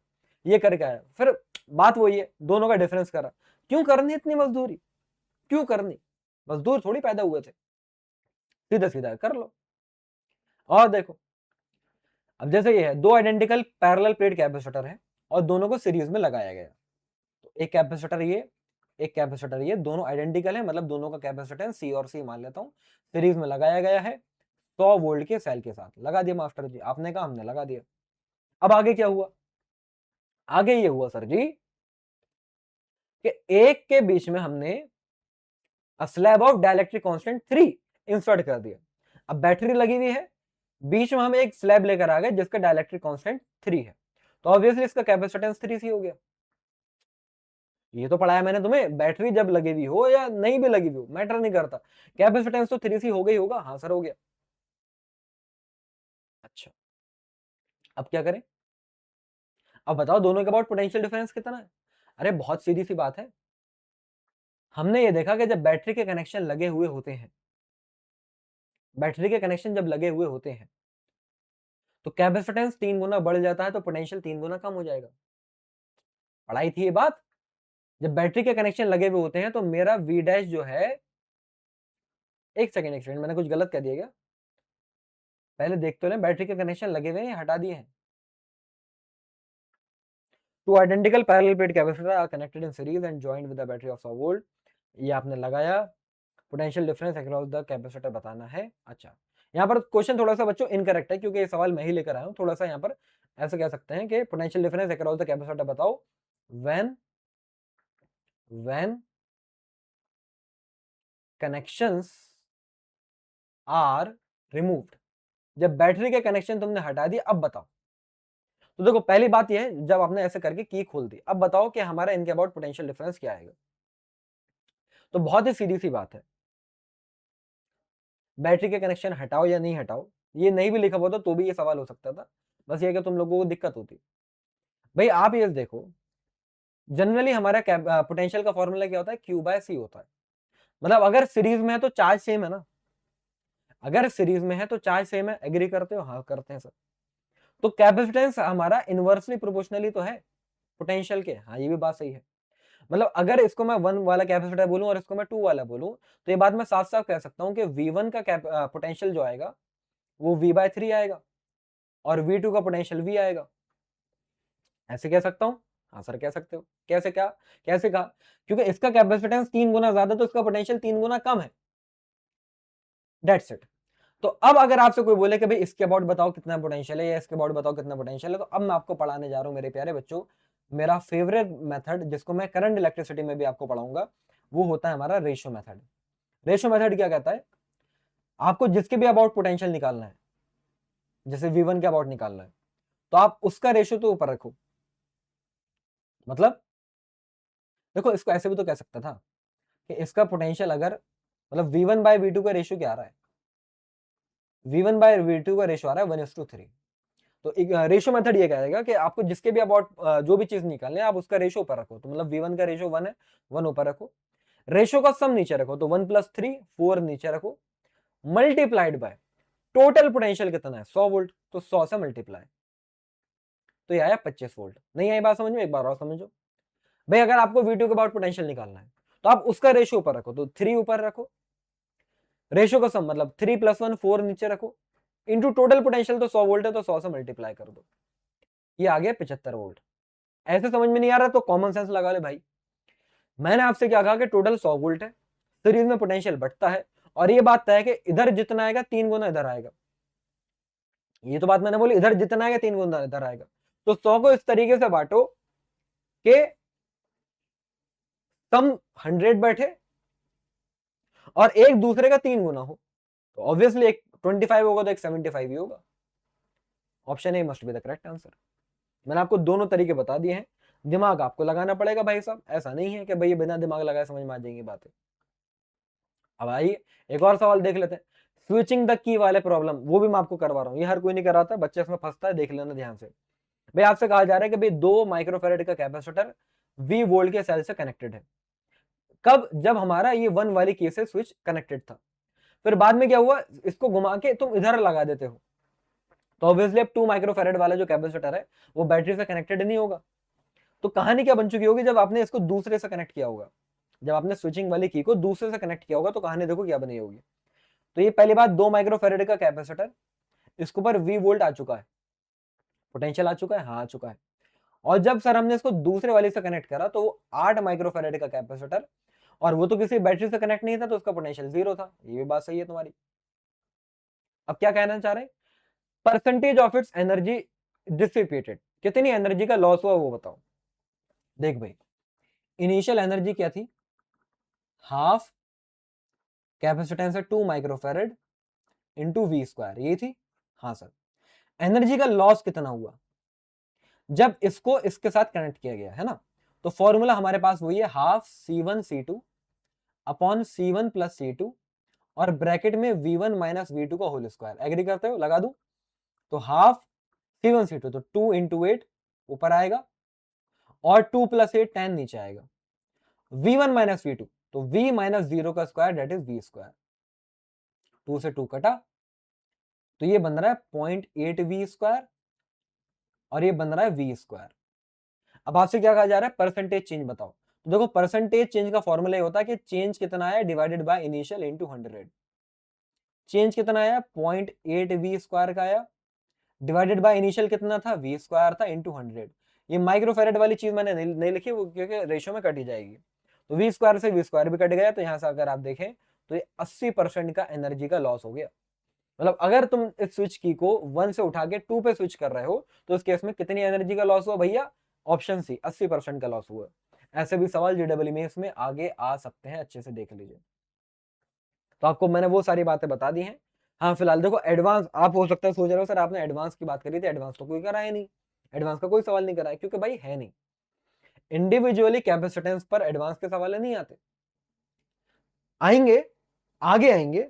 S1: ये करके आया। फिर बात वही है, दोनों का डिफरेंस करा। क्यों करनी इतनी मजदूरी, क्यों करनी, मजदूर थोड़ी पैदा हुए थे, सीधा सीधा कर लो। और देखो, अब जैसे ये है, दो आइडेंटिकल पैरेलल प्लेट कैपेसिटर है और दोनों को सीरीज में लगाया गया, तो एक कैपेसिटर ये, एक कैपेसिटर ये, दोनों आइडेंटिकल है, मतलब दोनों का कैपेसिटेंस C और C मान लेता हूं, सीरीज में लगाया गया है 100 वोल्ट के सेल के साथ। लगा दिया मास्टर जी, आपने कहा हमने लगा दिया। अब आगे क्या हुआ, आगे ये हुआ सर जी कि एक के बीच में हमने slab of dielectric constant 3 insert कर दिया। अब बैटरी लगी हुई है, बीच में हम एक स्लैब लेकर आ गए जिसका डाइलेक्ट्रिक कांस्टेंट 3 है, तो ऑब्वियसली इसका कैपेसिटेंस 3C हो गया। ये तो पढ़ाया मैंने तुम्हें, बैटरी जब लगी हुई हो या नहीं भी लगी हुई हो मैटर नहीं करता, कैपेसिटेंस तो 3C हो गई होगा। हाँ सर हो गया। अच्छा, अब क्या करें, अब बताओ दोनों के अबाउट पोटेंशियल डिफरेंस कितना है। अरे बहुत सीधी सी बात है, हमने ये देखा कि जब बैटरी के कनेक्शन लगे हुए होते हैं, बैटरी के कनेक्शन जब लगे हुए होते हैं तो कैपेसिटेंस 3 गुना बढ़ जाता है, तो पोटेंशियल 3 गुना कम हो जाएगा। पढ़ाई थी ये बात। जब बैटरी के कनेक्शन लगे हुए होते हैं तो मेरा V डैश जो है, एक सेकंड मैंने कुछ गलत कह दिया क्या, पहले देख तो लें, बैटरी के कनेक्शन लगे हुए हैं हटा दिए हैं। Two identical parallel plate capacitor are connected in series and joined with the battery of 100 volt, ये आपने लगाया, potential difference across the capacitor बताना है। अच्छा, यहाँ पर क्वेश्चन थोड़ा सा बच्चों इनकरेक्ट है क्योंकि ये सवाल मैं ही लेकर आया हूं, थोड़ा सा यहाँ पर ऐसा कह सकते हैं कि potential difference across the capacitor बताओ व्हेन कनेक्शंस आर रिमूव्ड, जब बैटरी के कनेक्शन तुमने हटा दिए अब बताओ। तो देखो पहली बात यह है, जब आपने ऐसे करके की खोल दी, अब बताओ कि हमारा इनके अबाउट पोटेंशियल डिफरेंस क्या आएगा। तो बहुत ही सीधी सी बात है, बैटरी के कनेक्शन हटाओ या नहीं हटाओ, ये नहीं भी लिखा हुआ था तो भी ये सवाल हो सकता था, बस ये कि तुम लोगों को दिक्कत होती। भाई आप ये देखो, जनरली हमारा पोटेंशियल का फॉर्मूला क्या होता है, Q/C होता है, मतलब अगर सीरीज में है तो चार्ज सेम है ना, अगर सीरीज में है तो चार्ज सेम है, एग्री करते हो, हाँ करते हैं सर। तो कैपेसिटेंस हमारा इनवर्सली प्रोपोर्शनली तो है पोटेंशियल के, हाँ ये भी बात सही है। मतलब अगर इसको मैं 1 वाला कैपेसिटर बोलूं और इसको मैं 2 वाला बोलूं तो ये बात मैं साफ साफ कह सकता हूं कि V1 का पोटेंशियल जो आएगा वो V/3 आएगा और V2 का पोटेंशियल V आएगा, ऐसे कह सकता हूं। हाँ सर कह सकते हो, कैसे, क्या, कैसे कहा, क्योंकि इसका कैपेसिटेंस 3 गुना ज्यादा तो इसका पोटेंशियल 3 गुना कम है, दैट्स इट। तो अब अगर आपसे कोई बोले कि भाई इसके अबाउट बताओ कितना पोटेंशियल है या इसके अबाउट बताओ कितना पोटेंशियल है, तो अब मैं आपको पढ़ाने जा रहा हूं मेरे प्यारे बच्चों, मेरा फेवरेट मेथड जिसको मैं करंट इलेक्ट्रिसिटी में भी आपको पढ़ाऊंगा, वो होता है हमारा रेशियो मेथड। रेशियो मेथड क्या कहता है, आपको जिसके भी अबाउट पोटेंशियल निकालना है, जैसे V1 के अबाउट निकालना है, तो आप उसका रेशियो तो ऊपर रखो। मतलब देखो इसको ऐसे भी तो कह सकता था कि इसका पोटेंशियल अगर मतलब V1/V2 का रेशियो क्या आ रहा है, V1/V2 का रेशियो आ रहा है 1:3। तो एक रेशियो मेथड ये कहेगा कि आपको जिसके भी अबाउट जो भी चीज निकालने आप उसका रेशियो ऊपर रखो। तो मतलब V1 का रेशियो 1 है, 1 ऊपर रखो, रेशियो का सम नीचे रखो, तो 1 + 3 4 नीचे रखो, मल्टीप्लाइड बाय टोटल पोटेंशियल कितना है 100 वोल्ट, तो 100 से मल्टीप्लाई, तो ये आया 25 वोल्ट। नहीं आई बात समझ में? एक बार और समझो भाई, अगर आपको V2 के अबाउट पोटेंशियल निकालना है तो आप उसका रेशियो ऊपर रखो, तो 3 ऊपर रखो, रेशियो का सम मतलब 3 + 1 4 नीचे रखो, इंटू टोटल पोटेंशियल, तो 100 वोल्ट है तो 100 से मल्टीप्लाई कर दो, ये आ गया 75 वोल्ट। ऐसे समझ में नहीं आ रहा तो कॉमन सेंस लगा ले भाई। मैंने आपसे क्या कहा कि टोटल 100 वोल्ट है, सीरीज में पोटेंशियल बढ़ता है, और ये बात तय है कि इधर जितना आएगा 3 गुना इधर आएगा। ये तो बात मैंने बोली, इधर जितना आएगा 3 गुना इधर आएगा। तो 100 को इस तरीके से बांटो कि सम 100 बैठे और एक दूसरे का 3 गुना हो, तो ऑब्वियसली एक 25 होगा तो एक 75 ही होगा। Option A must be the correct answer. मैंने आपको दोनों तरीके बता दिए हैं, दिमाग आपको लगाना पड़ेगा भाई साहब, ऐसा नहीं है कि भाई बिना दिमाग लगाए समझ में आ जाएंगी बातें। अब आइए एक और सवाल देख लेते हैं, स्विचिंग द की वाले प्रॉब्लम, वो भी मैं आपको करवा रहा हूँ, ये हर कोई नहीं कराता, बच्चे इसमें फंसता है, देख लेना ध्यान से। भाई आपसे कहा जा रहा है कि भाई 2 माइक्रोफेरेड का कैपेसिटर V वोल्ट के सेल से कनेक्टेड है, कब? जब हमारा ये 1 वाली की से स्विच कनेक्टेड था, फिर बाद में क्या हुआ, इसको घुमा के तुम इधर लगा देते हो, तो ऑब्वियसली अब 2 माइक्रोफेरेड वाला जो कैपेसिटर है वो बैटरी से कनेक्टेड नहीं होगा। तो कहानी क्या बन चुकी होगी, जब आपने इसको दूसरे से कनेक्ट किया होगा, जब आपने स्विचिंग वाली की को दूसरे से कनेक्ट किया होगा, तो कहानी देखो क्या बनी होगी। तो ये पहली बात, 2 माइक्रोफेरेड का कैपेसिटर, इसके ऊपर V वोल्ट आ चुका है, पोटेंशियल आ चुका है, हाँ आ चुका है। और जब सर हमने इसको दूसरे वाले से कनेक्ट करा तो वो 8 माइक्रोफेरेड का कैपेसिटर, और वो तो किसी बैटरी से कनेक्ट नहीं था, तो उसका पोटेंशियल 0 था। ये भी बात सही है तुम्हारी। अब क्या कहना चाह रहे हैं, percentage of its energy dissipated, कितनी एनर्जी का लॉस हुआ वो बताओ। देख भाई, इनिशियल एनर्जी क्या थी, हाफ कैपेसिटेंस है 2 माइक्रोफेरेड इंटू V², ये थी। हाँ सर, एनर्जी का लॉस कितना हुआ जब इसको इसके साथ कनेक्ट किया गया है ना, तो फॉर्मूला हमारे पास वही है, half C1 C2 upon C1 + C2 और ब्रैकेट में V1 - V2 का होल स्क्वायर। एग्री करते हो? लगा दूं? तो हाफ C1 C2, तो 2 × 8 ऊपर आएगा और 2 + 8 10 नीचे आएगा, V1 - V2, तो V - 0 का स्क्वायर दैट इज V², 2 से 2 कटा, तो ये बन रहा है 0.8 V² और ये बन रहा है V²। अब आपसे क्या कहा जा रहा है, परसेंटेज चेंज बताओ। तो देखो, परसेंटेज चेंज का फॉर्मूला ये होता है कि चेंज कितना है divided by initial into 100। Change कितना आया, 0.8 V² का आया, डिवाइडेड बाय इनिशियल कितना था, V² था, इंटू 100। ये माइक्रोफेरेड वाली चीज मैंने नहीं लिखी, वो क्योंकि रेशियो में कटी जाएगी, तो V² से V² भी कट गया, तो यहां से अगर आप देखें तो ये 80% का एनर्जी का लॉस हो गया। मतलब अगर तुम इस स्विच की को 1 से उठा के 2 पे स्विच कर रहे हो, तो इस केस में कितनी एनर्जी का लॉस हुआ भैया, ऑप्शन सी 80% का लॉस हुआ। ऐसे भी सवाल JEE में इसमें आगे आ सकते हैं, अच्छे से देख लीजिए। तो आपको मैंने वो सारी बातें बता दी हैं। हाँ फिलहाल देखो, एडवांस आप हो सकता है सोच रहे हो सर आपने एडवांस की बात करी थी, एडवांस तो कोई करा है नहीं, एडवांस का कोई सवाल नहीं करा है, क्योंकि भाई है नहीं, इंडिविजुअली कैपेसिटेंस पर एडवांस के सवाल नहीं आते। आएंगे, आगे आएंगे,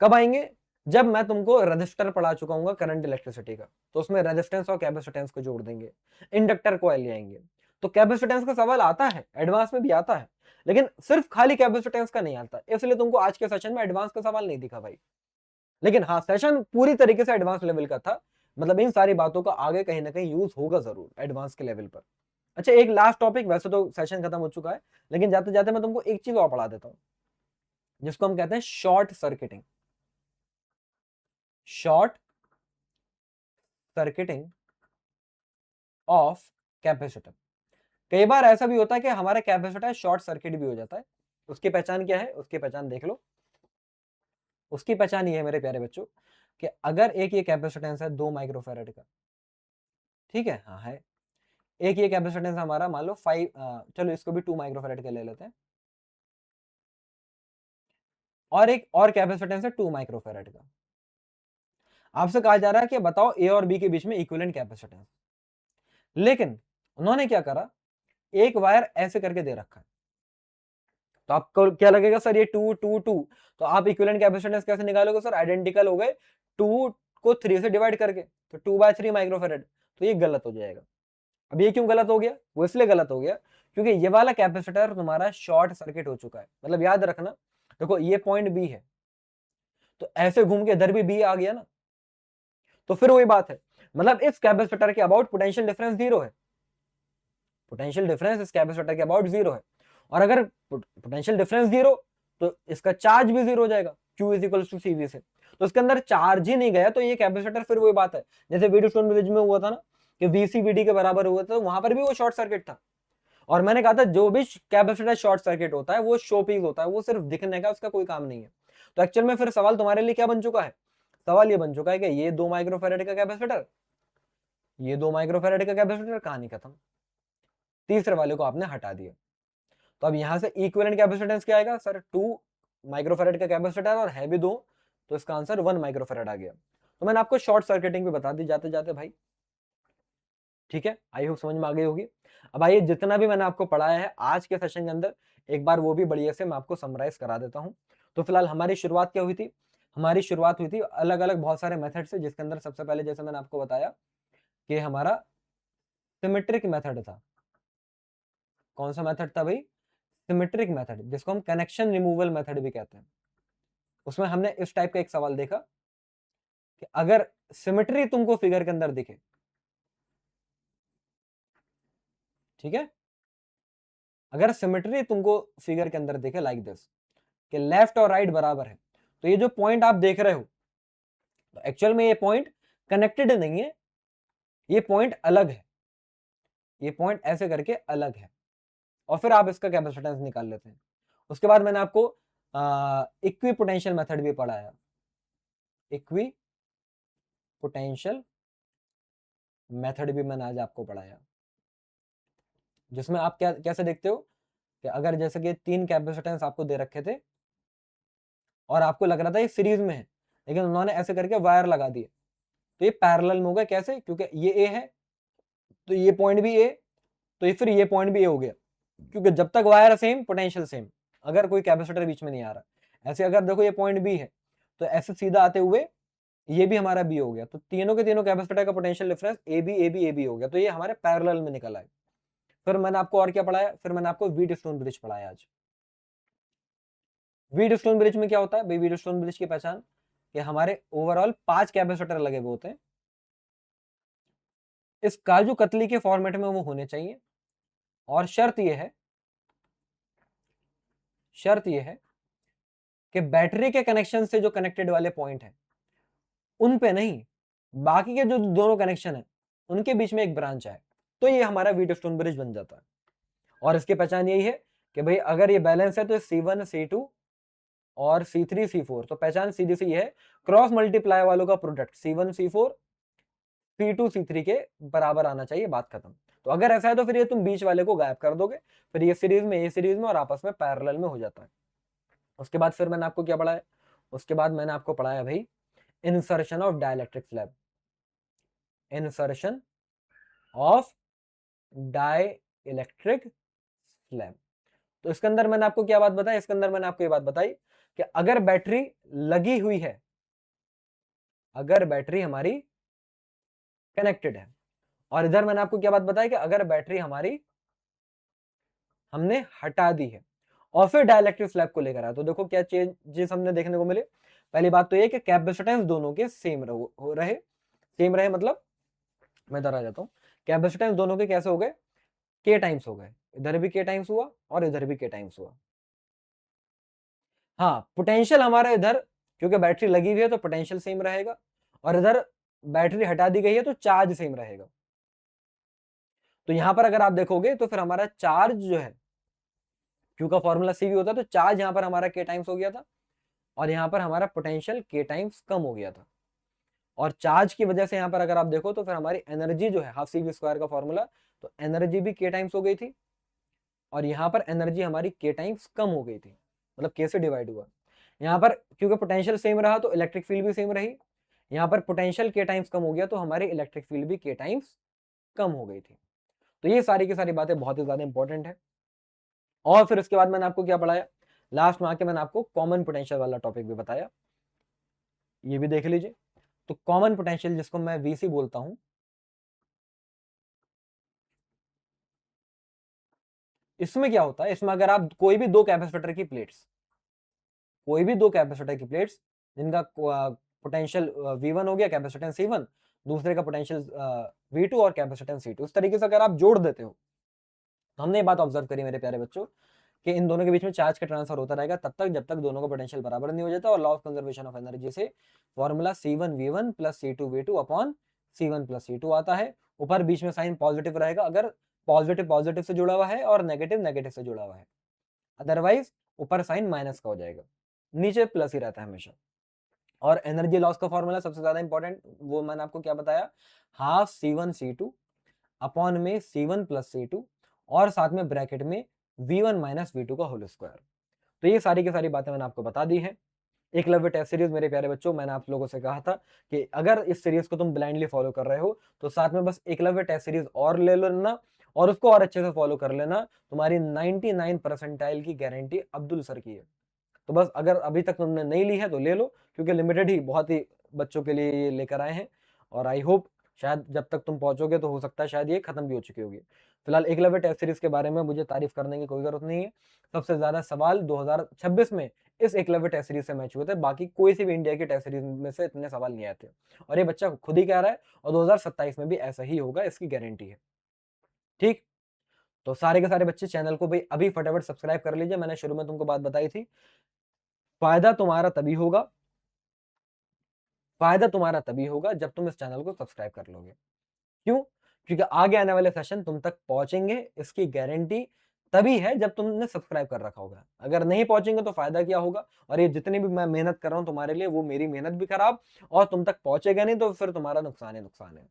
S1: कब आएंगे, जब मैं तुमको रजिस्टर पढ़ा चुका हूँ करंट इलेक्ट्रिसिटी का, तो उसमें रेजिस्टेंस और कैपेसिटेंस को जोड़ देंगे, इंडक्टर कॉइल ले आएंगे। तो कैपेसिटेंस का सवाल आता है, एडवांस में भी आता है, लेकिन सिर्फ खाली कैपेसिटेंस का नहीं आता, इसलिए तुमको आज के सेशन में एडवांस का सवाल नहीं दिखा भाई। लेकिन हाँ, सेशन पूरी तरीके से एडवांस लेवल का था, मतलब इन सारी बातों का आगे कहीं ना कहीं यूज होगा जरूर एडवांस के लेवल पर। अच्छा, एक लास्ट टॉपिक, वैसे तो सेशन खत्म हो चुका है, लेकिन जाते जाते मैं तुमको एक चीज और पढ़ा देता हूं, जिसको हम कहते हैं short circuiting. Short circuiting of capacitor. कई बार ऐसा भी होता है कि हमारा कैपेसिटर शॉर्ट सर्किट भी हो जाता है। उसकी पहचान क्या है, उसकी पहचान देख लो। उसकी पहचान ये है मेरे प्यारे बच्चों, कि अगर एक ये कैपेसिटेंस है 2 माइक्रोफेरेड का, ठीक है, हाँ है, एक ये कैपेसिटेंस हमारा मान लो 5, चलो इसको भी 2 माइक्रोफेरेड का ले लेते हैं, और एक और कैपेसिटेंस है 2 माइक्रोफेरेड का। आपसे कहा जा रहा है कि बताओ ए और बी के बीच में इक्विवेलेंट कैपेसिटेंस। लेकिन उन्होंने क्या करा, एक वायर ऐसे करके दे रखा है, तो आपको क्या लगेगा सर ये 2 2 2, तो आप इक्विवेलेंट कैपेसिटेंस कैसे निकालोगे सर, आइडेंटिकल हो गए 2 को 3 से डिवाइड करके, तो 2/3 माइक्रोफेरेड, तो ये गलत हो जाएगा। अब ये क्यों गलत हो गया, वो इसलिए गलत हो गया क्योंकि ये वाला कैपेसिटर तुम्हारा शॉर्ट सर्किट हो चुका है। मतलब याद रखना, देखो ये पॉइंट बी है, तो ऐसे घूम के इधर भी बी आ गया ना, तो फिर वही बात है, मतलब इस कैपेसिटर के अबाउट पोटेंशियल डिफरेंस 0 है, पोटेंशियल डिफरेंस इस कैपेसिटर के अबाउट 0 है, और अगर पोटेंशियल डिफरेंस 0 तो इसका चार्ज भी 0 हो जाएगा, Q is equal to CV से, तो इसके अंदर चार्ज ही नहीं गया, तो ये कैपेसिटर फिर वही बात है जैसे व्हीटस्टोन ब्रिज में हुआ था ना कि VC VD के बराबर हुआ था, तो वहां पर भी वो शॉर्ट सर्किट था। और मैंने कहा था जो भी कैपेसिटर शॉर्ट सर्किट होता है वो शो पीस होता है, वो सिर्फ दिखने का, उसका कोई काम नहीं है। तो एक्चुअल में फिर सवाल तुम्हारे लिए क्या बन चुका है, सवाल ये बन चुका है कि ये 2 माइक्रोफेरेड का कैपेसिटर, ये 2 माइक्रोफेरेड का कैपेसिटर, कहानी खत्म, तीसरे वाले को आपने हटा दिया। तो अब यहां से इक्विवेलेंट कैपेसिटेंस क्या आएगा सर, 2 माइक्रोफेरेड का कैपेसिटर और है भी 2, तो इसका आंसर 1 माइक्रोफेरेड आ गया। तो मैंने आपको शॉर्ट सर्किटिंग भी बता दी जाते जाते भाई, ठीक है, आई होप समझ में आ गई होगी। अब आइए जितना भी मैंने आपको पढ़ाया है आज के सेशन के अंदर एक बार वो भी बढ़िया से मैं आपको समराइज करा देता हूं। तो फिलहाल हमारी शुरुआत क्या हुई थी, हमारी शुरुआत हुई थी अलग अलग बहुत सारे मेथड से, जिसके अंदर सबसे पहले जैसे मैंने आपको बताया कि हमारा सिमेट्रिक मेथड था। कौन सा मेथड था भाई, सिमेट्रिक मेथड, जिसको हम कनेक्शन रिमूवल मेथड भी कहते हैं। उसमें हमने इस टाइप का एक सवाल देखा कि अगर सिमेट्री तुमको फिगर के अंदर दिखे, ठीक है, अगर सिमेट्री तुमको फिगर के अंदर दिखे लाइक दिस कि लेफ्ट और राइट बराबर है, तो ये जो पॉइंट आप देख रहे हो, तो एक्चुअल में ये पॉइंट कनेक्टेड नहीं है, ये पॉइंट अलग है, ये पॉइंट ऐसे करके अलग है, और फिर आप इसका कैपेसिटेंस निकाल लेते हैं। उसके बाद मैंने आपको इक्वी पोटेंशियल मेथड भी पढ़ाया, इक्वी पोटेंशियल मेथड भी मैंने आज आपको पढ़ाया, जिसमें आप क्या कैसे देखते हो कि अगर जैसे कि 3 कैपेसिटेंस आपको दे रखे थे और आपको लग रहा था ये सीरीज में है, लेकिन उन्होंने ऐसे करके वायर लगा दिए, तो ये पैरेलल में होगा, कैसे, क्योंकि ये ए है तो ये पॉइंट भी ए, तो ये फिर ये पॉइंट भी ए हो गया, क्योंकि जब तक वायर सेम पोटेंशियल सेम, अगर कोई कैपेसिटर बीच में नहीं आ रहा। ऐसे अगर देखो ये पॉइंट बी है तो ऐसे सीधा आते हुए ये भी हमारा बी हो गया, तो तीनों के तीनों कैपेसिटर का पोटेंशियल डिफरेंस ए बी हो गया, तो ये हमारे पैरेलल में निकल आए। फिर मैंने आपको और क्या पढ़ाया, फिर मैंने आपको व्हीटस्टोन ब्रिज पढ़ाया आज। व्हीटस्टोन ब्रिज में क्या होता है भाई, व्हीटस्टोन ब्रिज की पहचान कि हमारे ओवरऑल 5 कैपेसिटर लगे हुए होते हैं, इस काजू कतली के फॉर्मेट में वो होने चाहिए, और शर्त यह है कि बैटरी के कनेक्शन से जो कनेक्टेड वाले पॉइंट है उन पे नहीं, बाकी के जो दोनों कनेक्शन है उनके बीच में एक ब्रांच है, तो ये हमारा व्हीटस्टोन ब्रिज बन जाता है। और इसकी पहचान यही है कि भाई अगर ये बैलेंस है तो C1 C2 और C3 C4, तो पहचान सीधी सी है, क्रॉस मल्टीप्लाई वालों का product C1 C4 C2 C3 के बराबर आना चाहिए, बात खत्म। तो अगर ऐसा है तो फिर ये तुम बीच वाले को गायब कर दोगे, फिर ये सीरीज में और आपस में पैरेलल में हो जाता है। उसके बाद फिर मैंने आपको क्या पढ़ाया, उसके बाद मैंने आपको पढ़ाया भाई insertion of dielectric slab, insertion of dielectric slab. तो इसके अंदर मैंने आपको क्या बात बताई, इसके अंदर मैंने आपको ये बात बताई कि अगर बैटरी लगी हुई है, अगर बैटरी हमारी कनेक्टेड है, और इधर मैंने आपको क्या बात बताई कि अगर बैटरी हमारी हमने हटा दी है और फिर डाइलेक्ट्रिक स्लैब को लेकर आया, तो देखो क्या चेंजेस हमने देखने को मिले। पहली बात तो ये कि कैपेसिटेंस दोनों के सेम रहे, मतलब मैं इधर आ जाता हूं, कैपेसिटेंस दोनों के कैसे हो गए, के टाइम्स हो गए, इधर भी के टाइम्स हुआ और इधर भी के टाइम्स हुआ। हाँ, पोटेंशियल हमारा इधर क्योंकि बैटरी लगी हुई है तो पोटेंशियल सेम रहेगा, और इधर बैटरी हटा दी गई है तो चार्ज सेम रहेगा। तो यहां पर अगर आप देखोगे तो फिर हमारा चार्ज जो है, क्यू का फॉर्मूला सी भी होता है, तो चार्ज यहां पर हमारा के टाइम्स हो गया था, और यहां पर हमारा पोटेंशियल के टाइम्स कम हो गया था। और चार्ज की वजह से यहां पर अगर आप देखो तो फिर हमारी एनर्जी जो है हाफ सी वी स्क्वायर का फॉर्मूला, तो एनर्जी भी के टाइम्स हो गई थी, और यहां पर एनर्जी हमारी के टाइम्स कम हो गई थी, मतलब के से डिवाइड हुआ। यहाँ पर क्योंकि पोटेंशियल सेम रहा तो इलेक्ट्रिक फील्ड भी सेम रही, यहाँ पर पोटेंशियल के टाइम्स कम हो गया तो हमारी इलेक्ट्रिक फील्ड भी के टाइम्स कम हो गई थी। तो ये सारी की सारी बातें बहुत ही ज्यादा इंपॉर्टेंट है। और फिर उसके बाद मैंने आपको क्या पढ़ाया, लास्ट में आके मैंने आपको कॉमन पोटेंशियल वाला टॉपिक भी बताया, ये भी देख लीजिए। तो कॉमन पोटेंशियल जिसको मैं वीसी बोलता हूं, इसमें क्या होता है, इसमें अगर आप कोई भी दो कैपेसिटर की प्लेट्स, कोई भी दो कैपेसिटर की प्लेट्स जिनका पोटेंशियल V1 हो गया, कैपेसिटेंस C1, दूसरे का पोटेंशियल V2 और कैपेसिटेंस C2, इस तरीके से अगर आप जोड़ देते हो, तो हमने ये बात ऑब्जर्व करी मेरे प्यारे बच्चों कि इन दोनों के बीच में चार्ज का ट्रांसफर होता रहेगा तब तक जब तक दोनों का पोटेंशियल बराबर नहीं हो जाता। और law of conservation of energy से formula C1V1 plus C2V2 upon C1 plus C2 आता है। ऊपर बीच में साइन पॉजिटिव रहेगा अगर पॉजिटिव पॉजिटिव से जुड़ा हुआ है और नेगेटिव नेगेटिव से जुड़ा हुआ है, अदरवाइज ऊपर साइन माइनस का हो जाएगा, नीचे प्लस ही रहता है हमेशा। और एनर्जी लॉस का फॉर्मूला सबसे ज्यादा इंपॉर्टेंट, वो मैंने आपको क्या बताया, हाफ C1 C2 अपॉन में C1 प्लस C2 और साथ में ब्रैकेट में V1 माइनस V2 का होल स्क्वायर। तो ये सारी की सारी बातें मैंने आपको बता दी है। एकलव्य टेस्ट सीरीज मेरे प्यारे बच्चों, मैंने आप लोगों से कहा था कि अगर इस सीरीज को तुम ब्लाइंडली फॉलो कर रहे हो तो साथ में बस एकलव्य टेस्ट सीरीज और ले लेना और उसको और अच्छे से फॉलो कर लेना, तुम्हारी 99 परसेंटाइल की गारंटी अब्दुल सर की है। तो बस अगर अभी तक तुमने नहीं ली है तो ले लो, क्योंकि लिमिटेड ही बहुत ही बच्चों के लिए ये लेकर आए हैं और आई होप शायद जब तक तुम पहुंचोगे तो हो सकता है शायद ये खत्म भी हो चुकी होगी। फिलहाल एकलव्य टेस्ट सीरीज के बारे में मुझे तारीफ करने की कोई जरूरत नहीं है। सबसे ज्यादा सवाल 2026 में इस एकलव्य टेस्ट सीरीज से मैच हुए थे, बाकी कोई सी भी इंडिया की टेस्ट सीरीज में से इतने सवाल नहीं आए थे और ये बच्चा खुद ही कह रहा है और 2027 में भी ऐसा ही होगा, इसकी गारंटी है। ठीक, तो सारे के सारे बच्चे चैनल को भाई अभी फटाफट सब्सक्राइब कर लीजिए। मैंने शुरू में तुमको बात बताई थी, फायदा तुम्हारा तभी होगा, फायदा तुम्हारा तभी होगा जब तुम इस चैनल को सब्सक्राइब कर लोगे। क्यों? क्योंकि आगे आने वाले सेशन तुम तक पहुंचेंगे, इसकी गारंटी तभी है जब तुमने सब्सक्राइब कर रखा होगा। अगर नहीं पहुंचेंगे तो फायदा क्या होगा, और ये जितनी भी मैं मेहनत कर रहा हूं तुम्हारे लिए, वो मेरी मेहनत भी खराब और तुम तक पहुंचेगा नहीं तो फिर तुम्हारा नुकसान है, नुकसान है।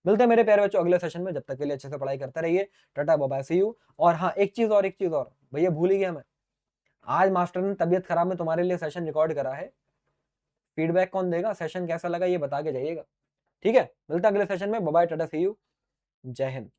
S1: मिलते हैं मेरे प्यारे बच्चों अगले सेशन में, जब तक के लिए अच्छे से पढ़ाई करते रहिए। Tata bye bye, see you. और हाँ, एक चीज और भैया भूल ही गया मैं, आज मास्टर ने तबियत खराब में तुम्हारे लिए सेशन रिकॉर्ड करा है, फीडबैक कौन देगा, सेशन कैसा लगा ये बता के जाइएगा। ठीक है, मिलता है अगले सेशन में, bye bye, tata, see you, जय हिंद।